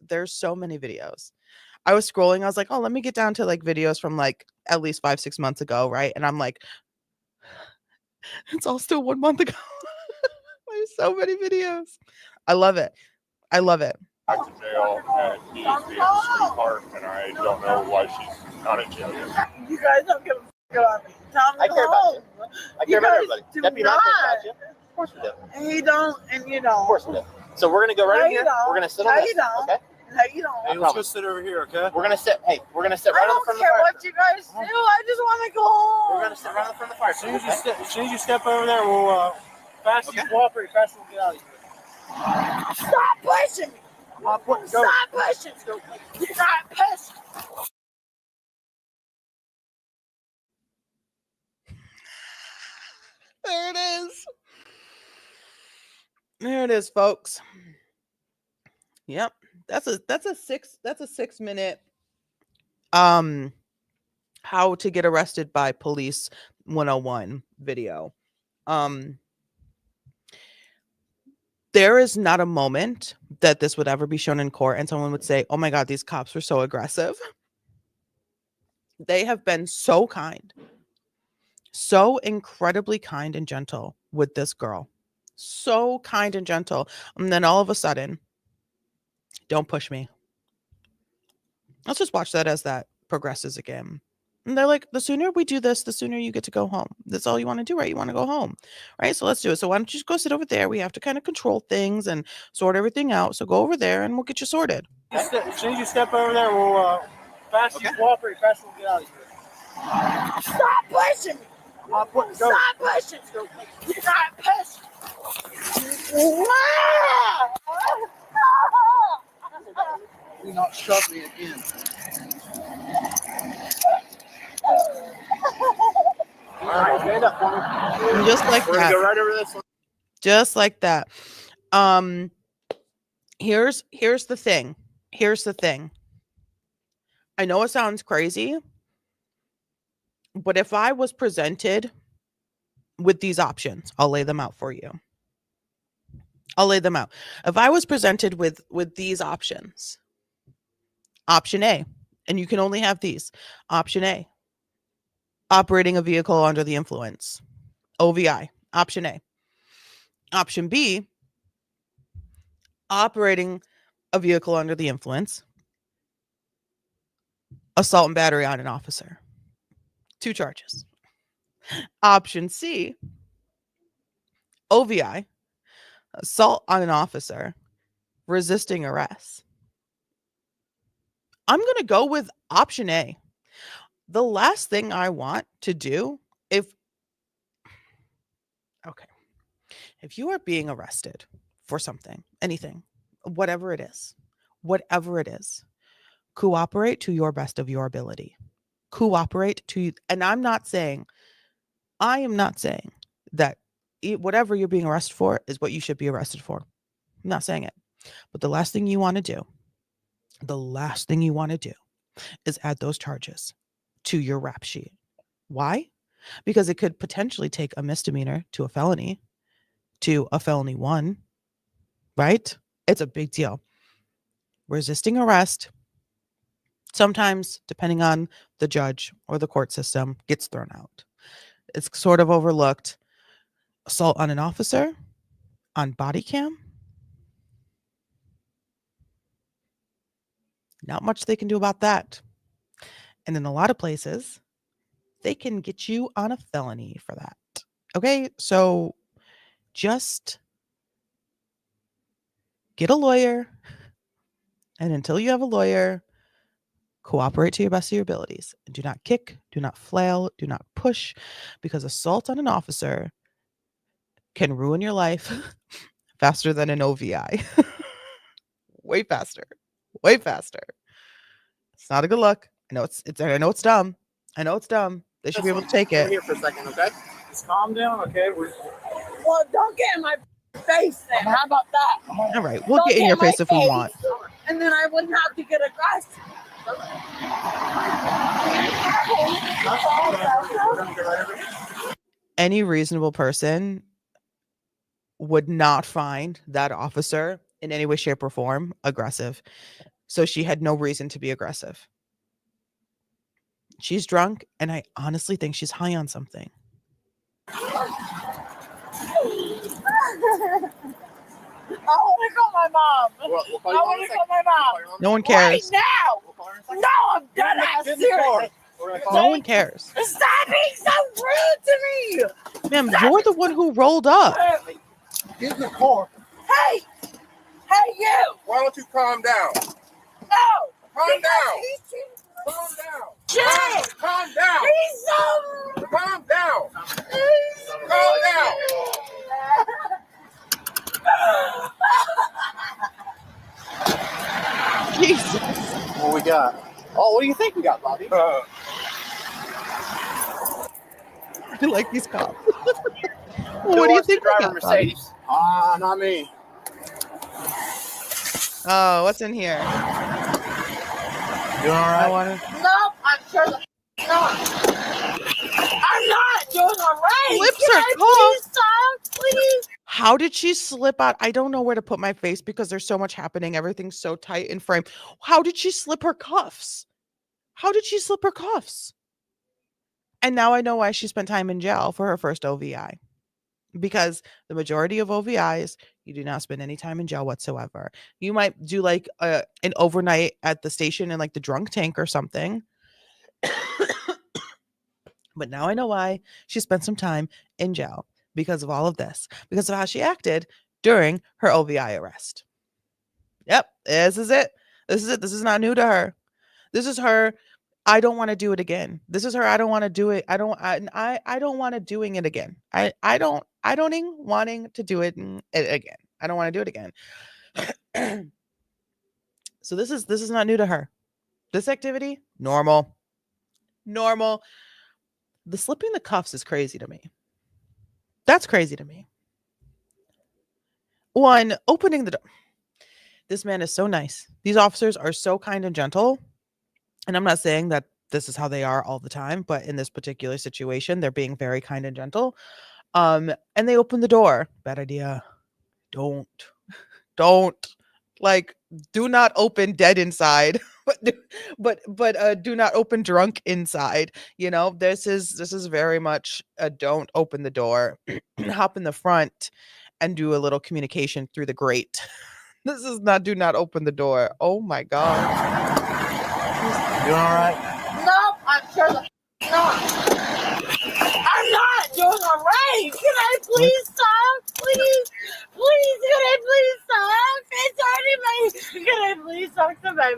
there's so many videos. I was scrolling. I was like, oh, let me get down to like videos from like at least 5-6 months ago. Right. And I'm like, it's all still 1 month ago. There's so many videos. I love it. I love it. Back to jail, and he is being a sweetheart, and I don't know why she's not in jail yet. You guys don't give a fuck about me. Tell me I care about you. I care about everybody. do Deputy, I care not. about you. Of course we do. And you don't, and you don't. Of course we do. So we're gonna go right No, in you here. don't. We're gonna sit No, on this. you don't. Okay. No, you don't. Hey, let's go sit over here, okay? We're gonna sit. Hey, we're gonna sit I right on the don't front of the care fire. what you guys do. I just want to go home. We're gonna sit right on the front of the fire. As soon as you step over there, we'll fast you cooperate, fast we'll get out of here. Stop pushing me. Stop pushing. Stop pushing. There it is. There it is, folks. Yep. That's a 6 minute how to get arrested by police 101 video. There is not a moment that this would ever be shown in court and someone would say, oh my God, these cops were so aggressive. They have been so kind, so incredibly kind and gentle with this girl. So kind and gentle. And then all of a sudden, don't push me. Let's just watch that as that progresses again. And they're like, the sooner we do this, the sooner you get to go home. That's all you want to do, right? You want to go home, right? So let's do it. So why don't you just go sit over there? We have to kind of control things and sort everything out. So go over there and we'll get you sorted. As soon as you step over there, we'll fast you cooperate, fast we'll get out of here. Stop pushing me. Stop pushing. Stop pushing. Do not shove me again. All right, stand up for me. Just like We're gonna that. go right over this one. Just like that. Here's the thing. Here's the thing. I know it sounds crazy, but if I was presented with these options, I'll lay them out for you. I'll lay them out. If I was presented with these options, option A, and you can only have these. Option A, operating a vehicle under the influence. OVI, option A. Option B, operating a vehicle under the influence. Assault and battery on an officer. 2 charges. Option C, OVI, assault on an officer, resisting arrest. I'm going to go with option A. The last thing I want to do if you are being arrested for something, anything, whatever it is, cooperate to your best of your ability. Cooperate to, and I am not saying that whatever you're being arrested for is what you should be arrested for. I'm not saying it. But the last thing you want to do is add those charges to your rap sheet. Why? Because it could potentially take a misdemeanor to a felony, to a felony 1, right? It's a big deal. Resisting arrest, sometimes, depending on the judge or the court system, gets thrown out. It's sort of overlooked. Assault on an officer on body cam, not much they can do about that. And in a lot of places, they can get you on a felony for that. Okay, so just get a lawyer. And until you have a lawyer, cooperate to your best of your abilities. And do not kick, do not flail, do not push, because assault on an officer can ruin your life faster than an OVI. Way faster. Way faster. It's not a good look. I know it's dumb. I know it's dumb. They should be able to take it. Here for a second, okay? Just calm down, okay? Well, don't get in my face then. How about that? All right, we'll Don't get in your my face if we want. And then I wouldn't have to get aggressive. Any reasonable person would not find that officer in any way, shape, or form aggressive. So she had no reason to be aggressive. She's drunk, and I honestly think she's high on something. I want to call my mom. I want to call my mom. No one cares. Right now. No, I'm dead ass serious. No one cares. Stop being so rude to me. Ma'am, you're the one who rolled up. Get in the car. Hey, you. Why don't you calm down? No. Calm down. Calm down. Shit. Calm down. He's so. Calm down. Calm down. Jesus. What we got? Oh, what do you think we got, Bobby? I like these cops. What do you think we got, Mercedes? Not me. Oh, what's in here? Doing all right? Nope, I'm sure the not. I'm not doing all right. Flips Can her I car. please stop, please? How did she slip out? I don't know where to put my face because there's so much happening. Everything's so tight in frame. How did she slip her cuffs? And now I know why she spent time in jail for her first OVI. Because the majority of OVIs, you do not spend any time in jail whatsoever. You might do like an overnight at the station in like the drunk tank or something. But now I know why she spent some time in jail because of all of this, because of how she acted during her OVI arrest. Yep, this is it. This is not new to her. This is her. I don't want to do it again. This is her. I don't want to do it. I don't want to doing it again. I don't wanting to do it again. I don't want to do it again. So this is not new to her. This activity, normal. The slipping the cuffs is crazy to me. That's crazy to me. One, opening the door. This man is so nice. These officers are so kind and gentle. And I'm not saying that this is how they are all the time, but in this particular situation, they're being very kind and gentle. And they open the door. Bad idea. Don't. Like, do not open dead inside. but do not open drunk inside. This is very much a don't open the door. Hop in the front and do a little communication through the grate. This is not do not open the door. Oh my god. You all right? No, I'm sure not. I'm not doing all right. Can I please stop? Please, can I please stop? It's already can I please talk to my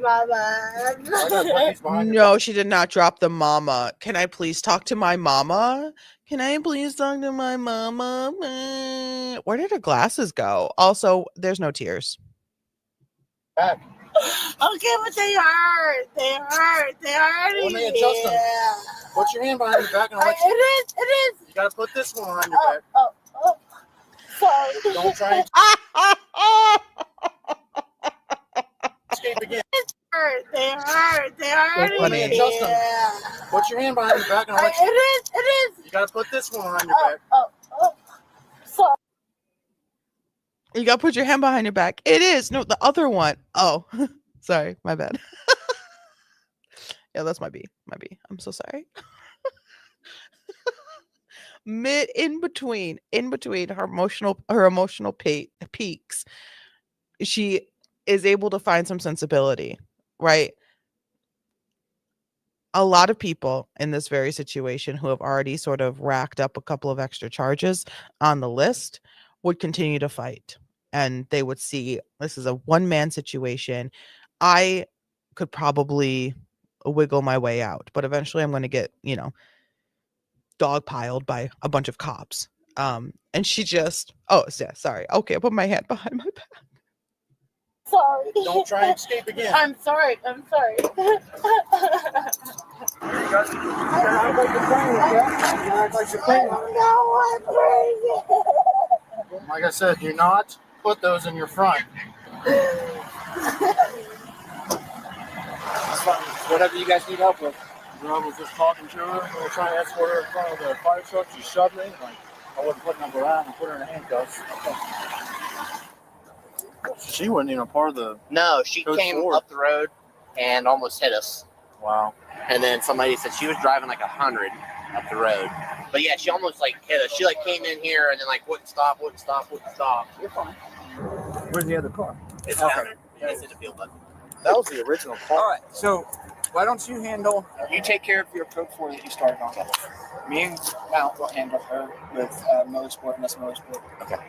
mama? No, she did not drop the mama. Can I please talk to my mama? Can I please talk to my mama? Where did her glasses go? Also, there's no tears. Back. Okay, but they hurt. They hurt. They already. Let me adjust them. Put your hand behind your back and I'll let you. It is. You gotta put this one on your back. Oh. Sorry. Don't try and escape again. They hurt. They already. Let me adjust them. Put your hand behind your back and I'll let you. It is. You gotta put this one on your back. Sorry. You gotta put your hand behind your back. It is. No, the other one. Oh, sorry. My bad. Yeah, that's my B. I'm so sorry. In between her emotional peaks, she is able to find some sensibility, right? A lot of people in this very situation who have already sort of racked up a couple of extra charges on the list would continue to fight. And they would see this is a one-man situation. I could probably wiggle my way out, but eventually I'm going to get, dogpiled by a bunch of cops. And she just, sorry. Okay, I put my hand behind my back. Sorry. Don't try and escape again. I'm sorry. No, I'm crazy. Like I said, do not put those in your front. Whatever you guys need help with. I was just talking to her. We were trying to escort her in front of the fire truck. She shoved me. I wasn't putting her around and put her in handcuffs. She wasn't even a part of the. No, she came up the road and almost hit us. Wow. And then somebody said she was driving like 100 up the road. But yeah, she almost hit us. She came in here and then wouldn't stop. You're fine. Where's the other car? It's down there. It's in the field, bud. That was the original car. All right, so why don't you handle? You take care of your Code 4 that you started on. Me and Mal will handle her with Motorsport, unless Motorsport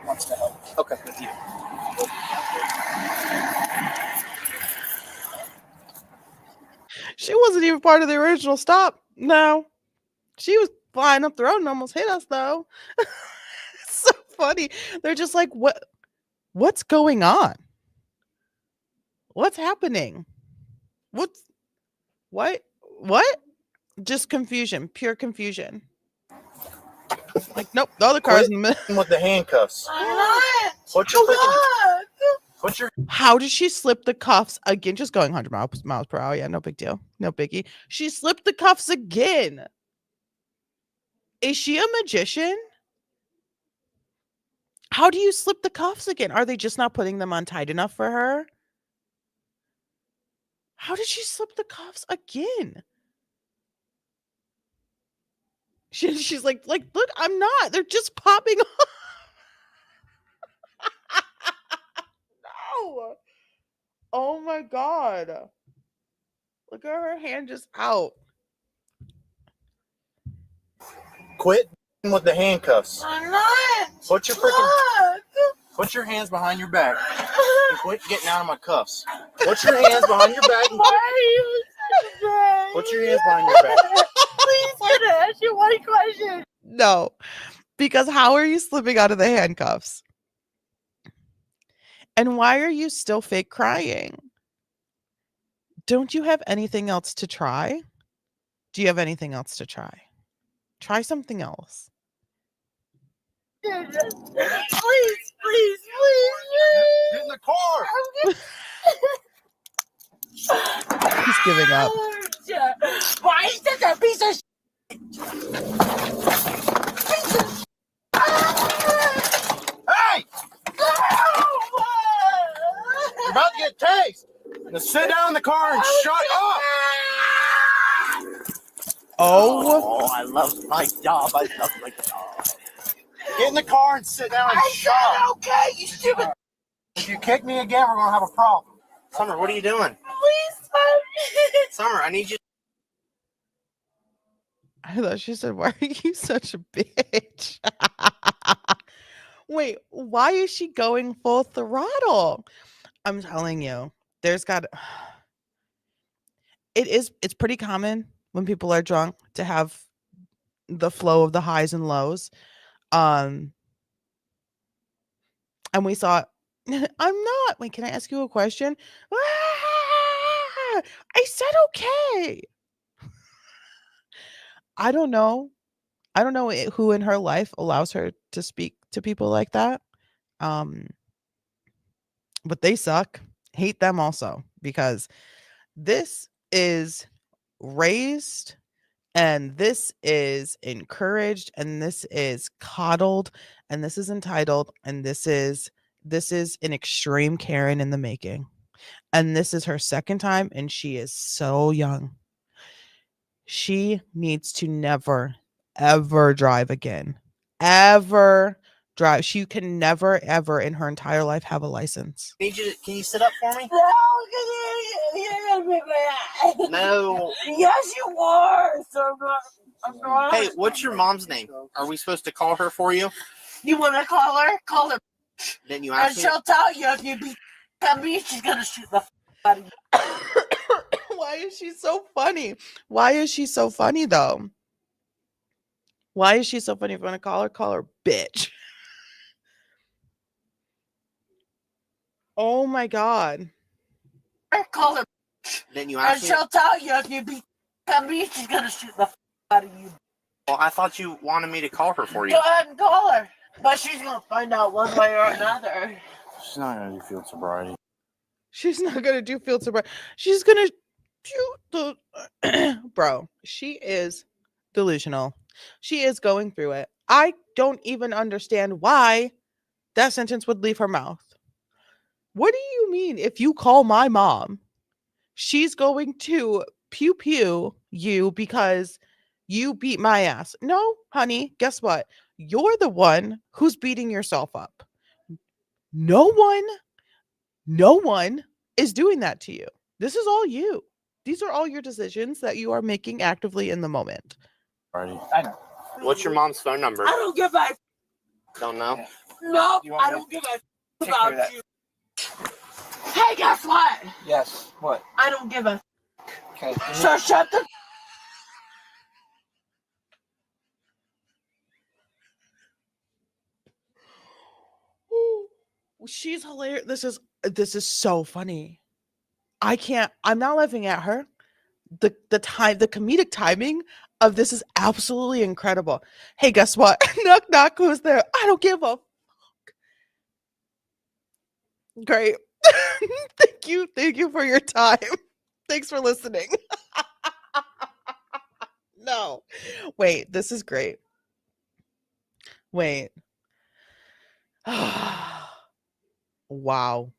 wants to help. Okay. With you. She wasn't even part of the original stop. No. She was flying up the road and almost hit us, though. It's so funny. They're just like, what's going on? What's happening? What? Just confusion, pure confusion. Like, nope, the other car's in the middle. With the handcuffs. How did she slip the cuffs again? Just going 100 miles per hour. Yeah, no big deal. No biggie. She slipped the cuffs again. Is she a magician? How do you slip the cuffs again? Are they just not putting them on tight enough for her? How did she slip the cuffs again? She's like, look, I'm not. They're just popping off. No. Oh my God. Look at her hand just out. Quit with the handcuffs. I'm not. Put your hands behind your back and quit getting out of my cuffs. Put your hands behind your back. Put your hands behind your back. Please, can I ask you one question? No, because how are you slipping out of the handcuffs? And why are you still fake crying? Don't you have anything else to try? Do you have anything else to try? Try something else. Please. Get in the car. He's giving up. Why is this a piece of Hey! You're about to get tased. Now sit down in the car and shut up. Oh, I love my job. I love my job. Get in the car and sit down and shut up. Okay, you stupid. If you kick me again, we're gonna have a problem. Summer, what are you doing? Please, mommy. Summer, I need you. I thought she said, "Why are you such a bitch?" Wait, why is she going full throttle? I'm telling you, there's got it's pretty common when people are drunk to have the flow of the highs and lows. And we saw I'm not. Wait, can I ask you a question? Ah, I said okay. I don't know. I don't know who in her life allows her to speak to people like that. Um, but they suck. Hate them also because this is raised and this is encouraged and this is coddled and this is entitled and this is an extreme Karen in the making. And this is her second time and she is so young. She needs to never ever drive again. Ever drive. She can never ever in her entire life have a license. Can you sit up for me? No, you're gonna make my eye. No. Yes, you are. So I'm not. Hey, what's your mom's name? Are we supposed to call her for you? You want to call her? Call her. Didn't you And ask me? she'll tell you if you beat me, she's gonna shoot the out of you. Why is she so funny? Why is she so funny though? Why is she so funny? If you want to call her bitch. Oh my god. Call her. Didn't you And ask me? she'll tell you if you beat me, she's gonna shoot the out of you. Well, I thought you wanted me to call her for you. Go ahead and call her. But she's gonna find out one way or another. She's not gonna do field sobriety. She's not gonna do field sobriety. She's gonna shoot the bro. She is delusional. She is going through it. I don't even understand why that sentence would leave her mouth. What do you mean if you call my mom, she's going to pew pew you because you beat my ass? No, honey, guess what? You're the one who's beating yourself up. No one is doing that to you. This is all you. These are all your decisions that you are making actively in the moment. I know. What's your mom's phone number? I don't give a. Don't know. No, You want I me don't give a take care of about that? you. Hey, guess what? Yes. What? I don't give a. Okay. So shut the. She's hilarious. This is so funny. I'm not laughing at her. The comedic timing of this is absolutely incredible. Hey, guess what? Knock knock, who's there? I don't give a fuck. Great. Thank you for your time. Thanks for listening. No. Wait, this is great. Wait. Wow.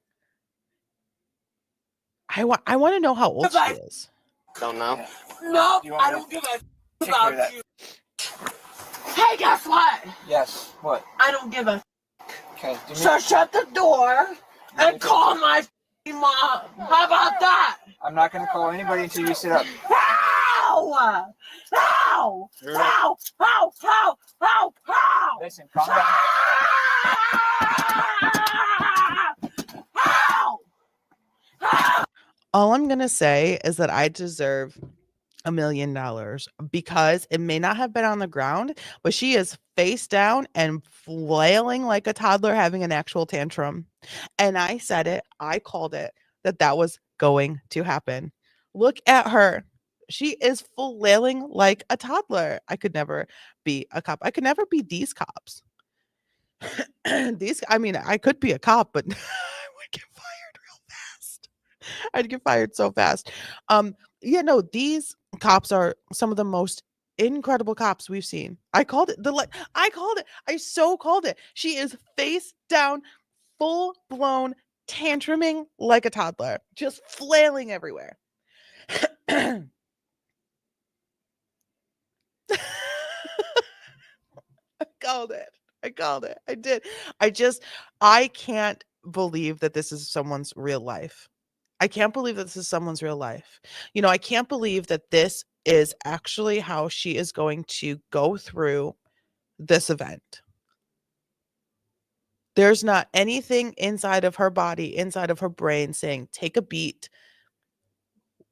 I want to know how old she is. Don't know. No, You want I me don't give a take care of about that? you. Hey, guess what? Yes. What? I don't give a. Okay. So shut the door and call my mom. How about that? I'm not gonna call anybody until you sit up. Ow! Ow! Ow! Ow! Ow! Ow! Ow! Listen, calm down. Ow! Ow! All I'm going to say is that I deserve $1 million because it may not have been on the ground, but she is face down and flailing like a toddler having an actual tantrum. And I said it, I called it, that was going to happen. Look at her. She is flailing like a toddler. I could never be a cop. I could never be these cops. I could be a cop, but I would get fired real fast. I'd get fired so fast. These cops are some of the most incredible cops we've seen. I called it. I so called it. She is face down, full blown tantruming like a toddler, just flailing everywhere. I called it. I did. I can't believe that this is someone's real life. I can't believe that this is someone's real life. I can't believe that this is actually how she is going to go through this event. There's not anything inside of her body, inside of her brain saying, take a beat,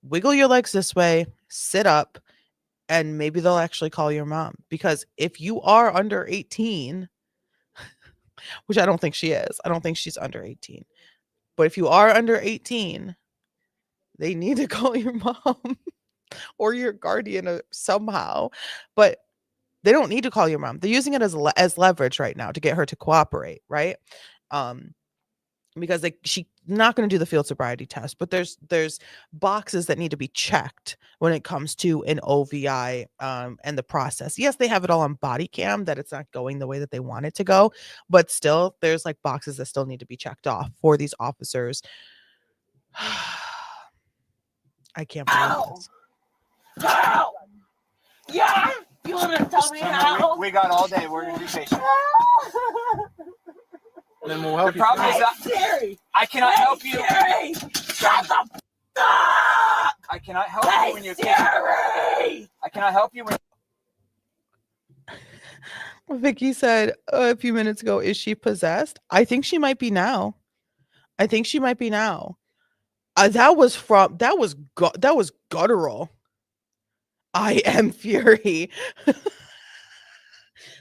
wiggle your legs this way, sit up, and maybe they'll actually call your mom. Because if you are under 18, which I don't think she is, I don't think she's under 18. But if you are under 18, they need to call your mom or your guardian somehow. But they don't need to call your mom. They're using it as leverage right now to get her to cooperate, right? Because she's not going to do the field sobriety test, but there's boxes that need to be checked when it comes to an OVI and the process. Yes, they have it all on body cam that it's not going the way that they want it to go, but still there's like boxes that still need to be checked off for these officers. I can't believe this. How? Yeah, you want to tell me how? We got all day. We're going to be patient. Then we'll help The problem is that I cannot help you. Shut the f- up! I cannot help you when you're Siri! I cannot help you when Vicky said a few minutes ago, is she possessed? I think she might be now. That was guttural. I am fury.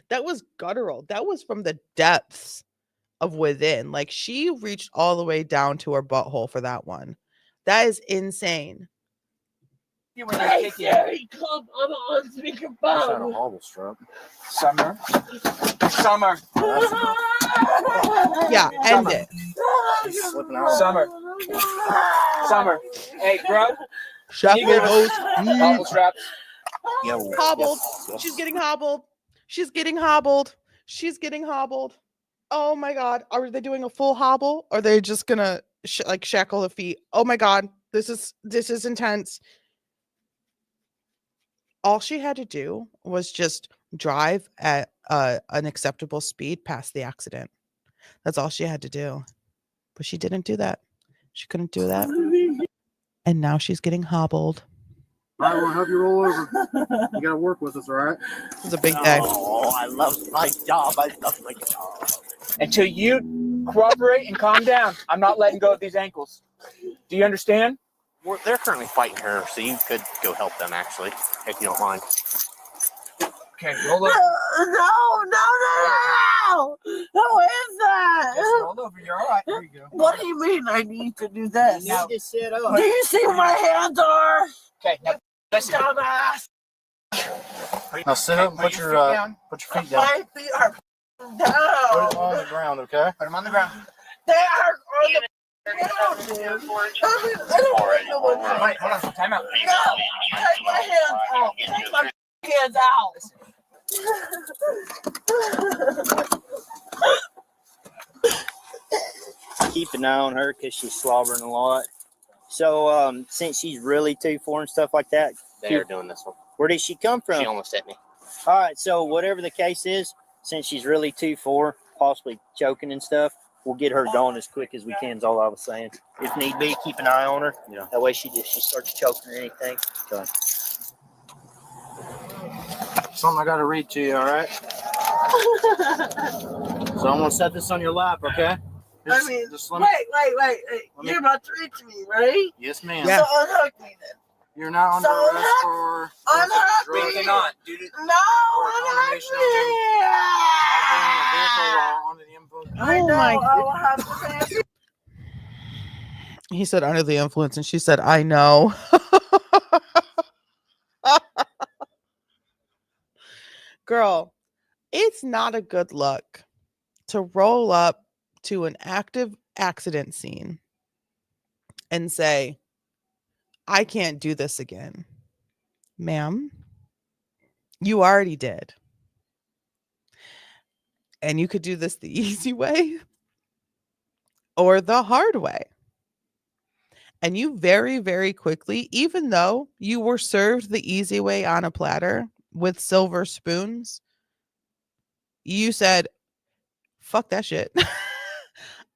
That was guttural. That was from the depths of within. Like, she reached all the way down to her butthole for that one. That is insane. Hey, Siri, come on speakerphone. That's not a hobble strap. Summer. Yeah, end it. Summer. Hey, bro. Shuffle those Hobble straps. hobbled. She's getting hobbled. She's getting hobbled. Oh my God. Are they doing a full hobble? Or are they just gonna shackle the feet? Oh my God. This is intense. All she had to do was just drive at an acceptable speed past the accident. That's all she had to do. But she didn't do that. She couldn't do that. And now she's getting hobbled. All right, we'll help you roll over. You got to work with us, all right? It was a big day. Oh, I love my job. Until you cooperate and calm down, I'm not letting go of these ankles. Do you understand? They're currently fighting her, so you could go help them, actually, if you don't mind. Okay, roll over. No. Who is that? Just roll over. You're all right. There you go. What do you mean I need to do this? You need to sit up. Do you see where my hands are? Okay, now listen. Dumbass. Now sit up and put your feet down. My feet are Put down. it on the ground, okay? Put them on the ground. They are on the ground, dude. I don't want to. Wait, hold on. Time out. No, take my hands out. Take my hands out. Keep an eye on her because she's slobbering a lot. So since she's really 2'4" and stuff like that, They are doing this one. where did she come from? She almost hit me. All right, so whatever the case is, since she's really 2'4", possibly choking and stuff, we'll get her going as quick as we can is all I was saying. If need be, keep an eye on her. Yeah. That way she starts choking or anything. Okay. Something I got to read to you, all right? So I'm going to set this on your lap, okay? I mean, wait. You're about to reach me, right? Yes, ma'am. Yeah. So unhook me then. You're not under So arrest for unhook We me. cannot, dude. No, unhook me. under the influence. I know. my I will have to pay. He said under the influence, and she said, I know. Girl, it's not a good look to roll up to an active accident scene and say, I can't do this again. Ma'am, you already did. And you could do this the easy way, or the hard way. And you very, very quickly, even though you were served the easy way on a platter with silver spoons, you said, fuck that shit.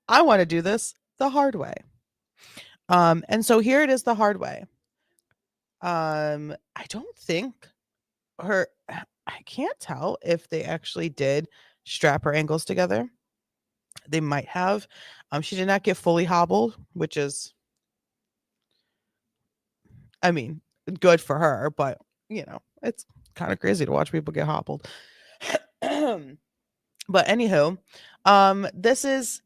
I want to do this the hard way. And so here it is the hard way. I don't think her, I can't tell if they actually did strap her ankles together. They might have. She did not get fully hobbled, which is, I mean, good for her, but you know, it's kind of crazy to watch people get hobbled. But anywho, this is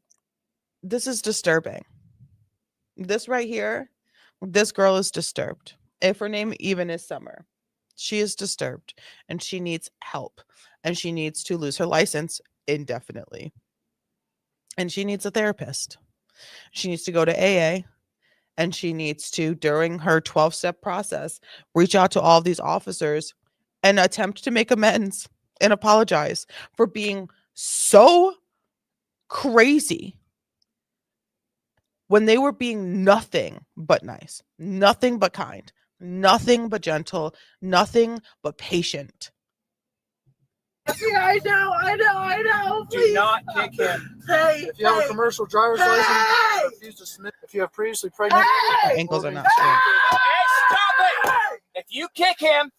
disturbing. This right here, this girl is disturbed. If her name even is Summer, she is disturbed and she needs help and she needs to lose her license indefinitely. And she needs a therapist. She needs to go to AA and she needs to, during her 12-step process, reach out to all these officers and attempt to make amends and apologize for being so crazy when they were being nothing but nice, nothing but kind, nothing but gentle, nothing but patient. Yeah, I know. Do Please. not kick him. Hey, If you have a commercial driver's license, refuse to submit. If you have previously pregnant, My ankles are not straight. Hey, stop it! If you kick him,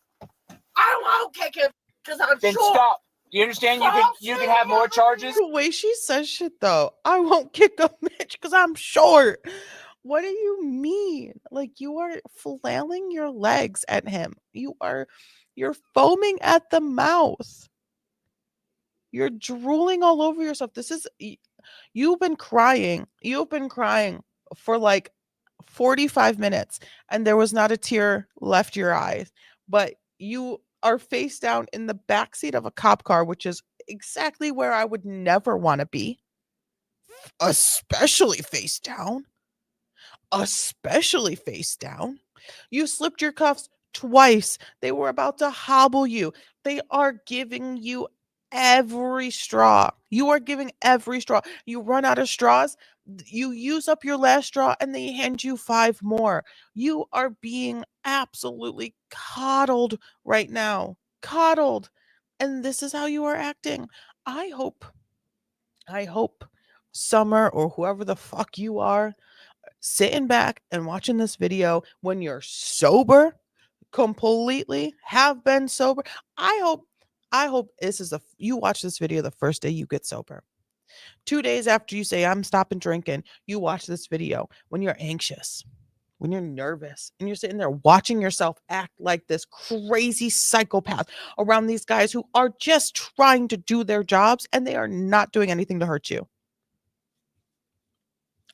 I won't kick him because I'm then sure. stop. Do you understand? You can have more charges. The way she says shit though, I won't kick a bitch because I'm short. What do you mean? Like, you are flailing your legs at him. You're foaming at the mouth. You're drooling all over yourself. You've been crying. You've been crying for like 45 minutes and there was not a tear left your eyes. But you are face down in the backseat of a cop car, which is exactly where I would never want to be. Especially face down. Especially face down. You slipped your cuffs twice. They were about to hobble you. They are giving you every straw. You are giving every straw. You run out of straws. You use up your last straw and they hand you 5 more. You are being absolutely coddled right now. Coddled. And this is how you are acting. I hope Summer or whoever the fuck you are sitting back and watching this video when you're sober, completely have been sober. I hope this is you watch this video the first day you get sober. 2 days after you say I'm stopping drinking, you watch this video when you're anxious, when you're nervous, and you're sitting there watching yourself act like this crazy psychopath around these guys who are just trying to do their jobs and they are not doing anything to hurt you.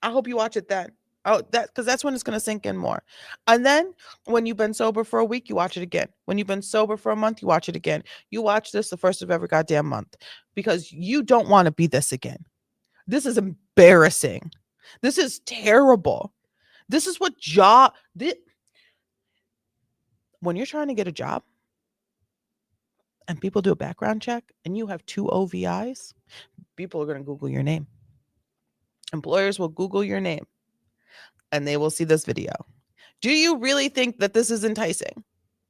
I hope you watch it then. Oh, because that's when it's going to sink in more. And then when you've been sober for a week, you watch it again. When you've been sober for a month, you watch it again. You watch this the first of every goddamn month because you don't want to be this again. This is embarrassing. This is terrible. This is what when you're trying to get a job and people do a background check and you have 2 OVIs, people are going to Google your name. Employers will Google your name. And they will see this video. Do you really think that this is enticing?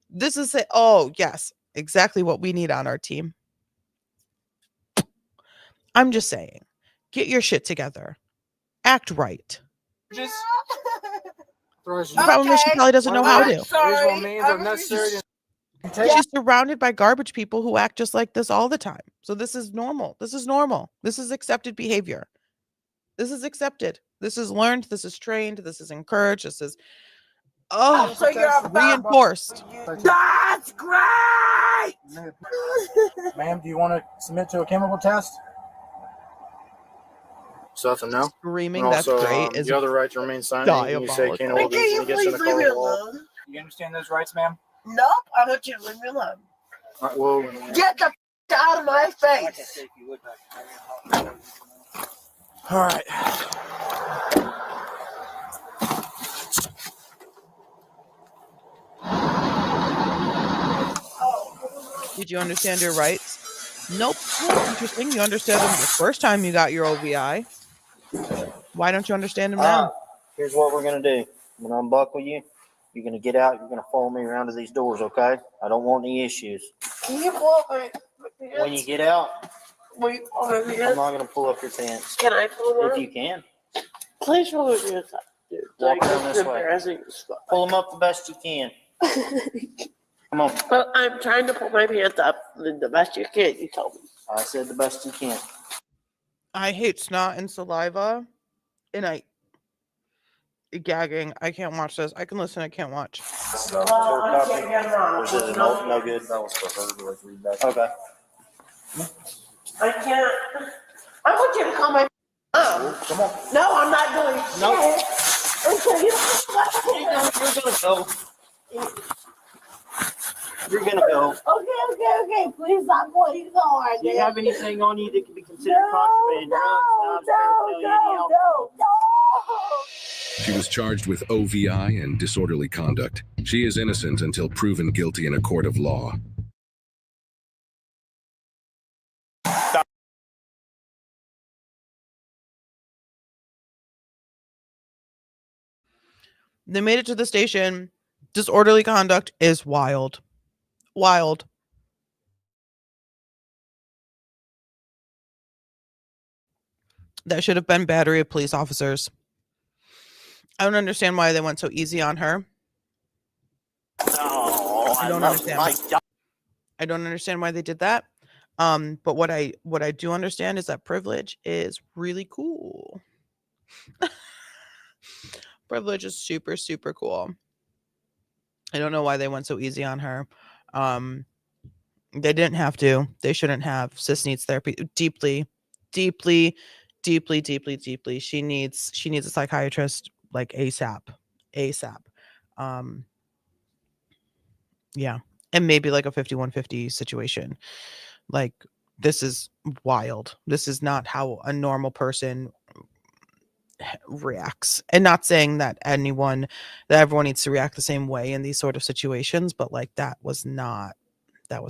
This is oh, yes, exactly what we need on our team. I'm just saying, get your shit together. Act right. Just Probably she probably doesn't know how to. She's surrounded by garbage people who act just like this all the time. So this is normal. This is normal. This is accepted behavior. This is accepted. This is learned. This is trained. This is encouraged. This is reinforced. That's great. Ma'am, do you want to submit to a chemical test? So that's a no. Screaming, And that's also, great. Is you have the right to remain silent. You say can't hold these and gets in the car. You understand those rights, ma'am? Nope, I want you to leave me alone. All right, well, Get the out of my face. all right. Did you understand your rights? Nope. Interesting. You understood them the first time you got your OVI. Why don't you understand him now? Here's what we're gonna do. I'm gonna unbuckle you. You're gonna get out. You're gonna follow me around to these doors, okay? I don't want any issues. Can you pull up my pants? When you get out, Will you pull my I'm pants? not gonna pull up your pants. Can I pull them up? If you can, Please pull my pants up. Dude, walk like, down this it's way. embarrassing. Pull them up the best you can. Come on. But I'm trying to pull my pants up the best you can, you told me. I said the best you can. I hate snot and saliva, and gagging. I can't watch this. I can listen. I can't watch. No, I can't get around. Was it no good? That was for her to like read back. Okay. I can't. I want you to call my Come on. No, I'm not doing No. shit. Okay, you You're gonna go. Okay. Please stop pointing so hard. Do you have anything on you that can be considered contraband? Drugs, No. She was charged with OVI and disorderly conduct. She is innocent until proven guilty in a court of law. They made it to the station. Disorderly conduct is wild. Wild. That should have been battery of police officers. I don't understand why they went so easy on her. I don't understand. I don't understand why they did that. But what I do understand is that privilege is really cool. Privilege is super, super cool. I don't know why they went so easy on her. They didn't have to. They shouldn't have. Sis needs therapy deeply. She needs a psychiatrist like ASAP. Yeah. And maybe like a 5150 situation. Like, this is wild. This is not how a normal person reacts. And not saying that everyone needs to react the same way in these sort of situations, but like that was not it.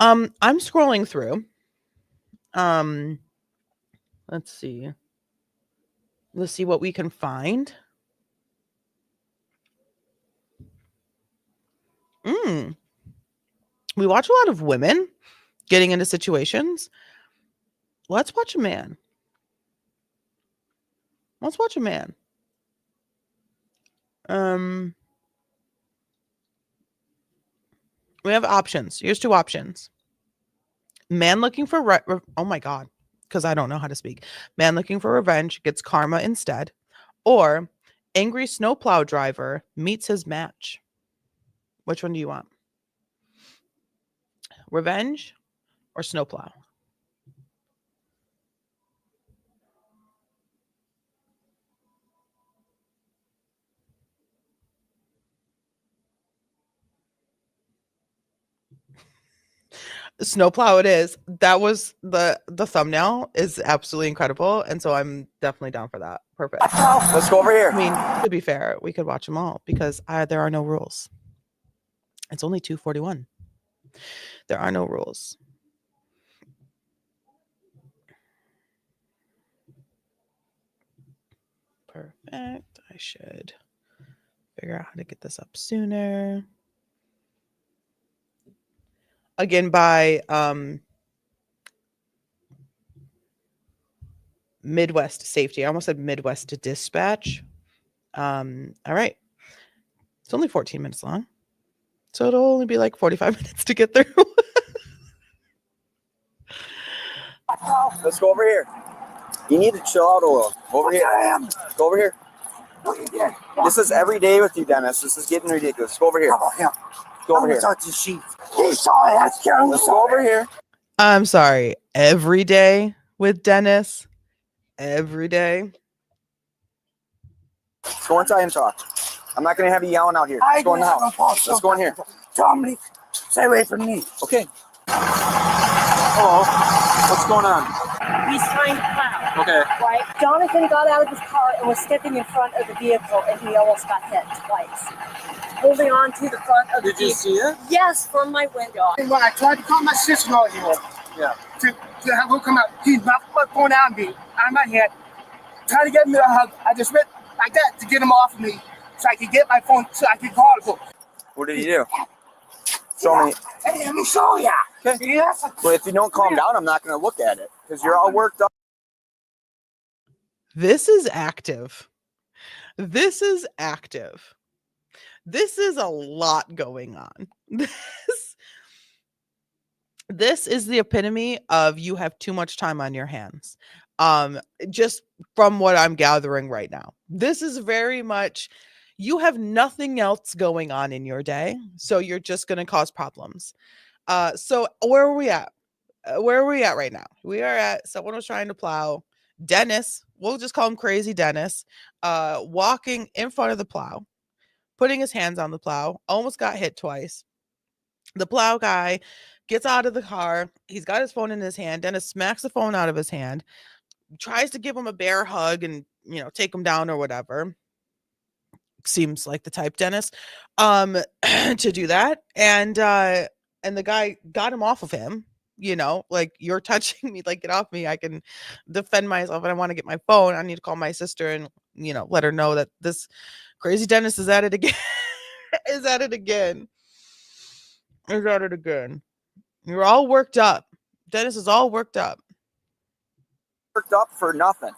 I'm scrolling through. Let's see what we can find. We watch a lot of women getting into situations. Let's watch a man. We have options. Here's two options. Man looking for oh my god, because I don't know how to speak. Man looking for revenge gets karma instead, or angry snowplow driver meets his match. Which one do you want? Revenge or snowplow? Snowplow it is. That was the thumbnail is absolutely incredible, and so I'm definitely down for that. Perfect. Let's go over here. I mean, to be fair, we could watch them all because there are no rules. It's only 2:41. There are no rules. Perfect. I should figure out how to get this up sooner. Again, by Midwest Safety. I almost said Midwest Dispatch. All right. It's only 14 minutes long. So it'll only be like 45 minutes to get through. Let's go over here. You need to chill out a little. Over here. Go over here. This is every day with you, Dennis. This is getting ridiculous. Go over here. Go over here. Let's go over here. I'm sorry. Every day with Dennis. Every day. Let's go inside and talk. I'm not going to have you yelling out here. Let's go in the house. Let's go in here. Dominic, stay away from me. Okay. Hello. What's going on? He's trying to plow. Okay. Right? Jonathan got out of his car and was stepping in front of the vehicle, and he almost got hit twice. Holding on to the front of the vehicle. Did you see it? Yes, from my window. And when I tried to call my sister-in-law here, Yeah. to have him come out. He's knocked my phone out of me, out of my hand, trying to get me a hug. I just went like that to get him off of me so I could get my phone, so I could call him. What did he do? Show me. Hey, let me show ya. Okay. Yes. But if you don't calm down, I'm not going to look at it because you're all worked up. This is active. This is active. This is a lot going on. This is the epitome of you have too much time on your hands. Just from what I'm gathering right now. This is very much you have nothing else going on in your day, so you're just going to cause problems. So where are we at? Where are we at right now? We are at someone was trying to plow. Dennis, we'll just call him Crazy Dennis, walking in front of the plow, putting his hands on the plow, almost got hit twice. The plow guy gets out of the car. He's got his phone in his hand. Dennis smacks the phone out of his hand, tries to give him a bear hug and, take him down or whatever. Seems like the type, Dennis, to do that. And the guy got him off of him, like, you're touching me, like, get off me. I can defend myself and I want to get my phone. I need to call my sister and, let her know that this Crazy Dennis is at it again. Is at it again. You're all worked up. Dennis is all worked up. Worked up for nothing.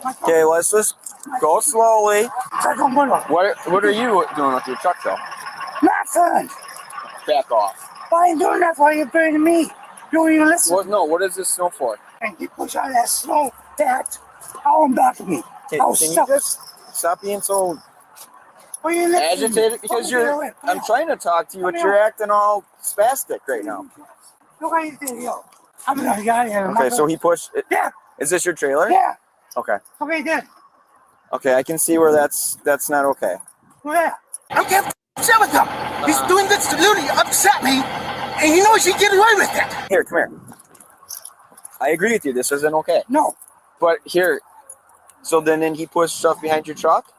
Okay, let's just go slowly. What are you doing with your truck, though? Nothing. Back off. Why ain't doing that? Why you burning me? You don't even listen. What is this snow for? And you push out that snow, that all back of me. Can you just stop being so agitated? Because I'm trying to talk to you, but you're acting all spastic right now. Look how you did, yo. I'm gonna get here. Okay, so he pushed it. Yeah. Is this your trailer? Yeah. Okay. Okay, then. Okay, I can see where that's not okay. Yeah. I'm getting upset with him. He's doing this to literally upset me, and he knows he can get away with it. Here, come here. I agree with you. This isn't okay. No. But here, so then he pushed stuff behind your truck?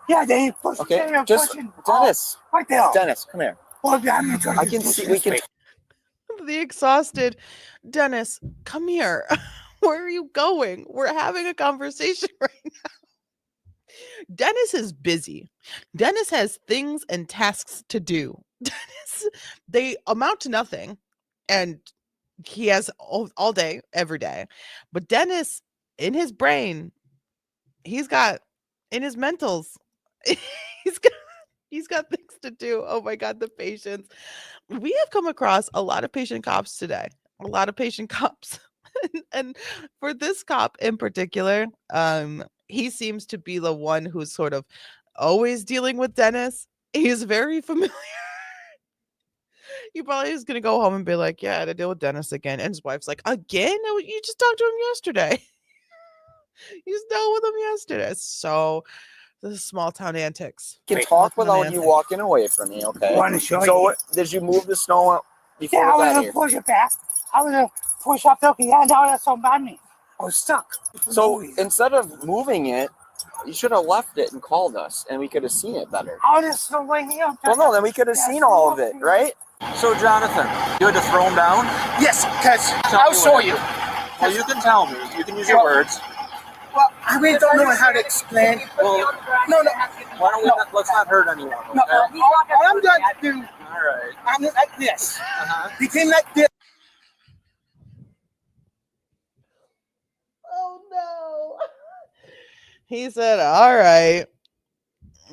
Yeah, then he pushed. Okay, just Dennis. Right there. Dennis, come here. I can see. We can. The exhausted Dennis, come here. Where are you going? We're having a conversation right now. Dennis is busy. Dennis has things and tasks to do. Dennis, they amount to nothing. And he has all day, every day. But Dennis, in his brain, he's got, in his mentals, he's got things to do. Oh my God, the patience. We have come across a lot of patient cops today. A lot of patient cops. And for this cop in particular, he seems to be the one who's sort of always dealing with Dennis. He's very familiar. He probably is going to go home and be like, yeah, I had to deal with Dennis again. And his wife's like, again? No, you just talked to him yesterday. You just dealt with him yesterday. So this is small town antics. You can talk without you walking away from me, okay? Did you move the snow before I we got was here? gonna push it back. I was gonna push up the hand down. That's so bad me. I was stuck. So instead of moving it, you should have left it and called us, and we could have seen it better. I was just right here. Well, no, then we could have seen all of it, right? So, Jonathan, you had to throw him down? Yes, because I'll show you. Well, you can tell me. You can use your words. Well, I really don't know how to explain. Well, no. Why don't we let's not hurt anyone, okay? No, all I'm going to do, all right. I'm like this. Became like this. Oh no. He said, all right.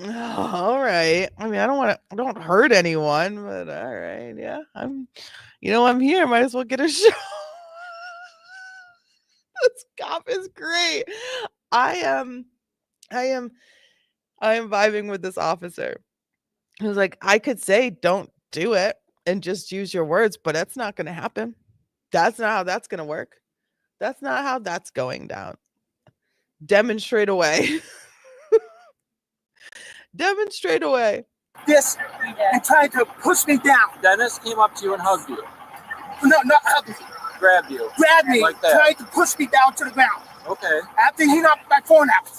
All right. I mean, I don't hurt anyone, but all right. Yeah. I'm here. Might as well get a show. This cop is great. I am vibing with this officer. He was like, I could say don't do it and just use your words, but that's not going to happen. That's not how that's going to work. That's not how that's going down. Demonstrate away. Demonstrate away. This and tried to push me down. Dennis came up to you and hugged you. No, not hug me. Grabbed you. Grabbed me. Like that. Tried to push me down to the ground. Okay. After he knocked my phone out.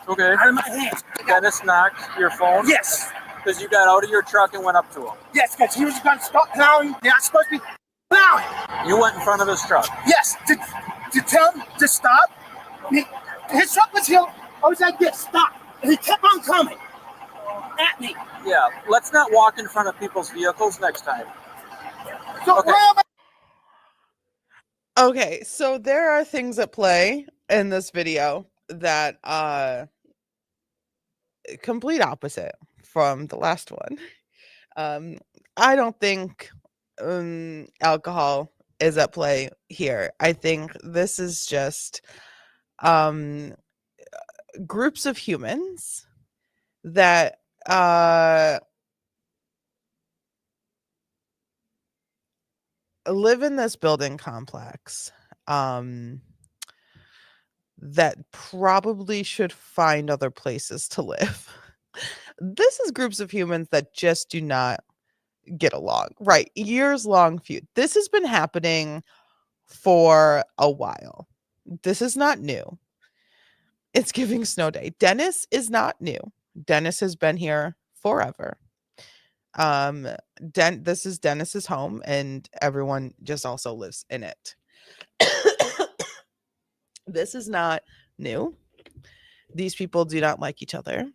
Okay. Out of my hand. Dennis knocked your phone? Yes. Because you got out of your truck and went up to him. Yes, because he was going to stop plowing. They're not supposed to be allow it. You went in front of his truck. Yes, to tell him to stop. His truck was here. I was like, this, stop. And he kept on coming at me. Yeah, let's not walk in front of people's vehicles next time. So Okay. Okay, so there are things at play in this video that complete opposite from the last one. I don't think alcohol is at play here. I think this is just groups of humans that live in this building complex that probably should find other places to live. This is groups of humans that just do not get along, right? Years long feud. This has been happening for a while. This is not new. It's giving snow day. Dennis is not new. Dennis has been here forever. This is Dennis's home, and everyone just also lives in it. This is not new. These people do not like each other.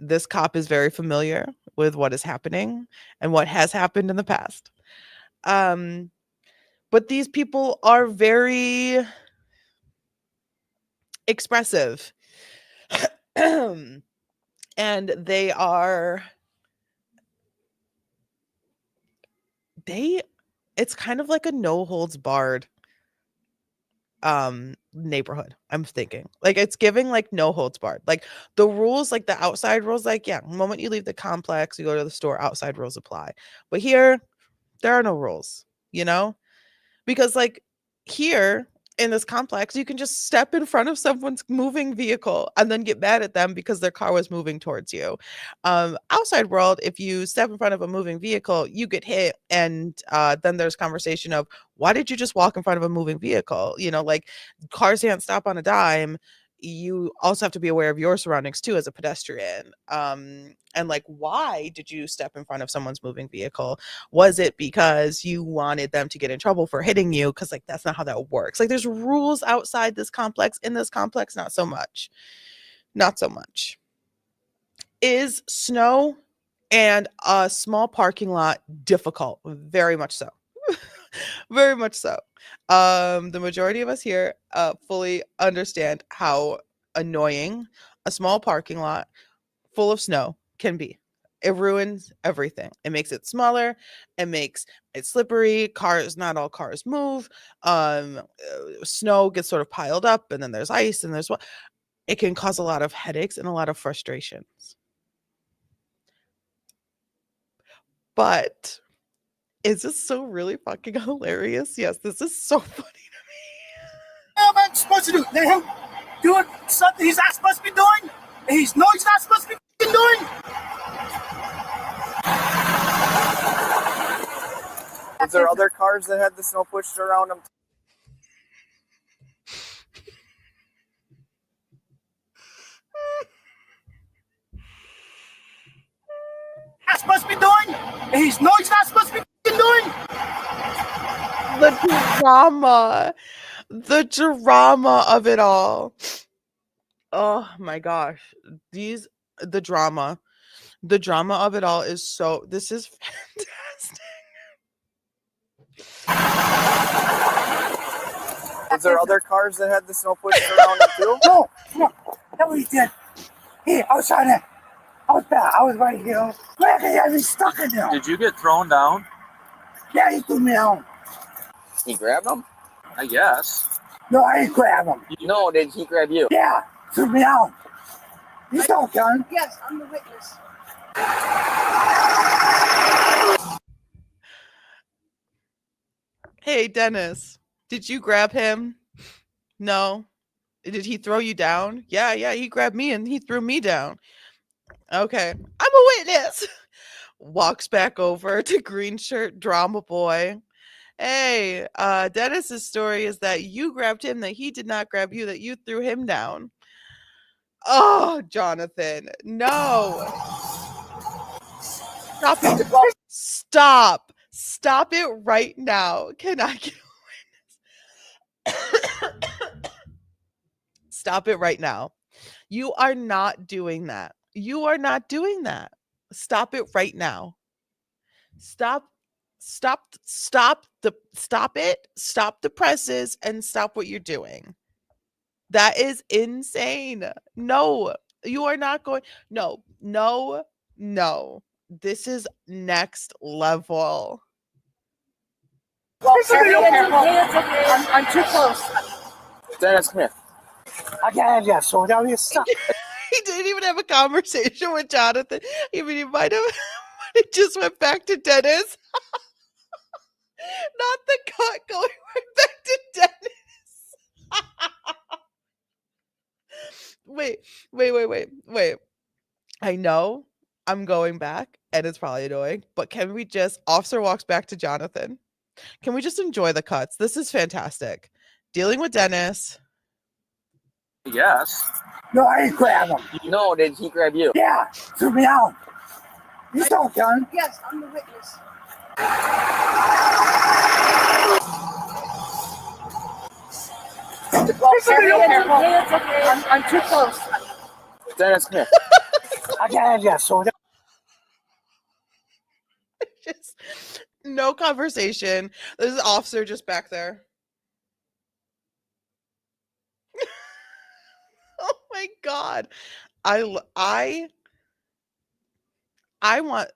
This cop is very familiar with what is happening and what has happened in the past. But these people are very expressive. And it's kind of like a no holds barred neighborhood. I'm thinking like it's giving like no holds barred. Like the rules, like the outside rules, like yeah, the moment you leave the complex, you go to the store, outside rules apply. But here, there are no rules, you know, because like here in this complex, you can just step in front of someone's moving vehicle and then get mad at them because their car was moving towards you. Outside world, if you step in front of a moving vehicle, you get hit, and then there's conversation of why did you just walk in front of a moving vehicle? You know, like cars can't stop on a dime. You also have to be aware of your surroundings too as a pedestrian. And like, why did you step in front of someone's moving vehicle? Was it because you wanted them to get in trouble for hitting you? Because like that's not how that works. Like there's rules outside this complex. In this complex, not so much. Not so much. Is snow and a small parking lot difficult? Very much so. Very much so. The majority of us here fully understand how annoying a small parking lot full of snow can be. It ruins everything. It makes it smaller. It makes it slippery. Not all cars move. Snow gets sort of piled up, and then there's ice, and there's what. It can cause a lot of headaches and a lot of frustrations. But is this so really fucking hilarious? Yes, this is so funny to me. What am I supposed to do? Let him doing something he's not supposed to be doing? And he's not supposed to be doing? Was there other cars that had the snow pushed around them? Not supposed to be doing? And he's not supposed to be doing? The drama of it all. Oh my gosh. The drama of it all is so, this is fantastic. Was there other cars that had the snow pushed around them too? No, that's what he did. I was bad. I was right here. I was stuck in there. Did you get thrown down? Yeah, he threw me down. He grabbed him? I guess. No, I didn't grab him. No, did he grab you? Yeah, threw me down. You don't, John. Yes, I'm the witness. Hey, Dennis, did you grab him? No. Did he throw you down? Yeah, he grabbed me and he threw me down. Okay, I'm a witness. Walks back over to green shirt drama boy. Hey, Dennis's story is that you grabbed him, that he did not grab you, that you threw him down. Oh, Jonathan, no. Stop. Stop it right now. Can I get a witness? Stop it right now. You are not doing that. You are not doing that. Stop it right now. Stop it. Stop the presses and stop what you're doing. That is insane. No, you are not going. No, no, no. This is next level. I'm too close. Dennis, come here. I can't have so down here stuck. He didn't even have a conversation with Jonathan. I mean, he might have just went back to Dennis. Not the cut going right back to Dennis. Wait. I know I'm going back and it's probably annoying, but can we just, officer walks back to Jonathan. Can we just enjoy the cuts? This is fantastic. Dealing with Dennis. Yes. No, I didn't grab him. No, did he grab you? Yeah, threw me out. You saw it, John. Yes, I'm the witness. I'm too close. Dennis, come here. I can't have so down. Just no conversation. There's an officer just back there. Oh my God. I want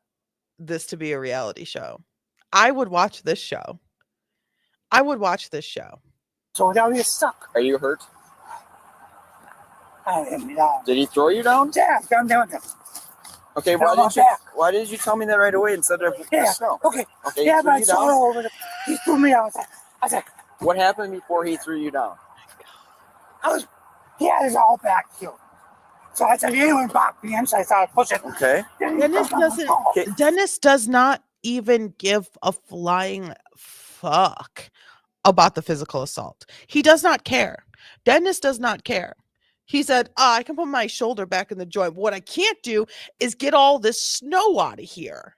this to be a reality show. I would watch this show. So down here stuck. Are you hurt? I hit me down. Did he throw you down? Yeah, I'm down there. Okay, why didn't you tell me that right away instead of Yeah, snow? okay. Okay, Yeah, he but I saw it over the, he threw me out. I said, what happened before he threw you down? he had his all back healed. So I said, anyone blocked me in, so I started pushing. Okay. Dennis does not even give a flying fuck about the physical assault. He does not care. Dennis does not care. He said, I can put my shoulder back in the joint. What I can't do is get all this snow out of here.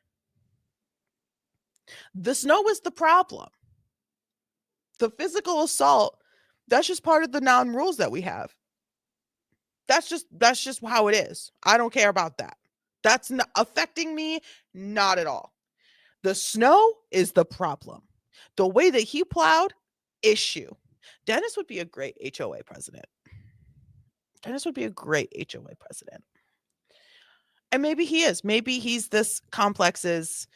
The snow is the problem. The physical assault, that's just part of the non-rules that we have. That's just how it is. I don't care about that. That's not affecting me, not at all. The snow is the problem. The way that he plowed, issue. Dennis would be a great HOA president. And maybe he is. Maybe he's this complex's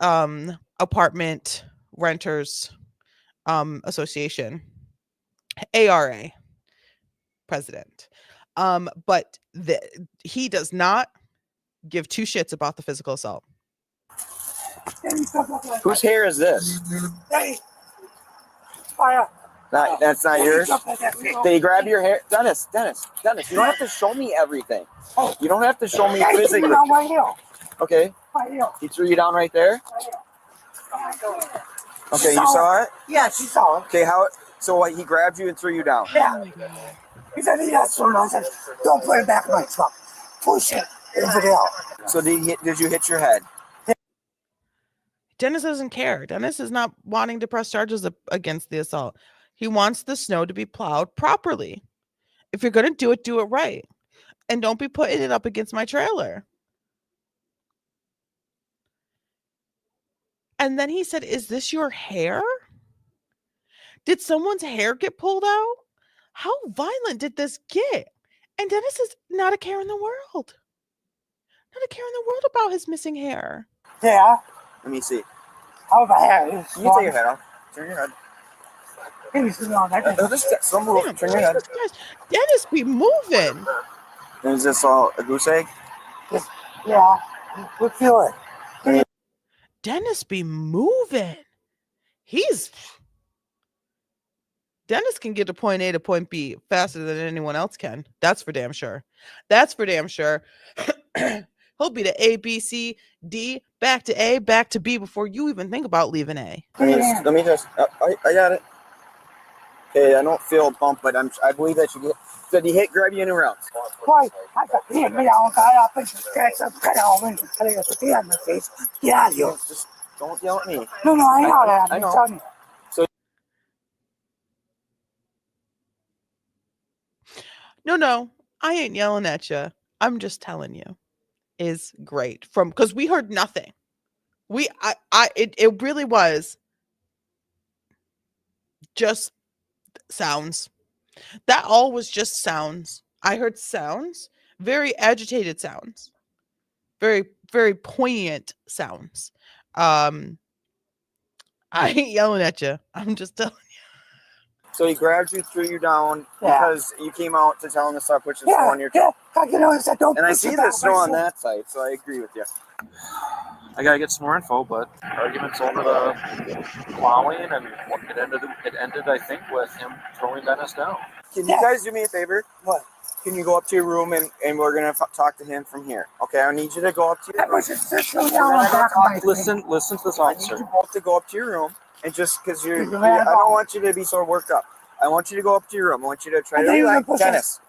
apartment renters association, ARA president. But he does not give two shits about the physical assault. Whose hair is this? Hey, fire. That's not yours? Did he grab your hair? Dennis, you don't have to show me everything. You don't have to show me physically. Okay. He threw you down right there? Okay, you saw it? Yes, he saw it. Okay, so he grabbed you and threw you down? Yeah. He said, yes, so I said, don't put it back in my truck. Push it over there. So did you hit your head? Dennis doesn't care. Dennis is not wanting to press charges against the assault. He wants the snow to be plowed properly. If you're going to do it right. And don't be putting it up against my trailer. And then he said, is this your hair? Did someone's hair get pulled out? How violent did this get? And Dennis is not a care in the world. Not a care in the world about his missing hair. Yeah. Let me see. How about hair? You can take your head off. Turn your head. Turn your head. Dennis be moving. Is this all a goose egg? Yeah. We feel it. Dennis be moving. Dennis can get to point A to point B faster than anyone else can. That's for damn sure. He'll be to A, B, C, D, back to A, back to B before you even think about leaving A. Let me just I got it. Okay, I don't feel a bump, but I believe that you did he grab you anywhere else? Why? I got hit me down, got up and got some cut off and I got the hand in the face. Get out of here. Don't yell at me. No, I know that. I know. Tell me. So No, I ain't yelling at you. I'm just telling you is great because we heard nothing. It really was just sounds. That all was just sounds. I heard sounds, very agitated sounds, very, very poignant sounds. I ain't yelling at you. I'm just telling you. So he grabbed you, threw you down because you came out to tell him to stop pushing snow on your truck. And I see the snow on that side, so I agree with you. I gotta get some more info, but arguments over the plowing, and it ended, I think, with him throwing Dennis down. Can you guys do me a favor? What? Can you go up to your room and we're gonna talk to him from here? Okay, I need you to go up to your room. Listen to this I need officer. you both to go up to your room and just because I don't want you to be so worked up. I want you to go up to your room. I want you to try to relax. Dennis,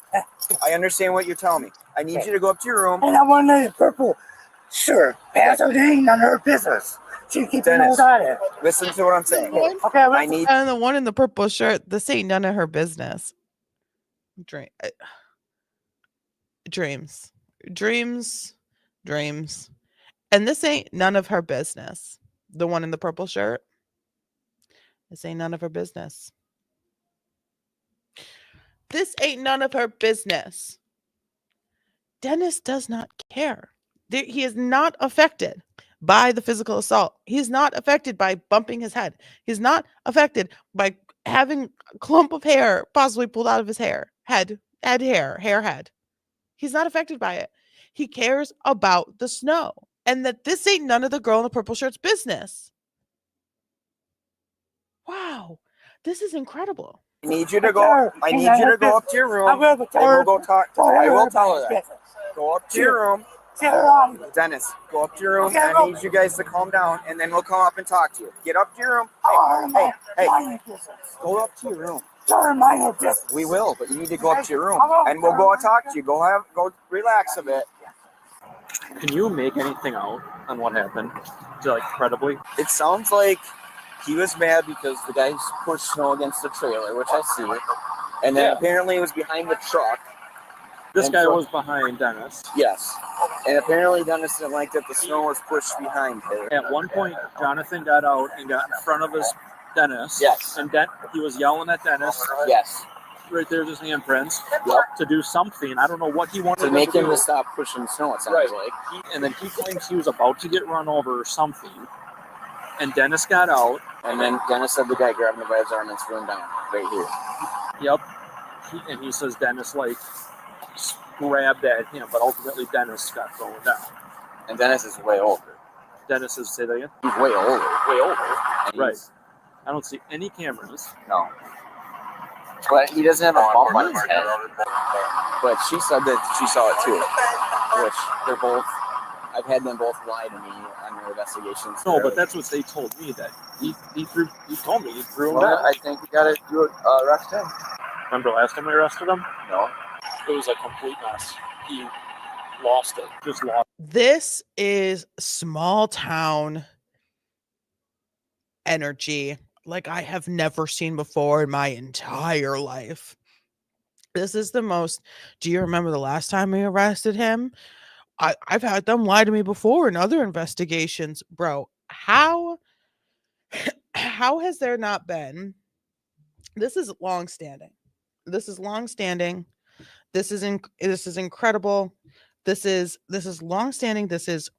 I understand what you're telling me. I need you to go up to your room. And I want the purple shirt. Pass her ain't none of her business. She keeps Dennis, out of it. listen to what I'm saying. Okay, I need. And the one in the purple shirt, this ain't none of her business. Dreams. And this ain't none of her business. The one in the purple shirt. This ain't none of her business. This ain't none of her business. Dennis does not care. He is not affected by the physical assault. He's not affected by bumping his head. He's not affected by having a clump of hair possibly pulled out of his hair. Head. He's not affected by it. He cares about the snow. And that this ain't none of the girl in the purple shirt's business. Wow. This is incredible. I need you to go. I need you to go up to your room. We'll go talk. I will tell her that. Go up to your room. Dennis, go up to your room. I need you guys to calm down, and then we'll come up and talk to you. Get up to your room. Hey. Go up to your room. We will, but you need to go up to your room, and we'll go talk to you. Go relax a bit. Can you make anything out on what happened? Like credibly? It sounds like he was mad because the guys pushed snow against the trailer, which I see. And then apparently it was behind the truck. This guy was behind Dennis. Yes. And apparently Dennis didn't like that the snow was pushed behind her. At one point, Jonathan got out and got in front of his Dennis. Yes. And he was yelling at Dennis. Yes. Right there's his handprints. To do something. I don't know what he wanted to make him do. To stop pushing snow, it sounds like. And then he claims he was about to get run over or something. And Dennis got out. And then Dennis said the guy grabbed him by his arm and threw him down right here. Yep. And he says Dennis grabbed at him, but ultimately Dennis got thrown down. And Dennis is way older. Dennis is, say that again? He's way older. Right. I don't see any cameras. No. But he doesn't have a bump on his head. But she said that she saw it too. Which they're both. I've had them both lie to me on their investigations. No, but that's what they told me, that he told me he threw him down. I think we gotta arrest him. Remember last time we arrested him? No. It was a complete mess. He lost it. Just lost. This is small town energy like I have never seen before in my entire life. This is the most. Do you remember the last time we arrested him? I've had them lie to me before in other investigations, bro. How has there not been? This is long standing. This is incredible. This is long standing. This is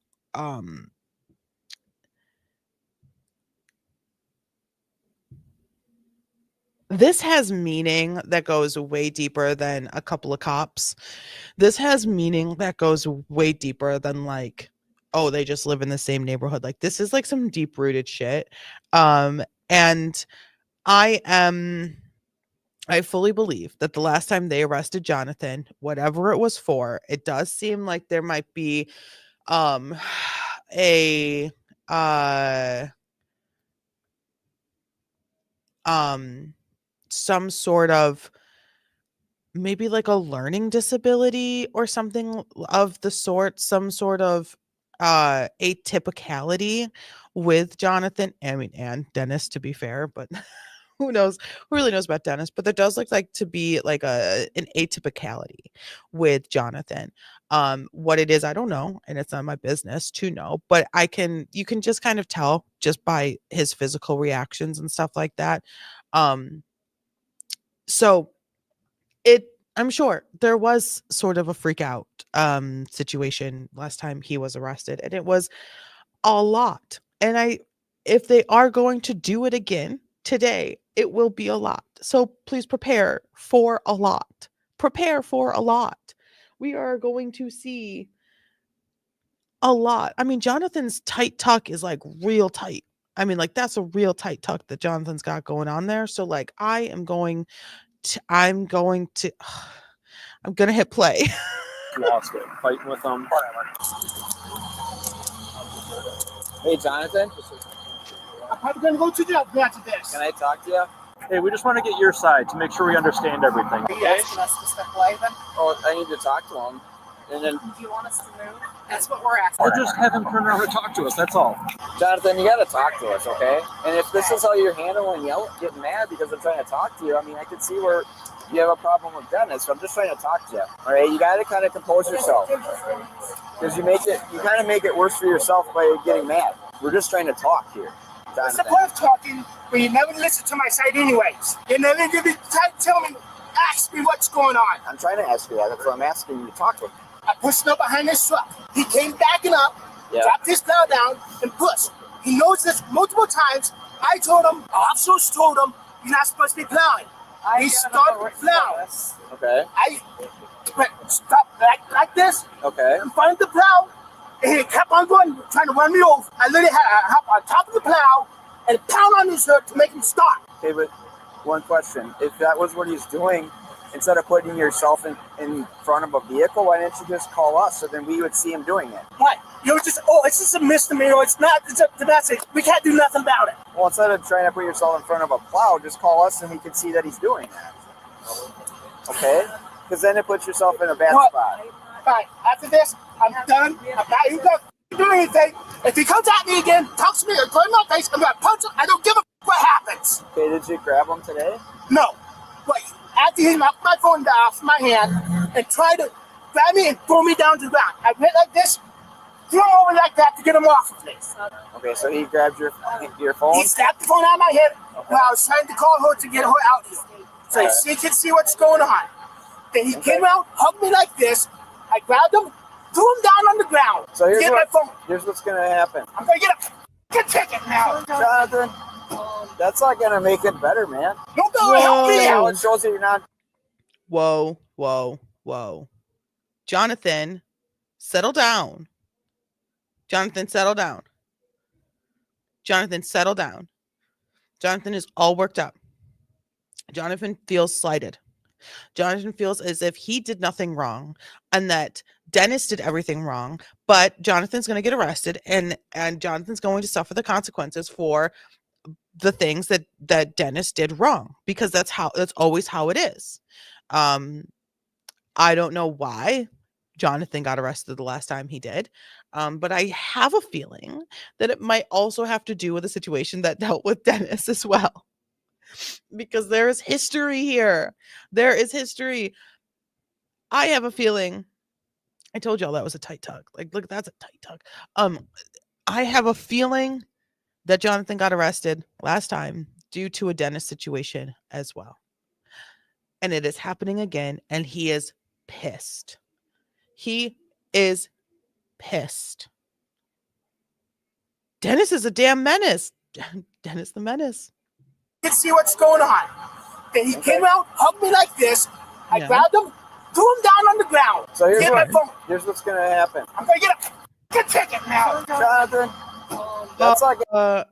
this has meaning that goes way deeper than a couple of cops. This has meaning that goes way deeper than like, oh, they just live in the same neighborhood. Like this is like some deep rooted shit. And I fully believe that the last time they arrested Jonathan, whatever it was for, it does seem like there might be some sort of maybe like a learning disability or something of the sort, some sort of atypicality with Jonathan. I mean, and Dennis, to be fair, but who knows? Who really knows about Dennis? But there does look like to be like an atypicality with Jonathan. What it is, I don't know, and it's not my business to know. But you can just kind of tell just by his physical reactions and stuff like that. So I'm sure there was sort of a freak out situation last time he was arrested, and it was a lot. And if they are going to do it again today, it will be a lot. So please prepare for a lot. Prepare for a lot. We are going to see a lot. I mean, Jonathan's tight tuck is like real tight. I mean, like that's a real tight tuck that Jonathan's got going on there. So like I'm going to I'm going to hit play. Lost it. Fighting with them. Hey, Jonathan. I'm probably gonna go to jail after this. Can I talk to you? Hey, we just want to get your side to make sure we understand everything. Are you asking us to step away then? Oh, I need to talk to him. And then, Do you want us to move? That's what we're asking. Or just have him turn around and talk to us. That's all. Jonathan, you got to talk to us, okay? And if this is how you're handling getting mad because I'm trying to talk to you, I mean, I can see where you have a problem with Dennis. So I'm just trying to talk to you. All right, you got to kind of compose yourself because you kind of make it worse for yourself by getting mad. We're just trying to talk here. What's the point of talking when you never listen to my side anyways? You never give me time to tell me, ask me what's going on. I'm trying to ask you that. That's what I'm asking you to talk with me. I pushed him up behind his truck. He came backing up, dropped his plow down, and pushed. He knows this multiple times. I told him, officers told him, you're not supposed to be plowing. He started plowing. Okay. I stopped like this. Okay. In front of the plow. And he kept on going, trying to run me over. I literally had to hop on top of the plow and pound on his hood to make him stop. Okay, but one question. If that was what he's doing, instead of putting yourself in front of a vehicle, why didn't you just call us so then we would see him doing it? What? You're just, it's just a misdemeanor. It's a domestic. We can't do nothing about it. Well, instead of trying to put yourself in front of a plow, just call us and we can see that he's doing that. Okay? Because then it puts yourself in a bad spot. Fine. After this, I'm done. I'm not even going to do anything. If he comes at me again, talks to me or throws my face, I'm going to punch him. I don't give a what happens. Okay, did you grab him today? No. But after he knocked my phone off my hand and tried to grab me and throw me down to the ground, I went like this, threw him over like that to get him off of me. Okay, so he grabbed your phone? He snapped the phone out of my head while I was trying to call her to get her out here. So she can see what's going on. Then he came out, hugged me like this. I grabbed him, threw him down on the ground. So here's what's going to happen. I'm going to get a ticket now. Jonathan, that's not going to make it better, man. Don't go and help me Now out. it shows that you're not. Whoa. Jonathan, settle down. Jonathan, settle down. Jonathan, settle down. Jonathan is all worked up. Jonathan feels slighted. Jonathan feels as if he did nothing wrong and that Dennis did everything wrong, but Jonathan's going to get arrested and Jonathan's going to suffer the consequences for the things that Dennis did wrong, because that's always how it is. I don't know why Jonathan got arrested the last time he did, but I have a feeling that it might also have to do with a situation that dealt with Dennis as well. Because there is history here. There is history. I have a feeling. I told y'all that was a tight tuck. Like, look, that's a tight tuck. I have a feeling that Jonathan got arrested last time due to a Dennis situation as well. And it is happening again, and he is pissed. He is pissed. Dennis is a damn menace. Dennis the menace. You can see what's going on. Then he came out, hugged me like this. I grabbed him, threw him down on the ground. So here's what's going to happen. I'm going to get a ticket now. Jonathan,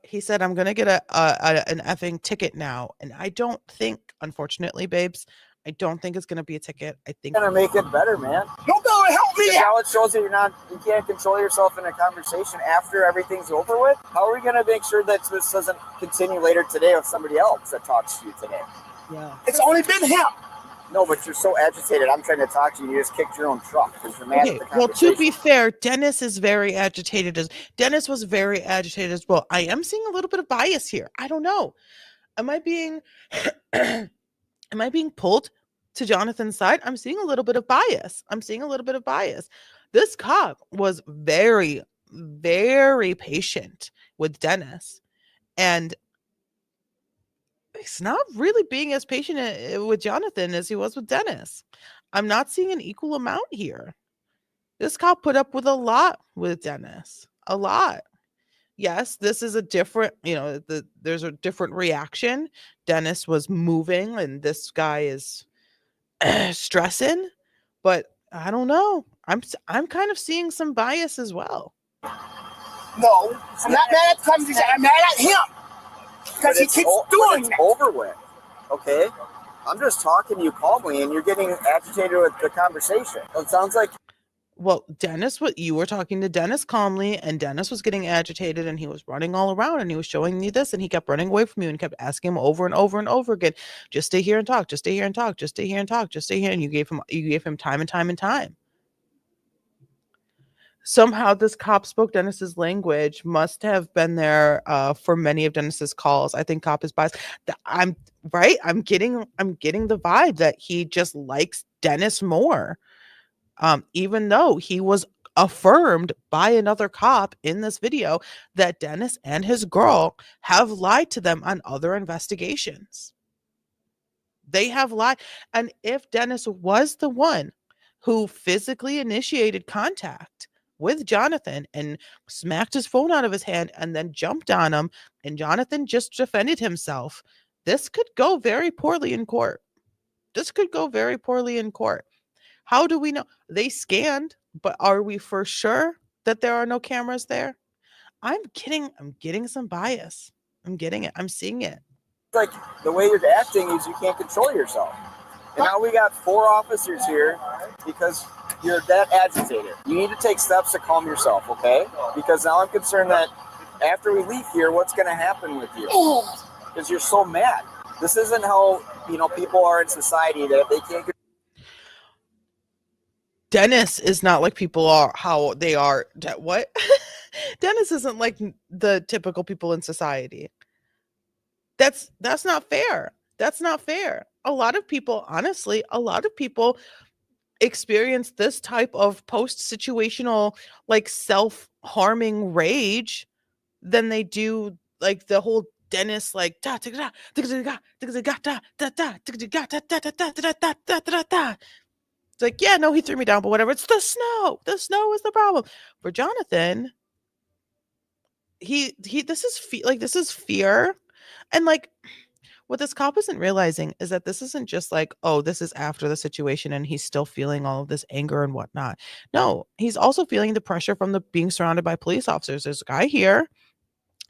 he said, I'm going to get an effing ticket now. And I don't think, unfortunately, babes, I don't think it's going to be a ticket. I think it's going to make it better, man. Don't go and help me out. Now it shows that you can't control yourself in a conversation after everything's over with. How are we going to make sure that this doesn't continue later today with somebody else that talks to you today? Yeah. It's only been him. No, but you're so agitated. I'm trying to talk to you. You just kicked your own truck because you're mad at the Well, conversation. to be fair, Dennis is very agitated. Dennis was very agitated as well. I am seeing a little bit of bias here. I don't know. Am I being pulled to Jonathan's side? I'm seeing a little bit of bias. This cop was very, very patient with Dennis, and he's not really being as patient with Jonathan as he was with Dennis. I'm not seeing an equal amount here. This cop put up with a lot with Dennis. A lot. Yes, this is a different, there's a different reaction. Dennis was moving and this guy is stressing, but I don't know. I'm kind of seeing some bias as well. No, I'm not mad at the conversation. I'm mad at him because he keeps doing it. Over with, okay? I'm just talking to you calmly, and you're getting agitated with the conversation. It sounds like. Well, Dennis, you were talking to Dennis calmly, and Dennis was getting agitated, and he was running all around, and he was showing you this, and he kept running away from you, and kept asking him over and over and over again, just stay here and talk, just stay here and talk, just stay here and talk, just stay here, and you gave him time and time and time. Somehow this cop spoke Dennis's language, must have been there for many of Dennis's calls. I think cop is biased. I'm right. I'm getting the vibe that he just likes Dennis more. Even though he was affirmed by another cop in this video that Dennis and his girl have lied to them on other investigations. They have lied. And if Dennis was the one who physically initiated contact with Jonathan and smacked his phone out of his hand and then jumped on him, and Jonathan just defended himself, this could go very poorly in court. How do we know? They scanned, but are we for sure that there are no cameras there? I'm getting some bias. I'm getting it. I'm seeing it. Like the way you're acting is you can't control yourself. And now we got 4 officers here because you're that agitated. You need to take steps to calm yourself, okay? Because now I'm concerned that after we leave here, what's going to happen with you? Because you're so mad. This isn't how, people are in society, that they can't. Dennis is not like people are how they are. What? Dennis isn't like the typical people in society. That's not fair. That's not fair. A lot of people experience this type of post-situational, like self-harming rage than they do like the whole Dennis like it's like, yeah, no, he threw me down, but whatever. It's the snow. The snow is the problem. For Jonathan, this is fear. And like what this cop isn't realizing is that this isn't just like, oh, this is after the situation and he's still feeling all of this anger and whatnot. No, he's also feeling the pressure from the being surrounded by police officers. There's a guy here.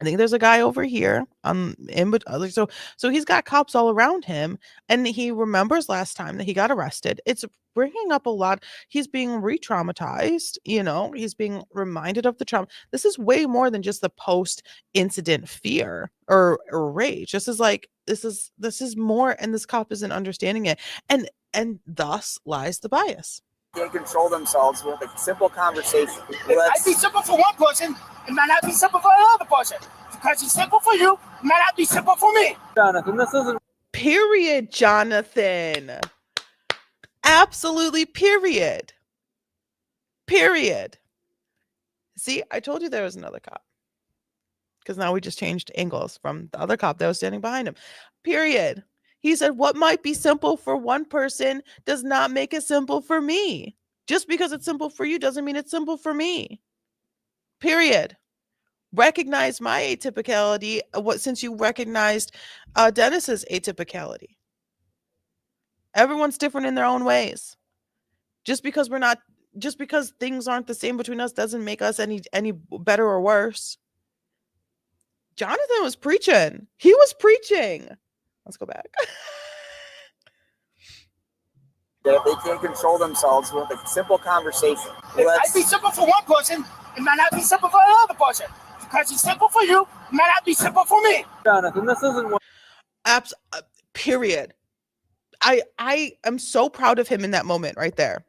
I think there's a guy over here. So he's got cops all around him, and he remembers last time that he got arrested. It's bringing up a lot. He's being re-traumatized. He's being reminded of the trauma. This is way more than just the post-incident fear or rage. This is more, and this cop isn't understanding it, and thus lies the bias. Can't control themselves with a simple conversation. It might be simple for one person, it might not be simple for another person. Because it's simple for you, it might not be simple for me. Jonathan, this isn't. Period, Jonathan. Absolutely, period. Period. See, I told you there was another cop. Because now we just changed angles from the other cop that was standing behind him. Period. He said, what might be simple for one person does not make it simple for me. Just because it's simple for you doesn't mean it's simple for me. Period. Recognize my atypicality since you recognized Dennis's atypicality. Everyone's different in their own ways. Just because things aren't the same between us doesn't make us any better or worse. Jonathan was preaching. He was preaching. Let's go back. That they can't control themselves with a simple conversation. It might be simple for one person, it might not be simple for another person. Because it's simple for you, it might not be simple for me. Jonathan, this isn't what. Period. I am so proud of him in that moment right there.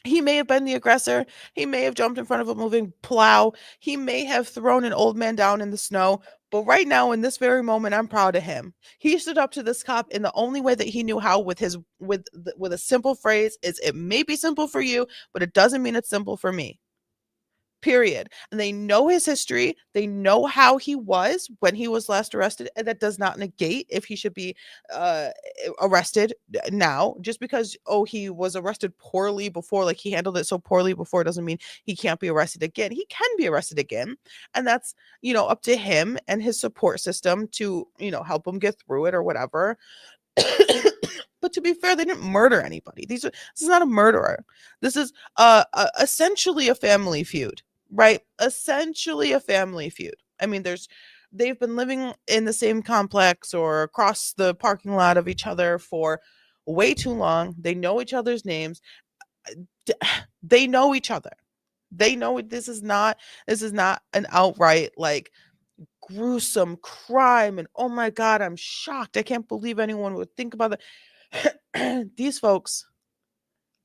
He may have been the aggressor. He may have jumped in front of a moving plow. He may have thrown an old man down in the snow. But right now, in this very moment, I'm proud of him. He stood up to this cop in the only way that he knew how, with a simple phrase. Is it may be simple for you, but it doesn't mean it's simple for me. Period. And they know his history. They know how he was when he was last arrested, and that does not negate if he should be arrested now. Just because he was arrested poorly before, like he handled it so poorly before, doesn't mean he can't be arrested again. He can be arrested again, and that's up to him and his support system to help him get through it or whatever. But to be fair, they didn't murder anybody. This is not a murderer. This is essentially a family feud. Right? Essentially a family feud. I mean, they've been living in the same complex or across the parking lot of each other for way too long. They know each other's names. They know each other. They know this is not an outright like gruesome crime and oh my god, I'm shocked. I can't believe anyone would think about that. These folks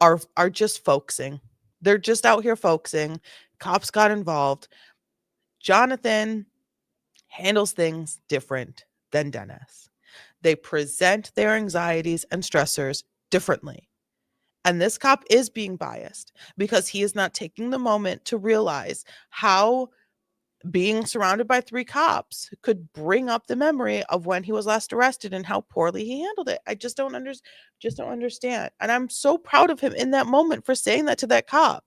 are just folksing. They're just out here folksing. Cops got involved. Jonathan handles things different than Dennis. They present their anxieties and stressors differently. And this cop is being biased because he is not taking the moment to realize how being surrounded by 3 cops could bring up the memory of when he was last arrested and how poorly he handled it. I just don't understand. And I'm so proud of him in that moment for saying that to that cop.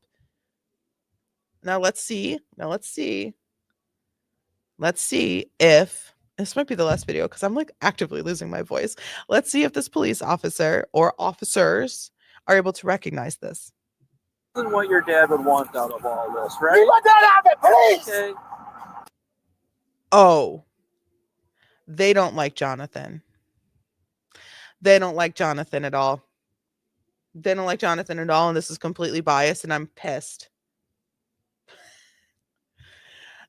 Now let's see if this might be the last video because I'm like actively losing my voice. Let's see if this police officer or officers are able to recognize this. This is what your dad would want out of all this, right? We want that out of it, please. Okay. Oh, they don't like Jonathan. They don't like Jonathan at all. They don't like Jonathan at all, and this is completely biased, and I'm pissed.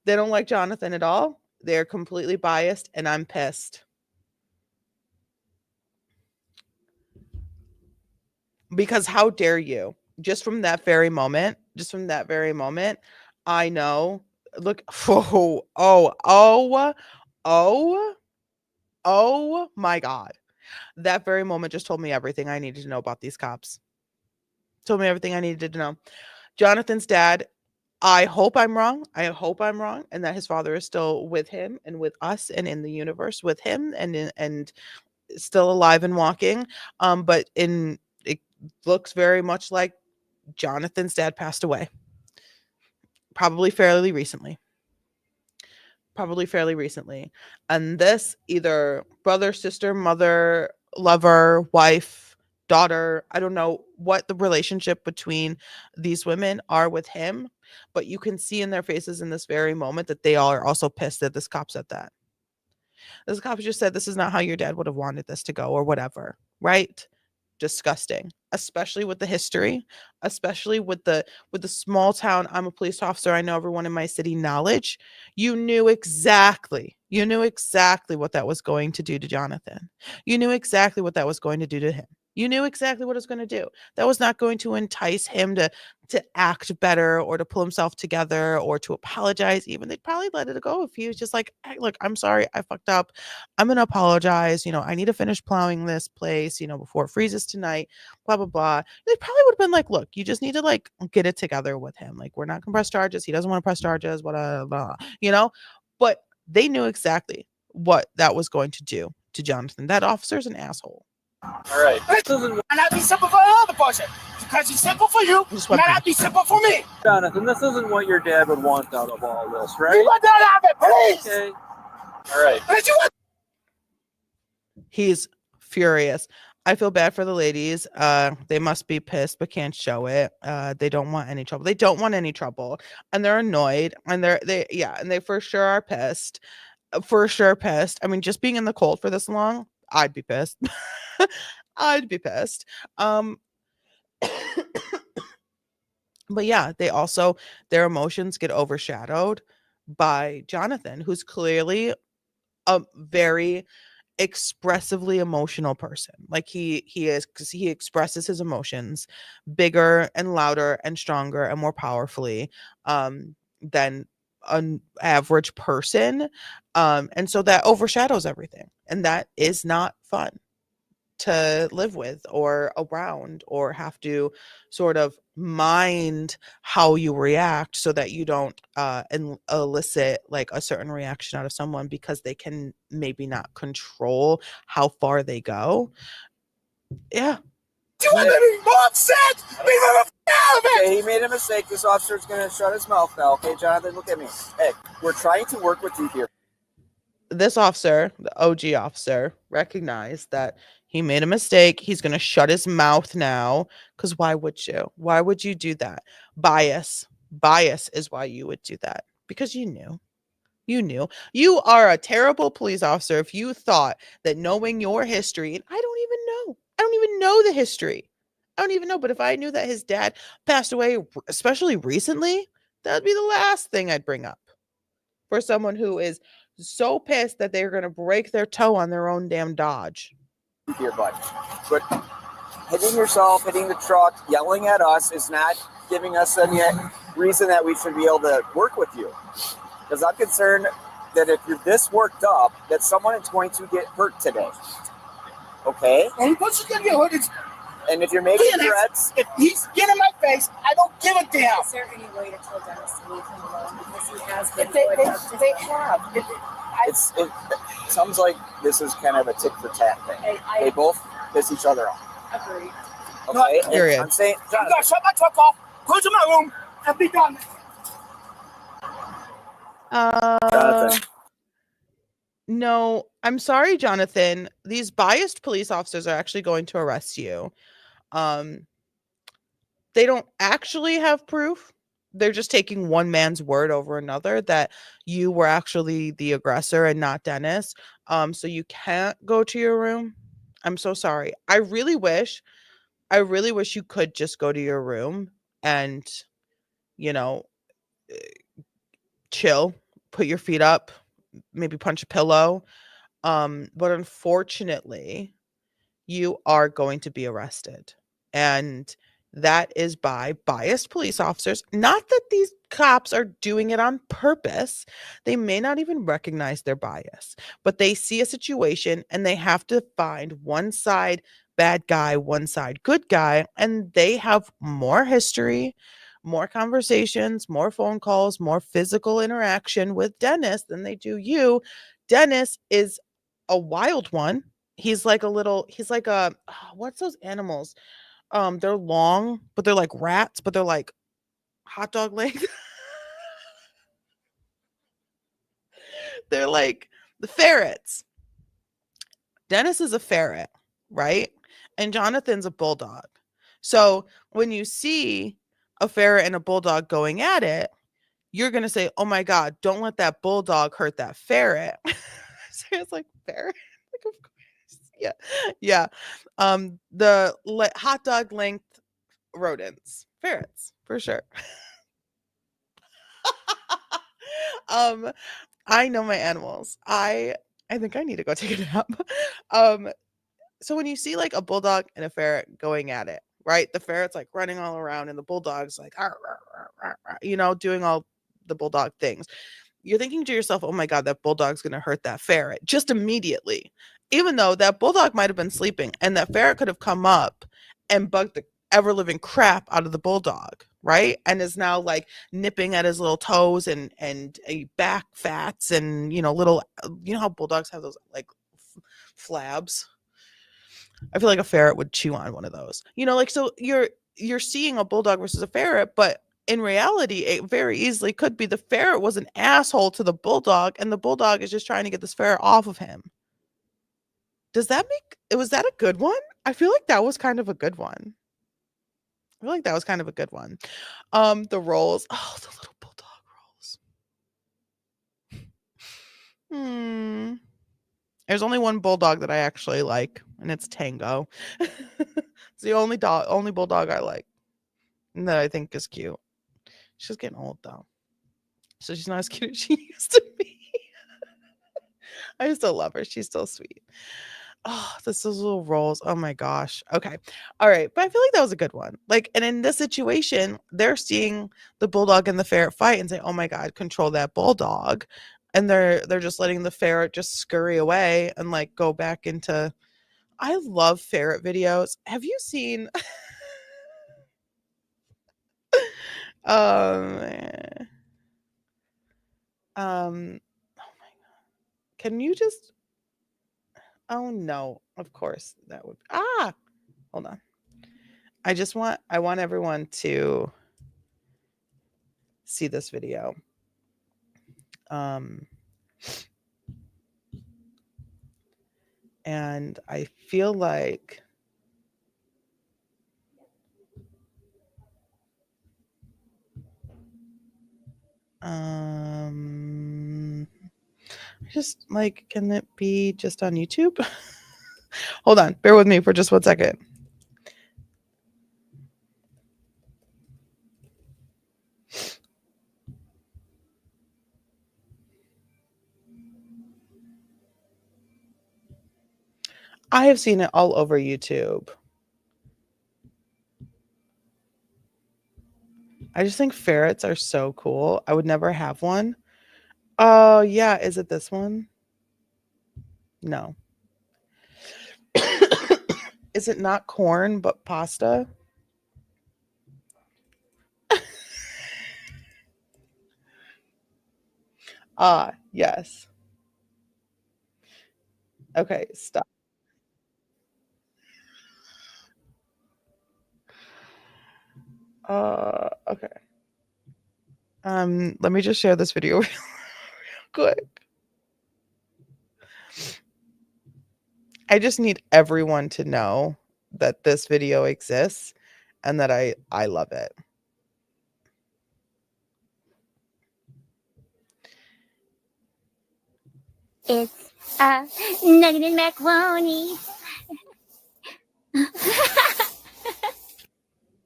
They don't like Jonathan at all. They're completely biased, and I'm pissed. Because how dare you? Just from that very moment, I know. Look, oh my God. That very moment just told me everything I needed to know about these cops. Told me everything I needed to know. Jonathan's dad, I hope I'm wrong. And that his father is still with him and with us and in the universe with him and still alive and walking. But it looks very much like Jonathan's dad passed away. Probably fairly recently. And this either brother, sister, mother, lover, wife, daughter, I don't know what the relationship between these women are with him, but you can see in their faces in this very moment that they all are also pissed that this cop said that. This cop just said, this is not how your dad would have wanted this to go or whatever, right? Disgusting, especially with the history, especially with the small town, I'm a police officer, I know everyone in my city knowledge. You knew exactly what that was going to do to Jonathan. You knew exactly what that was going to do to him. You knew exactly what it was going to do. That was not going to entice him to act better or to pull himself together or to apologize. Even they'd probably let it go if he was just like, hey, look, I'm sorry, I fucked up. I'm going to apologize. I need to finish plowing this place, before it freezes tonight, blah, blah, blah. They probably would have been like, look, you just need to like get it together with him. Like, we're not going to press charges. He doesn't want to press charges, blah, blah, but they knew exactly what that was going to do to Jonathan. That officer's an asshole. All right. This might not be simple for another person. Because it's simple for you, it might not be simple for me. Jonathan, this isn't what your dad would want out of all this, right? We want that out of it, please. Okay. All right. He's furious. I feel bad for the ladies. They must be pissed, but can't show it. They don't want any trouble. And they're annoyed. And they for sure are pissed. I mean, just being in the cold for this long, I'd be pissed. But yeah, their emotions get overshadowed by Jonathan, who's clearly a very expressively emotional person. Like he is, because he expresses his emotions bigger and louder and stronger and more powerfully than an average person. And so that overshadows everything. And that is not fun to live with or around, or have to sort of mind how you react so that you don't elicit like a certain reaction out of someone, because they can maybe not control how far they go. Yeah. You want to be more upset? Leave him out of it! Okay, he made a mistake. This officer's going to shut his mouth now. Okay, Jonathan, look at me. Hey, we're trying to work with you here. This officer, the OG officer, recognized that he made a mistake. He's going to shut his mouth now, because why would you? Why would you do that? Bias. Bias is why you would do that, because you knew. You knew. You are a terrible police officer if you thought that knowing your history, and I don't even know the history. I don't even know, but if I knew that his dad passed away, especially recently, that would be the last thing I'd bring up for someone who is so pissed that they're going to break their toe on their own damn Dodge. Here, bud. But hitting yourself, hitting the truck, yelling at us is not giving us any reason that we should be able to work with you. Because I'm concerned that if you're this worked up, that someone is going to get hurt today. Okay? And what's going to get hurt? And if you're making threats, if he's getting in my face, I don't give a damn. Is there any way to tell Dennis to leave him alone, because he has been They have. it sounds like this is kind of a tick for tat thing. They both piss each other off. Agreed. Okay? Period. I'm saying, I'm going to shut my truck off, go to my room, and be done. Jonathan. No, I'm sorry, Jonathan. These biased police officers are actually going to arrest you. They don't actually have proof. They're just taking one man's word over another that you were actually the aggressor and not Dennis. So you can't go to your room. I'm so sorry. I really wish you could just go to your room and, you know, chill, put your feet up, maybe punch a pillow. But unfortunately, you are going to be arrested. And that is by biased police officers. Not that these cops are doing it on purpose. They may not even recognize their bias, but they see a situation and they have to find one side bad guy, one side good guy, and they have more history, more conversations, more phone calls, more physical interaction with Dennis than they do you. Dennis is a wild one. He's like a what's those animals? They're long, but they're like rats, but they're like hot dog legs. They're like the ferrets. Dennis is a ferret, right? And Jonathan's a bulldog. So when you see a ferret and a bulldog going at it, you're going to say, oh my God, don't let that bulldog hurt that ferret. So it's like, ferret? Like, of course. Yeah. Yeah. The hot dog length rodents, ferrets, for sure. I know my animals. I think I need to go take a nap. So when you see like a bulldog and a ferret going at it, right? The ferret's like running all around and the bulldog's like, "Arr, arr, arr, arr, arr," doing all the bulldog things. You're thinking to yourself, oh my God, that bulldog's going to hurt that ferret just immediately. Even though that bulldog might have been sleeping and that ferret could have come up and bugged the ever living crap out of the bulldog, right? And is now like nipping at his little toes and back fats and, little, how bulldogs have those like flabs. I feel like a ferret would chew on one of those, so you're seeing a bulldog versus a ferret, but in reality, it very easily could be the ferret was an asshole to the bulldog and the bulldog is just trying to get this ferret off of him. Was that a good one? I feel like that was kind of a good one. The rolls. Oh, the little bulldog rolls. There's only one bulldog that I actually like, and it's Tango. It's the only bulldog I like and that I think is cute. She's getting old though, so she's not as cute as she used to be. I still love her. She's still sweet. Oh, those little rolls. Oh my gosh. Okay. All right. But I feel like that was a good one. Like, and in this situation, they're seeing the bulldog and the ferret fight and say, oh my God, control that bulldog. And they're just letting the ferret just scurry away and like go back into. I love ferret videos. Have you seen um oh my God. Can you just oh no, of course that would hold on. I want everyone to see this video. And I feel like just like, can it be just on YouTube? Hold on, bear with me for just 1 second. I have seen it all over YouTube. I just think ferrets are so cool. I would never have one. Oh, yeah. Is it this one? No. Is it not corn, but pasta? Yes. Okay, stop. Okay. Let me just share this video real quick. I just need everyone to know that this video exists and that I love it. It's a nugget and macaroni.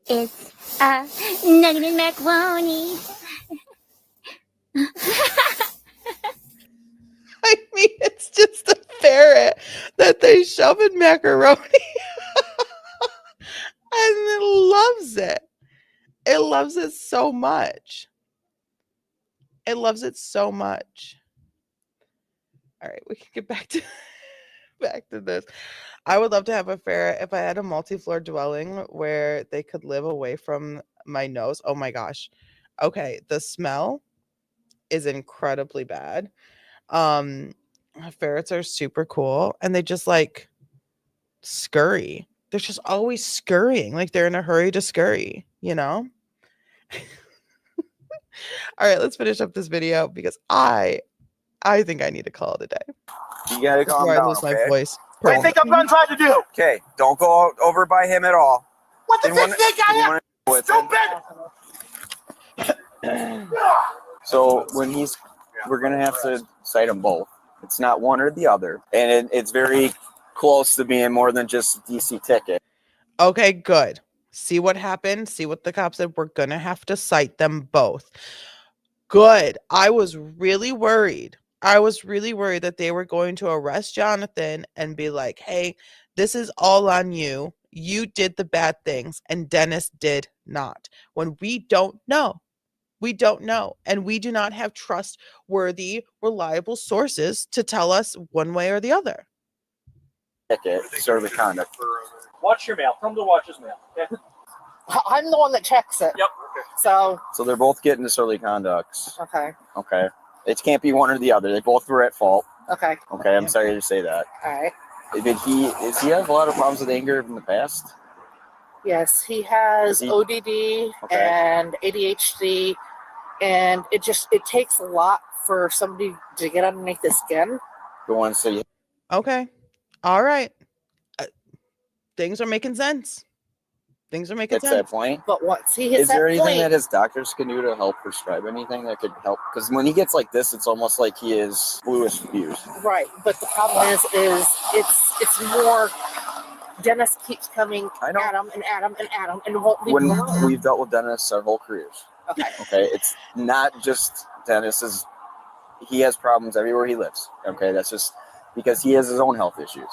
It's a nugget and macaroni. I mean, it's just a ferret that they shove in macaroni. And it loves it. It loves it so much. It loves it so much. All right, we can get back to this. I would love to have a ferret if I had a multi-floor dwelling where they could live away from my nose. Oh my gosh. Okay, the smell is incredibly bad. Ferrets are super cool and they just like scurry. They're just always scurrying, like they're in a hurry to scurry, you know? All right, let's finish up this video because I think I need to call it a day. You gotta calm Before I down, lose okay? my voice. What do you think I'm gonna try to do? Okay, don't go over by him at all. What does this think I am? Stupid! So we're gonna have to cite them both. It's not one or the other, and it's very close to being more than just a DC ticket. Okay, good. See what happened? See what the cops said? We're gonna have to cite them both. Good. I was really worried. That they were going to arrest Jonathan and be like, hey, this is all on you. You did the bad things, and Dennis did not. When we don't know. We don't know. And we do not have trustworthy, reliable sources to tell us one way or the other. Ticket, disorderly conduct. Watch your mail. Tell them to watch his mail. Okay? I'm the one that checks it. Yep. So They're both getting disorderly conducts. okay. Okay. It can't be one or the other. They both were at fault. Okay. Okay, I'm sorry to say that. All right. Does he have a lot of problems with anger in the past? Yes, he has ODD and ADHD, and it takes a lot for somebody to get underneath the skin. Go on, so Okay. All right. Things are making sense. Things are making At sense. that point. But once he hits Is there that anything point, that his doctors can do to help prescribe anything that could help? Because when he gets like this, it's almost like he is bluish fused. right? But the problem is it's more. Dennis keeps coming at him and at him and at him and won't leave him alone. We've dealt with Dennis our whole careers. Okay. Okay. It's not just Dennis he has problems everywhere he lives. Okay, that's just because he has his own health issues.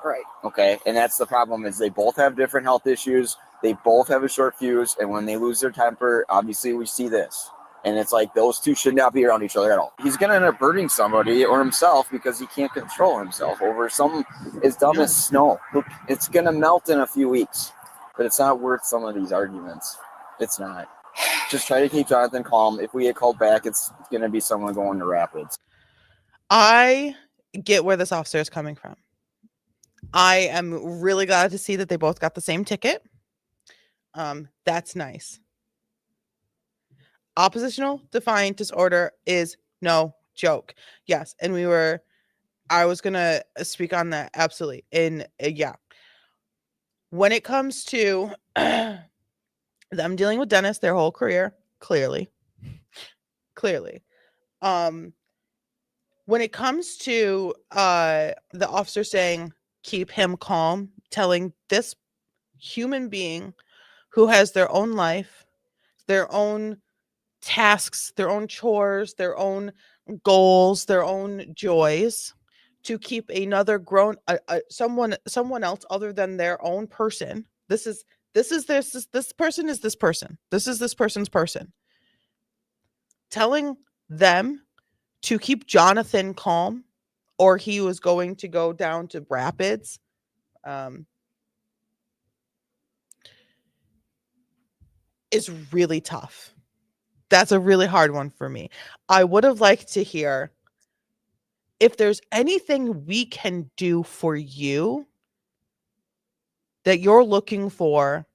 Right. Okay, and that's the problem is they both have different health issues. They both have a short fuse, and when they lose their temper, obviously we see this. And it's like those two should not be around each other at all. He's going to end up hurting somebody or himself because he can't control himself over something as dumb as snow. It's going to melt in a few weeks, but it's not worth some of these arguments. It's not. Just try to keep Jonathan calm. If we get called back, it's going to be someone going to Rapids. I get where this officer is coming from. I am really glad to see that they both got the same ticket. That's nice. Oppositional defiant disorder is no joke. Yes, and I was going to speak on that absolutely. And yeah. When it comes to them dealing with Dennis their whole career, clearly. When it comes to the officer saying keep him calm, telling this human being who has their own life, their own tasks, their own chores, their own goals, their own joys, to keep another grown someone else other than their own person. This person is this person. This is this person's person. Telling them to keep Jonathan calm, or he was going to go down to Rapids. Is really tough. That's a really hard one for me. I would have liked to hear if there's anything we can do for you that you're looking for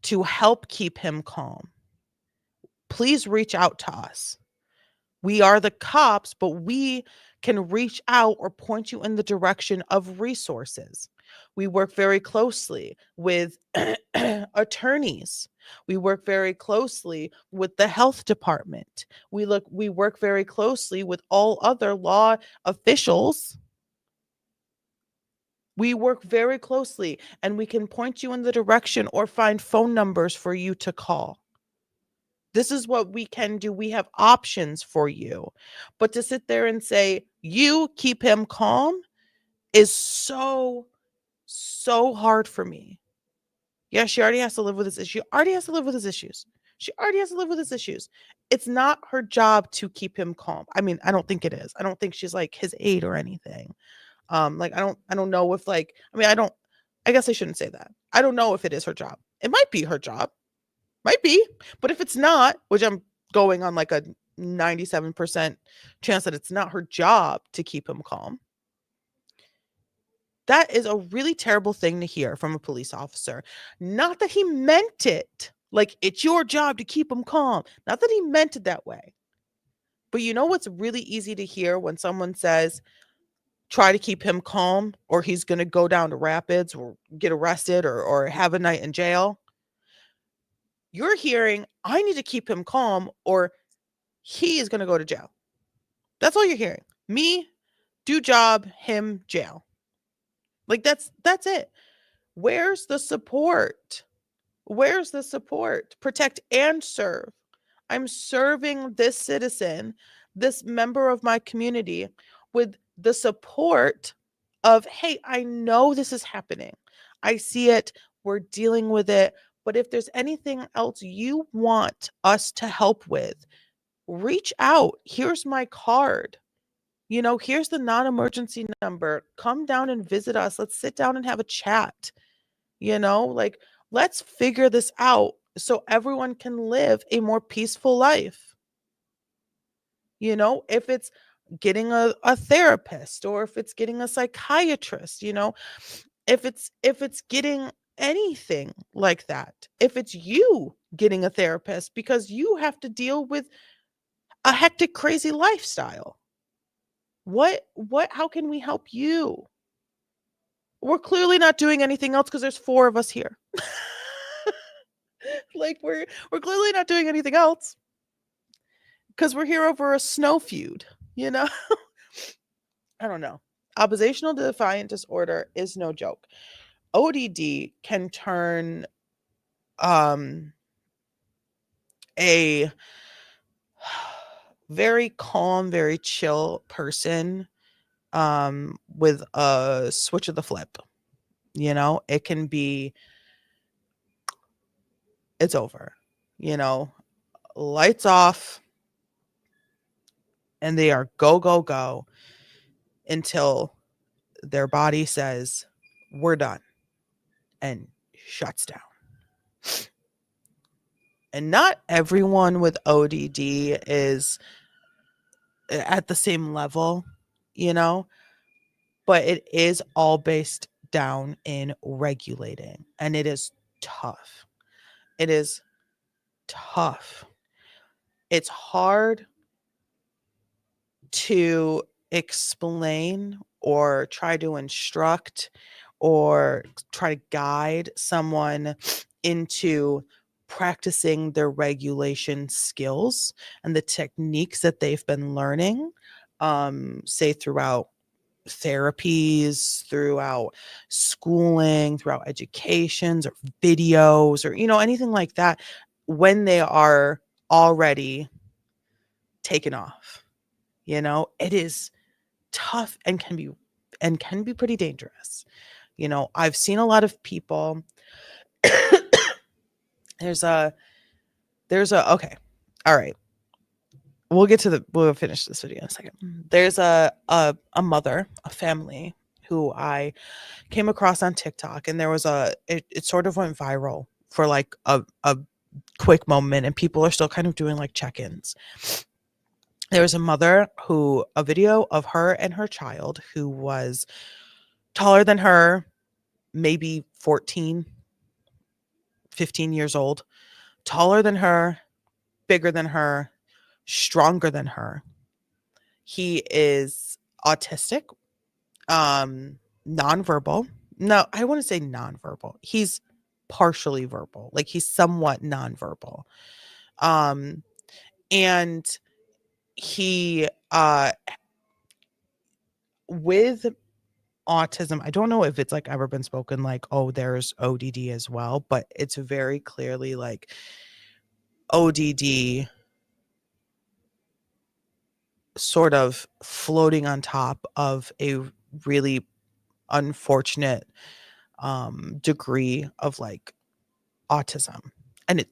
to help keep him calm. Please reach out to us. We are the cops, but we can reach out or point you in the direction of resources. We work very closely with attorneys. We work very closely with the health department. We work very closely with all other law officials. We work very closely, and we can point you in the direction or find phone numbers for you to call. This is what we can do. We have options for you. But to sit there and say, you keep him calm is so hard for me. Yeah, she already has to live with this issue. Already has to live with his issues. She already has to live with his issues. It's not her job to keep him calm. I mean, I don't think it is. I don't think she's like his aide or anything. Like I don't know if I guess I shouldn't say that. I don't know if it is her job. It might be her job. Might be. But if it's not, which I'm going on like a 97% chance that it's not her job to keep him calm. That is a really terrible thing to hear from a police officer. Not that he meant it. Like, it's your job to keep him calm. Not that he meant it that way. But you know what's really easy to hear when someone says, try to keep him calm, or he's going to go down to Rapids or get arrested or have a night in jail? You're hearing, I need to keep him calm, or he is going to go to jail. That's all you're hearing. Me, do job, him, jail. Like, that's it. Where's the support? Where's the support? Protect and serve. I'm serving this citizen, this member of my community, with the support of, hey, I know this is happening. I see it. We're dealing with it. But if there's anything else you want us to help with, reach out. Here's my card. Here's the non-emergency number. Come down and visit us. Let's sit down and have a chat. Let's figure this out so everyone can live a more peaceful life. If it's getting a therapist, or if it's getting a psychiatrist, if it's getting anything like that, if it's you getting a therapist because you have to deal with a hectic, crazy lifestyle. How can we help you? We're clearly not doing anything else because there's 4 of us here. Like, we're clearly not doing anything else because we're here over a snow feud, I don't know. Oppositional defiant disorder is no joke. ODD can turn a very calm, very chill person, with a switch of the flip. You know, it can be, it's over, you know, lights off, and they are go, go, go until their body says, we're done, and shuts down. And not everyone with ODD is at the same level, you know, but it is all based down in regulating, and it is tough. It is tough. It's hard to explain or try to instruct or try to guide someone into practicing their regulation skills and the techniques that they've been learning, say throughout therapies, throughout schooling, throughout educations or videos or, you know, anything like that, when they are already taken off. You know, it is tough and can be pretty dangerous. You know, I've seen a lot of people. there's a okay. All right. We'll finish this video in a second. There's a mother, a family who I came across on TikTok, and there was it sort of went viral for like a quick moment, and people are still kind of doing like check-ins. There was a video of her and her child who was taller than her, maybe 14, 15 years old, taller than her, bigger than her, stronger than her. He is autistic, nonverbal. No, I want to say nonverbal. He's partially verbal, like he's somewhat nonverbal. And he, with autism, I don't know if it's like ever been spoken like, oh, there's ODD as well, but it's very clearly like ODD sort of floating on top of a really unfortunate degree of like autism. And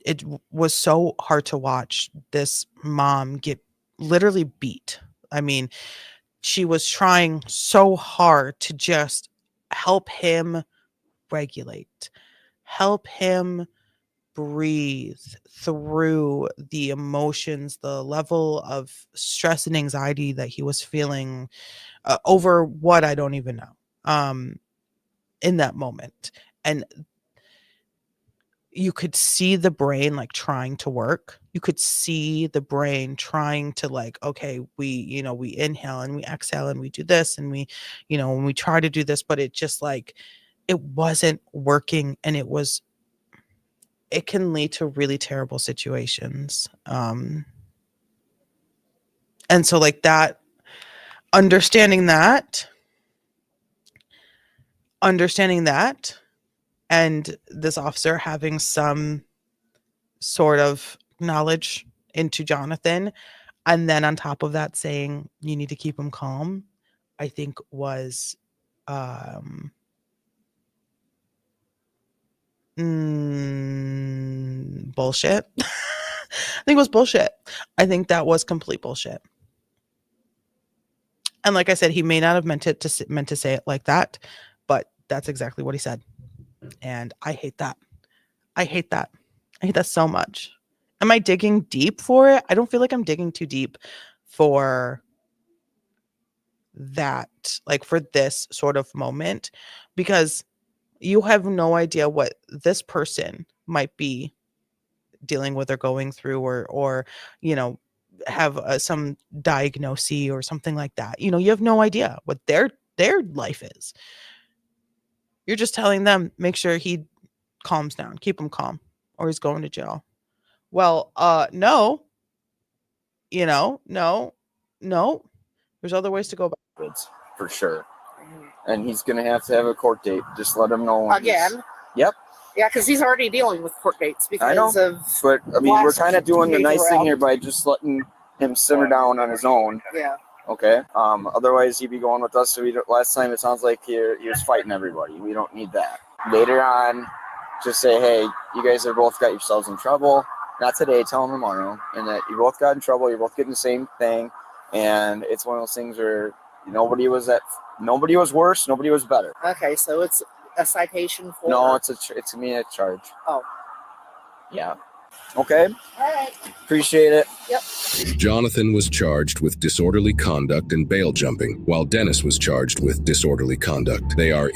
it was so hard to watch this mom get literally beat. I mean, she was trying so hard to just help him regulate, help him breathe through the emotions, the level of stress and anxiety that he was feeling over what I don't even know in that moment. And you could see the brain like trying to work. You could see the brain trying to like, okay, we inhale and we exhale and we do this and we, when we try to do this, but it just like, it wasn't working, and it can lead to really terrible situations. And so like that, understanding that, and this officer having some sort of knowledge into Jonathan, and then on top of that saying you need to keep him calm, I think was bullshit. I think it was bullshit. I think that was complete bullshit. And like I said, he may not have meant to say it like that, but that's exactly what he said. And I hate that. I hate that so much. Am I digging deep for it? I don't feel like I'm digging too deep for that, like for this sort of moment, because you have no idea what this person might be dealing with or going through, or have some diagnosis or something like that. You have no idea what their life is. You're just telling them, make sure he calms down, keep him calm, or he's going to jail. Well, no. No. There's other ways to go backwards. For sure. And he's going to have a court date. Just let him know. Again? Yep. Yeah, because he's already dealing with court dates because I know, of. but I mean, we're kind of doing the nice thing here by just letting him simmer down on his own. Yeah. Okay. Otherwise, he'd be going with us. So last time it sounds like he was fighting everybody. We don't need that. Later on, just say, hey, you guys have both got yourselves in trouble. Not today, tell him tomorrow. And that you both got in trouble. You're both getting the same thing. And it's one of those things where nobody was worse. Nobody was better. Okay, so it's a citation for. No, it's a me a charge. Oh. Yeah. Okay. All right. Appreciate it. Yep. Jonathan was charged with disorderly conduct and bail jumping, while Dennis was charged with disorderly conduct. They are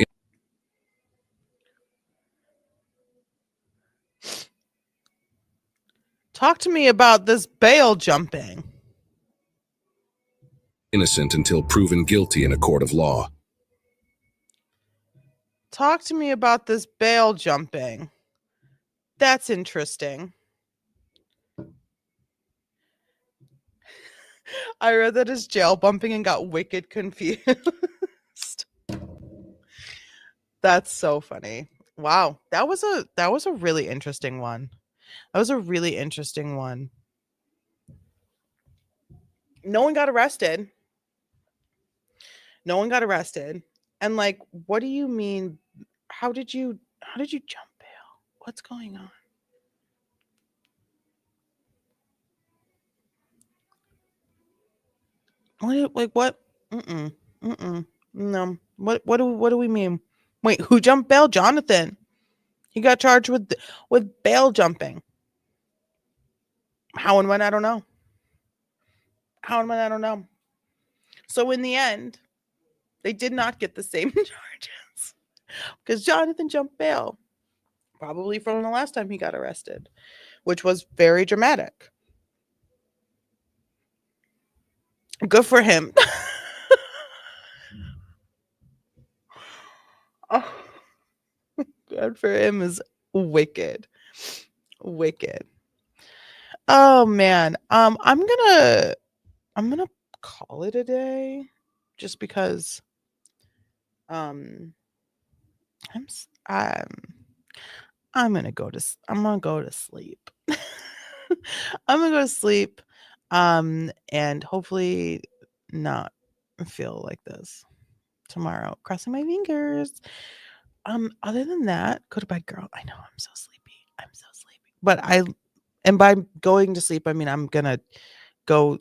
Talk to me about this bail jumping. innocent until proven guilty in a court of law. Talk to me about this bail jumping. That's interesting. I read that as jail bumping and got wicked confused. That's so funny. Wow, that was a really interesting one. That was a really interesting one. No one got arrested. No one got arrested. And like, what do you mean? How did you jump bail? What's going on? What? No. What do we mean? Wait, who jumped bail? Jonathan. He got charged with bail jumping. How and when, I don't know. How and when, I don't know. So in the end, they did not get the same charges because Jonathan jumped bail, probably from the last time he got arrested, which was very dramatic. Good for him. Oh, good for him is wicked. Wicked. Oh man. I'm gonna call it a day just because I'm gonna go to sleep. I'm gonna go to sleep and hopefully not feel like this tomorrow. Crossing my fingers. Other than that, go to bed, girl. I know I'm so sleepy. But by going to sleep, I mean I'm gonna go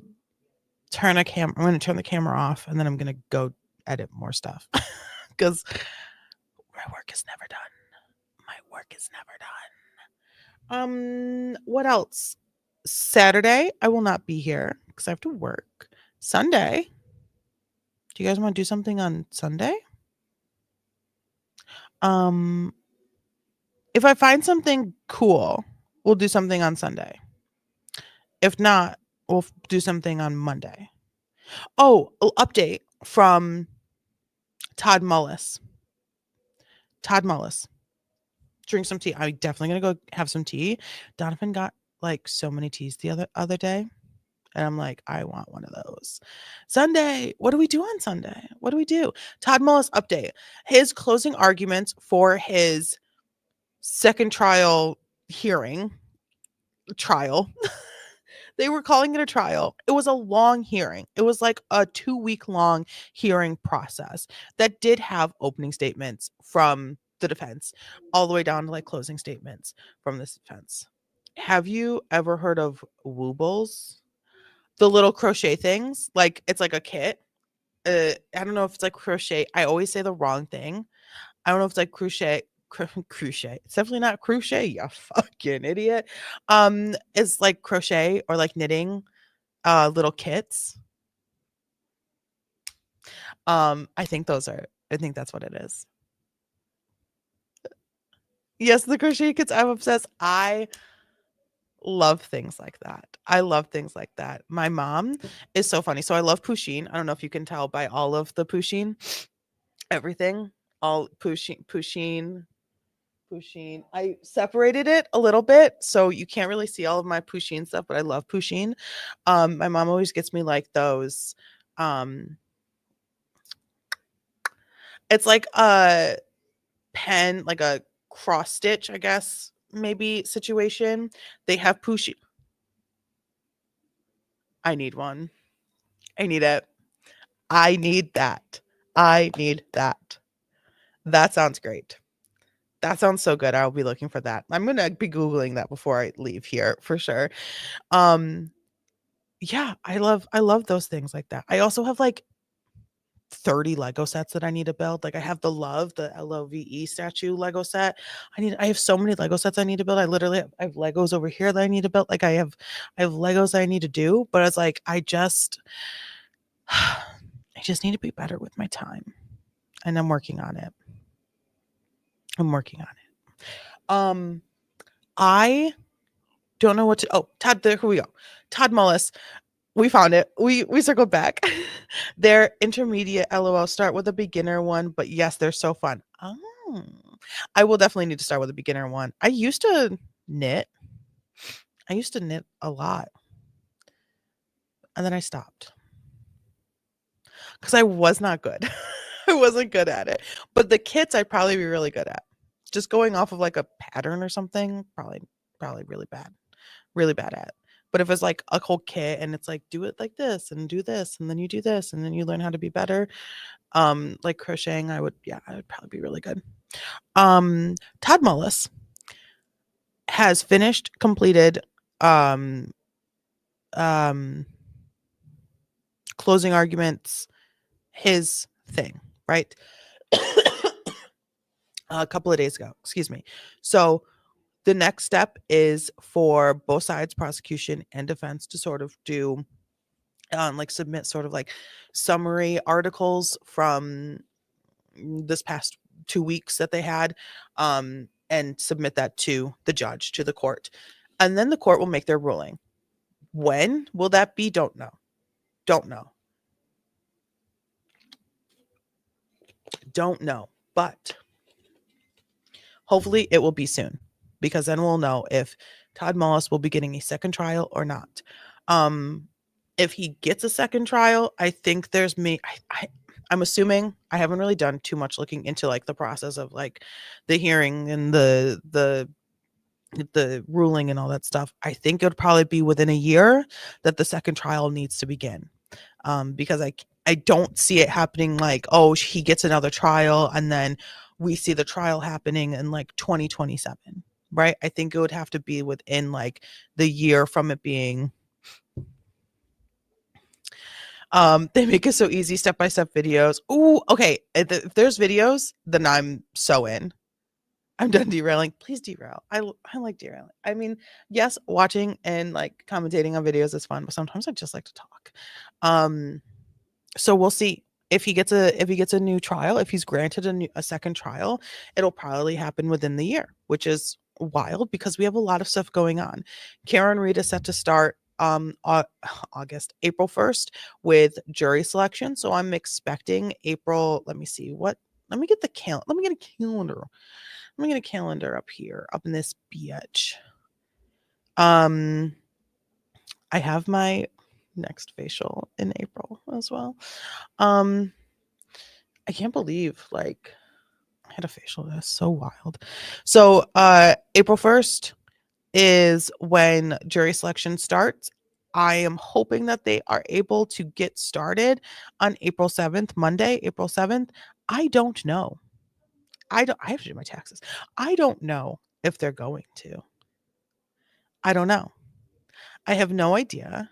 turn a camera. I'm gonna turn the camera off and then I'm gonna go edit more stuff. Because my work is never done. What else? Saturday, I will not be here because I have to work. Sunday. Do you guys want to do something on Sunday? If I find something cool, we'll do something on Sunday. If not, we'll do something on Monday. Oh, update from Todd Mullis. Drink some tea. I'm definitely gonna go have some tea. Donovan got like so many teas the other day. And I'm like, I want one of those. Sunday. What do we do on Sunday? What do we do? Todd Mullis update. His closing arguments for his second trial. They were calling it a trial. It was a long hearing. It was like a 2-week long hearing process that did have opening statements from the defense all the way down to like closing statements from this defense. Have you ever heard of woobles? The little crochet things, like it's like a kit. I don't know if it's like crochet. I always say the wrong thing. I don't know if it's like crochet. It's definitely not crochet, you fucking idiot. It's like crochet or like knitting little kits. I think that's what it is. Yes, the crochet kits. I'm obsessed. I love things like that. My mom is so funny. So I love poutine. I don't know if you can tell by all of the poutine. Everything. All poutine. I separated it a little bit so you can't really see all of my poutine stuff, but I love poutine. My mom always gets me like those. It's like a pen, like a cross stitch, I guess, maybe situation. They have poutine. I need one. I need it. I need that. I need that. That sounds great. That sounds so good. I'll be looking for that. I'm gonna be Googling that before I leave here for sure. Yeah, I love those things like that. I also have like 30 Lego sets that I need to build. Like I have the LOVE statue Lego set. I have so many Lego sets I need to build. I have Legos over here that I need to build. Like I have Legos that I need to do, but it's like I just need to be better with my time. And I'm working on it. I don't know what to Todd, here we go. Todd Mullis. We found it. We circled back. Their intermediate LOL start with a beginner one, but yes, they're so fun. Oh. I will definitely need to start with a beginner one. I used to knit. A lot. And then I stopped. Because I was not good. I wasn't good at it. But the kits I'd probably be really good at. Just going off of like a pattern or something, probably really bad. Really bad at. But if it's like a whole kit and it's like do it like this and do this and then you do this and then you learn how to be better, like crocheting, I would probably be really good. Todd Mullis has completed closing arguments, his thing, right? A couple of days ago, excuse me. So the next step is for both sides, prosecution and defense, to sort of do like submit sort of like summary articles from this past 2 weeks that they had, and submit that to the judge, to the court. And then the court will make their ruling. When will that be? Don't know. But hopefully it will be soon, because then we'll know if Todd Mullis will be getting a second trial or not. If he gets a second trial, I think I'm assuming, I haven't really done too much looking into like the process of like the hearing and the ruling and all that stuff. I think it would probably be within a year that the second trial needs to begin. Because I don't see it happening like, oh, he gets another trial and then we see the trial happening in like 2027, right? I think it would have to be within like the year from it being. They make it so easy, step-by-step videos. Ooh, okay. If there's videos, then I'm so in. I'm done derailing. Please derail. I like derailing. I mean, yes, watching and like commentating on videos is fun, but sometimes I just like to talk. So we'll see if he gets a new trial. If he's granted a second trial, it'll probably happen within the year, which is wild because we have a lot of stuff going on. Karen Reed is set to start April 1st with jury selection. So I'm expecting April. Let me get a calendar. Let me get a calendar up here, up in this bitch. I have my next facial in April as well. I can't believe like I had a facial. That's so wild. So April 1st is when jury selection starts. I am hoping that they are able to get started on April 7th, Monday, April 7th. I don't know. I have to do my taxes. I don't know if they're going to. I don't know. I have no idea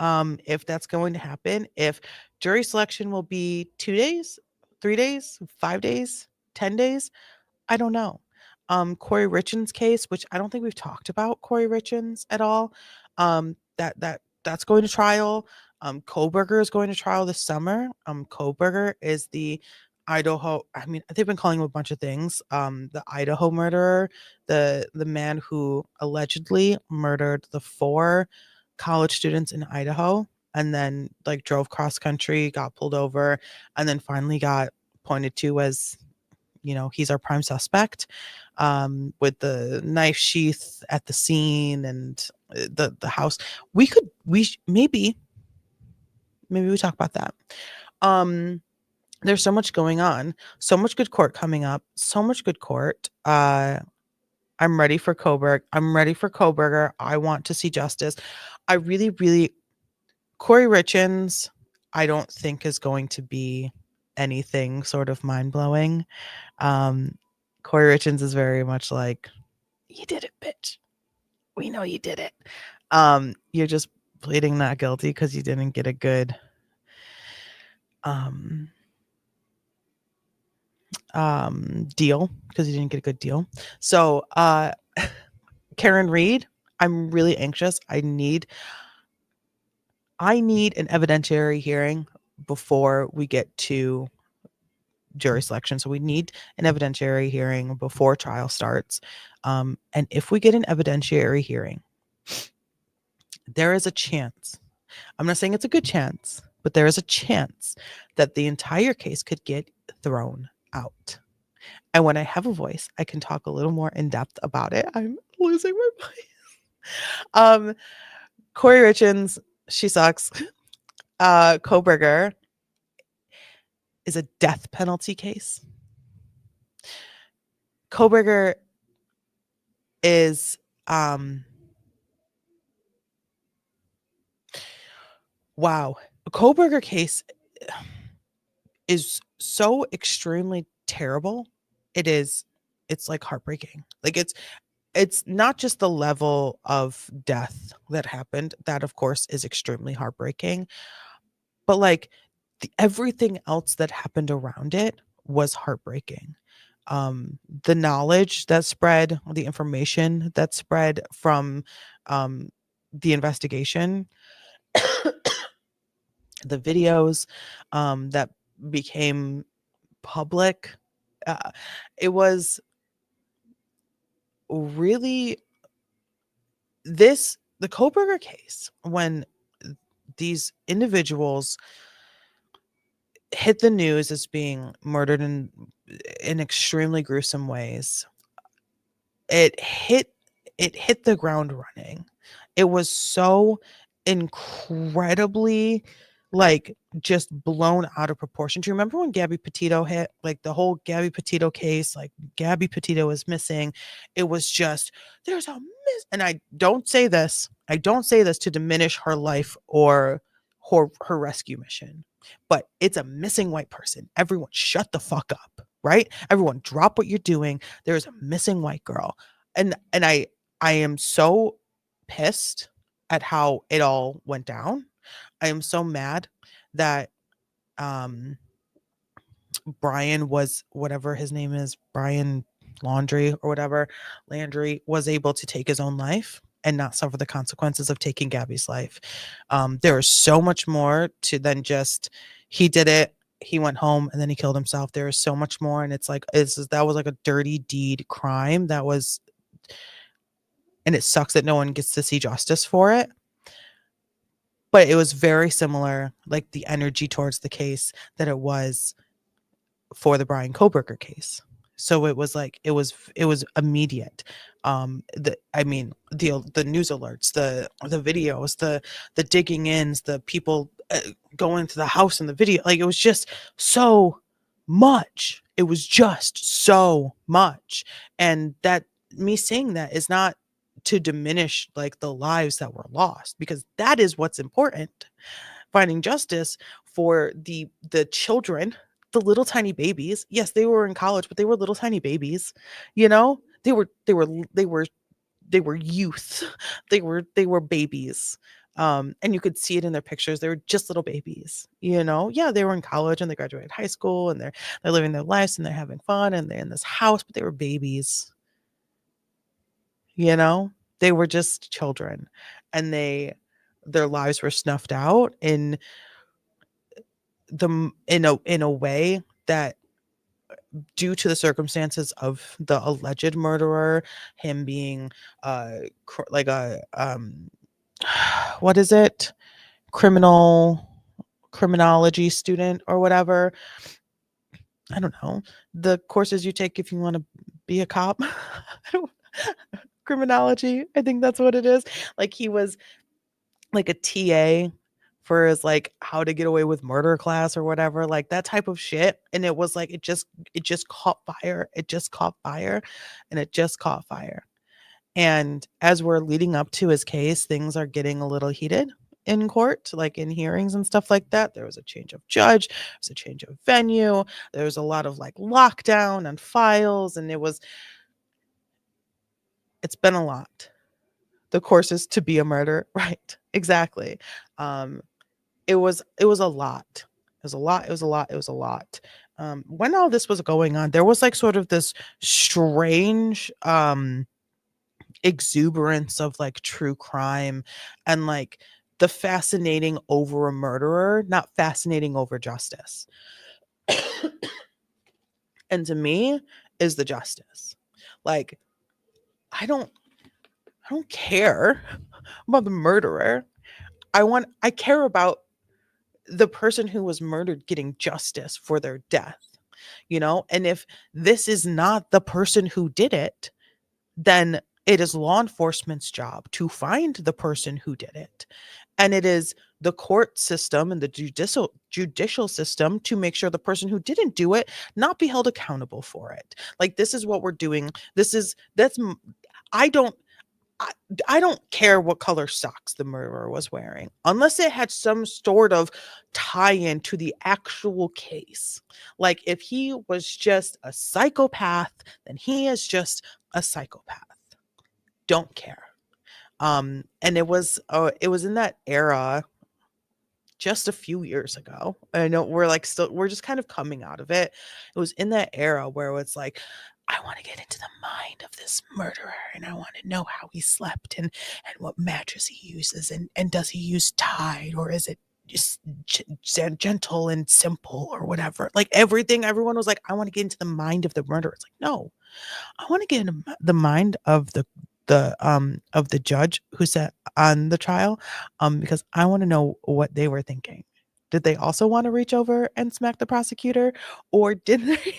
if that's going to happen. If jury selection will be 2 days, 3 days, 5 days, 10 days, I don't know. Corey Richins' case, which I don't think we've talked about Corey Richins at all. That's going to trial. Koberger is going to trial this summer. Koberger is the Idaho. I mean, they've been calling him a bunch of things. The Idaho murderer, the man who allegedly murdered the 4 college students in Idaho, and then like drove cross country, got pulled over, and then finally got pointed to as, he's our prime suspect, with the knife sheath at the scene and the house. Maybe we talk about that. There's so much going on, so much good court coming up, so much good court. I'm ready for Koberger. I want to see justice. I really, really Corey Richins, I don't think is going to be anything sort of mind blowing. Corey Richins is very much like, you did it, bitch. We know you did it. You're just pleading not guilty because you didn't get a good deal, because you didn't get a good deal. So Karen Reed, I'm really anxious. I need an evidentiary hearing before we get to jury selection. So we need an evidentiary hearing before trial starts. And if we get an evidentiary hearing, there is a chance, I'm not saying it's a good chance, but there is a chance that the entire case could get thrown out. And when I have a voice, I can talk a little more in depth about it. I'm losing my voice. Corey Richins, she sucks. Koberger is a death penalty case. Koberger is wow. A Koberger case is so extremely terrible. It's like heartbreaking. Like it's not just the level of death that happened. That of course is extremely heartbreaking. But like everything else that happened around it was heartbreaking. The knowledge that spread, the information that spread from the investigation, the videos that became public, it was really the Koberger case, when these individuals hit the news as being murdered in extremely gruesome ways, it hit the ground running. It was so incredibly like just blown out of proportion. Do you remember when Gabby Petito hit, like the whole Gabby Petito case, like Gabby Petito is missing? It was just, there's a miss. And I don't say this to diminish her life or her rescue mission, but it's a missing white person. Everyone shut the fuck up, right? Everyone drop what you're doing. There's a missing white girl. And I am so pissed at how it all went down. I am so mad that Brian was, whatever his name is, Brian Landry was able to take his own life and not suffer the consequences of taking Gabby's life. There is so much more to than just he did it, he went home, and then he killed himself. There is so much more, and it's like that was like a dirty deed crime. That was, and it sucks that no one gets to see justice for it. But it was very similar, like the energy towards the case, that it was for the Brian Koberger case. So it was like it was immediate. The news alerts, the videos, the digging ins, the people going to the house in the video, like it was just so much. It was just so much. And that, me saying that, is not to diminish like the lives that were lost, because that is what's important. Finding justice for the children, the little tiny babies. Yes, they were in college, but they were little tiny babies. You know, they were youth. They were babies. And you could see it in their pictures. They were just little babies, you know? Yeah, they were in college and they graduated high school and they're living their lives and they're having fun and they're in this house, but they were babies. You know, they were just children, and their lives were snuffed out in a way that, due to the circumstances of the alleged murderer, him being like a what is it, criminology student or whatever, I don't know, the courses you take if you want to be a cop. Criminology, I think that's what it is. Like he was like a TA for his like how to get away with murder class or whatever, like that type of shit. And it was like it just caught fire. It just caught fire, and it just caught fire. And as we're leading up to his case, things are getting a little heated in court, like in hearings and stuff like that. There was a change of judge, there was a change of venue, there was a lot of like lockdown and files, and it's been a lot. The course is to be a murder, right? Exactly. Um, it was a lot. It was a lot. It was a lot. It was a lot. When all this was going on, there was like sort of this strange exuberance of like true crime and like the fascinating over a murderer, not fascinating over justice. And to me is the justice. Like I don't care about the murderer. I care about the person who was murdered getting justice for their death, you know? And if this is not the person who did it, then it is law enforcement's job to find the person who did it. And it is the court system and the judicial system to make sure the person who didn't do it not be held accountable for it. Like this is what we're doing. I don't I don't care what color socks the murderer was wearing, unless it had some sort of tie-in to the actual case. Like if he was just a psychopath, then he is just a psychopath. Don't care. And it was in that era just a few years ago. I know we're just kind of coming out of it. It was in that era where it's like, I want to get into the mind of this murderer and I want to know how he slept and what mattress he uses and does he use Tide or is it just gentle and simple or whatever. Like everyone was like, I want to get into the mind of the murderer. It's like, no, I want to get into the mind of the judge who sat on the trial, because I want to know what they were thinking. Did they also want to reach over and smack the prosecutor, or did they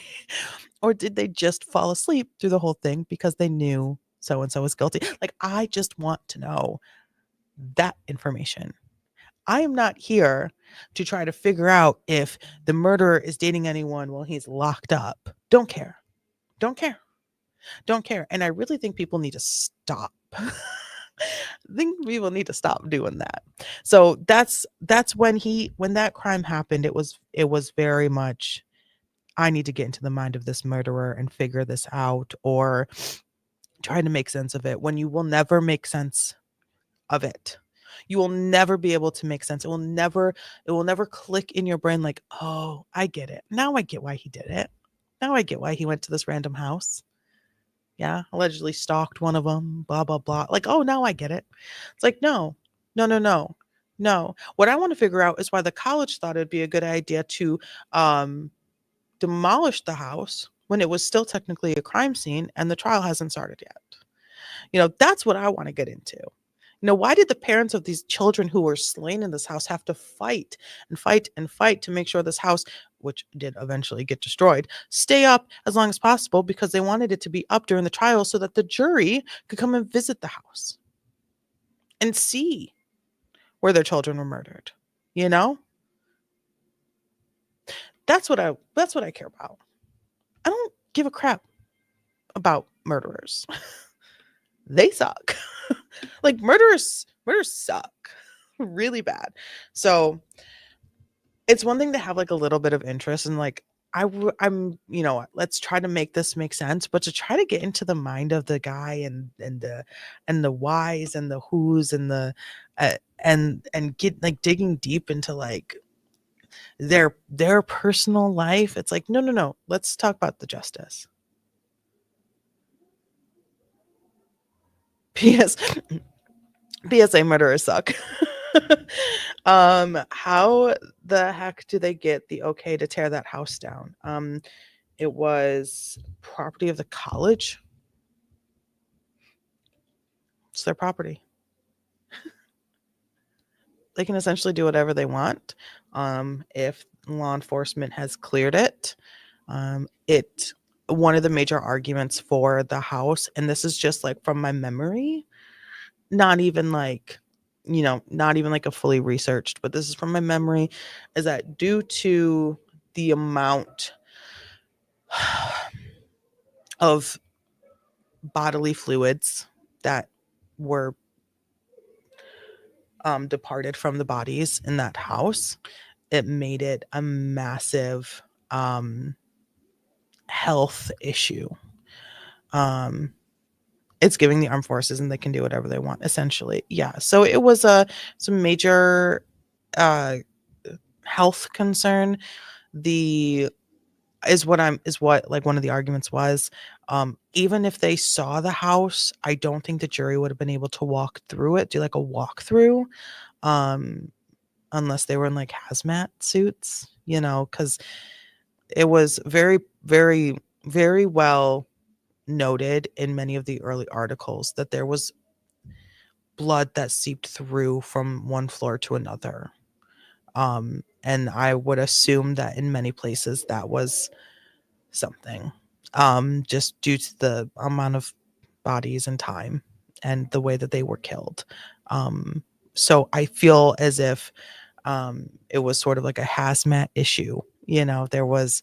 or did they just fall asleep through the whole thing because they knew so and so was guilty? Like I just want to know that information. I am not here to try to figure out if the murderer is dating anyone while he's locked up. Don't care. Don't care. Don't care. And I really think people need to stop. I think people need to stop doing that. So that's when that crime happened, it was very much, I need to get into the mind of this murderer and figure this out or try to make sense of it, when you will never make sense of it. You will never be able to make sense. It will never click in your brain like, oh, I get it. Now I get why he did it. Now I get why he went to this random house. Yeah, allegedly stalked one of them, blah, blah, blah. Like, oh, now I get it. It's like, no. What I want to figure out is why the college thought it'd be a good idea to demolish the house when it was still technically a crime scene and the trial hasn't started yet. That's what I want to get into. Why did the parents of these children who were slain in this house have to fight and fight and fight to make sure this house, which did eventually get destroyed, stay up as long as possible, because they wanted it to be up during the trial so that the jury could come and visit the house and see where their children were murdered. That's what I care about. I don't give a crap about murderers. They suck. Like murderers suck really bad. So it's one thing to have like a little bit of interest and like I'm let's try to make this make sense, but to try to get into the mind of the guy and the whys and the who's and the and get like digging deep into like their personal life. It's like no, let's talk about the justice. P.S. PSA, murderers suck. How the heck do they get the okay to tear that house down? It was property of the college. It's their property. They can essentially do whatever they want. If law enforcement has cleared it, one of the major arguments for the house, and this is just like from my memory, not even like a fully researched, but this is from my memory, is that due to the amount of bodily fluids that were departed from the bodies in that house, it made it a massive health issue. It's giving the armed forces and they can do whatever they want, essentially. Yeah. So it was some major health concern. Is what like one of the arguments was. Even if they saw the house, I don't think the jury would have been able to walk through it, do like a walkthrough, unless they were in like hazmat suits, because it was very, very, very well noted in many of the early articles that there was blood that seeped through from one floor to another. And I would assume that in many places that was something, just due to the amount of bodies and time and the way that they were killed. So I feel as if it was sort of like a hazmat issue. There was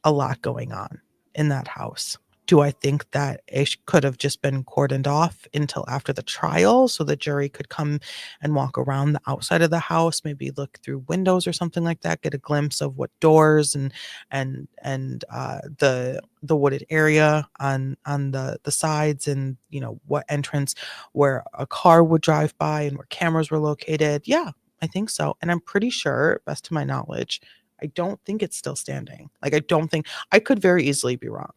a lot going on in that house. Do I think that it could have just been cordoned off until after the trial so the jury could come and walk around the outside of the house, maybe look through windows or something like that, get a glimpse of what doors and the wooded area on the sides, and what entrance where a car would drive by and where cameras were located? Yeah, I think so. And I'm pretty sure, best to my knowledge, I don't think it's still standing. Like, I don't think, I could very easily be wrong.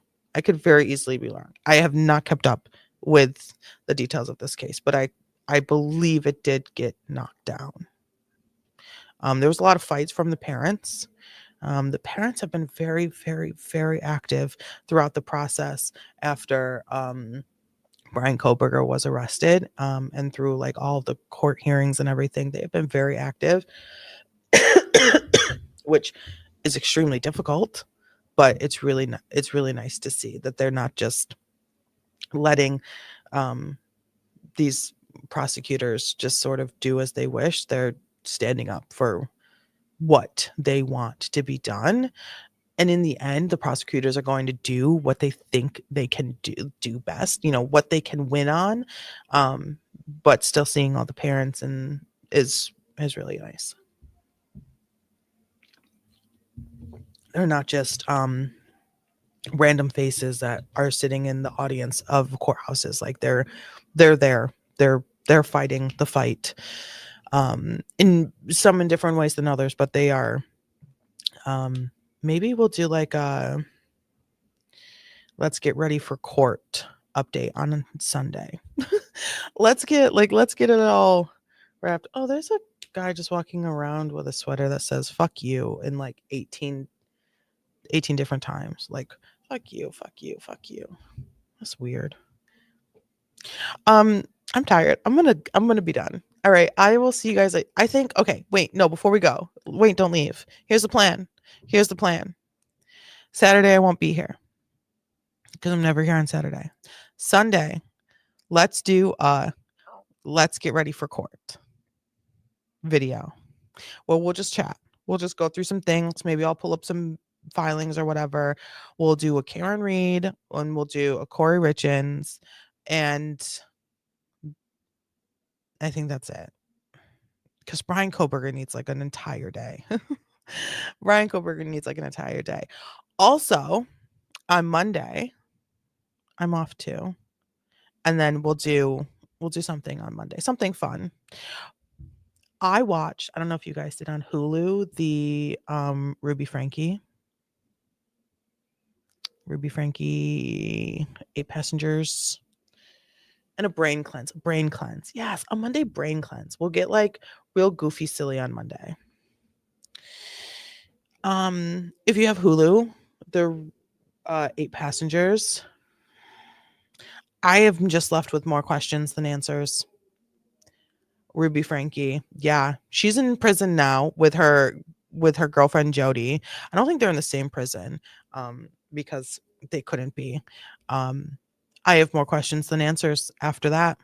I have not kept up with the details of this case, but I believe it did get knocked down. There was a lot of fights from the parents. The parents have been very, very, very active throughout the process after Brian Koberger was arrested, and through like all the court hearings and everything. They have been very active, which is extremely difficult, but it's really nice to see that they're not just letting these prosecutors just sort of do as they wish. They're standing up for what they want to be done. And in the end, the prosecutors are going to do what they think they can do best, what they can win on. But still seeing all the parents and is really nice. They're not just random faces that are sitting in the audience of courthouses. Like they're there. They're fighting the fight. In different ways than others, but they are. Maybe we'll do like a let's get ready for court update on Sunday. let's get it all wrapped. Oh, there's a guy just walking around with a sweater that says "fuck you" in like 18 different times. Like fuck you, fuck you, fuck you. That's weird. I'm tired. I'm gonna be done. All right. I will see you guys. I think. Okay. Wait. No. Before we go. Wait. Don't leave. Here's the plan. Saturday I won't be here because I'm never here on Saturday. Sunday, let's do let's get ready for court video. Well, we'll just chat. We'll just go through some things. Maybe I'll pull up some filings or whatever. We'll do a Karen Reed and we'll do a Corey Richins, and I think that's it. Because Brian Koberger needs like an entire day. Also, on Monday, I'm off too. And then we'll do something on Monday. Something fun. I watched, I don't know if you guys did on Hulu, the Ruby Frankie 8 Passengers. And a brain cleanse. Yes, a Monday brain cleanse. We'll get like real goofy silly on Monday. If you have Hulu, the 8 Passengers, I am just left with more questions than answers. Ruby Frankie, yeah, she's in prison now with her girlfriend Jody. I don't think they're in the same prison, because they couldn't be. I have more questions than answers after that.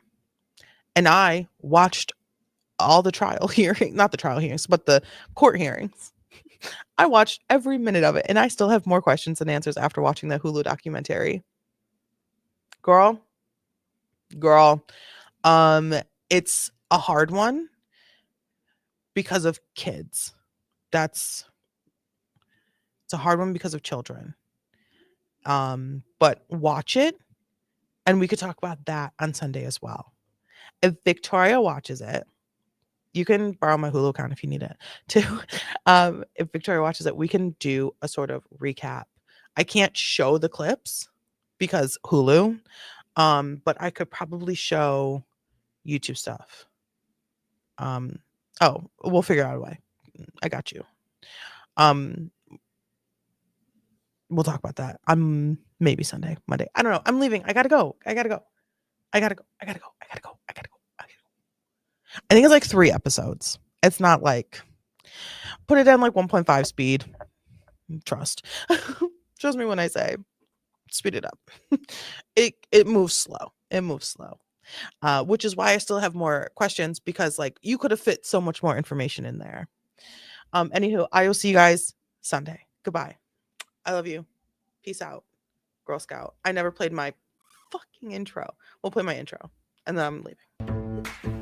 And I watched all the trial hearings, not the trial hearings, but the court hearings. I watched every minute of it, and I still have more questions than answers after watching that Hulu documentary. Girl, it's a hard one. because of kids. It's a hard one because of children. But watch it, and we could talk about that on Sunday as well. If Victoria watches it, you can borrow my Hulu account if you need it too. If Victoria watches it, we can do a sort of recap. I can't show the clips because Hulu, but I could probably show YouTube stuff. We'll figure out a way. I got you. We'll talk about that. Maybe Sunday, Monday. I don't know. I'm leaving. I gotta go. I think it's like 3 episodes. It's not like put it in like 1.5 speed. Trust me when I say speed it up. It moves slow. Which is why I still have more questions, because like you could have fit so much more information in there. Anywho, I will see you guys Sunday. Goodbye. I love you. Peace out. Girl Scout. I never played my fucking intro. We'll play my intro and then I'm leaving.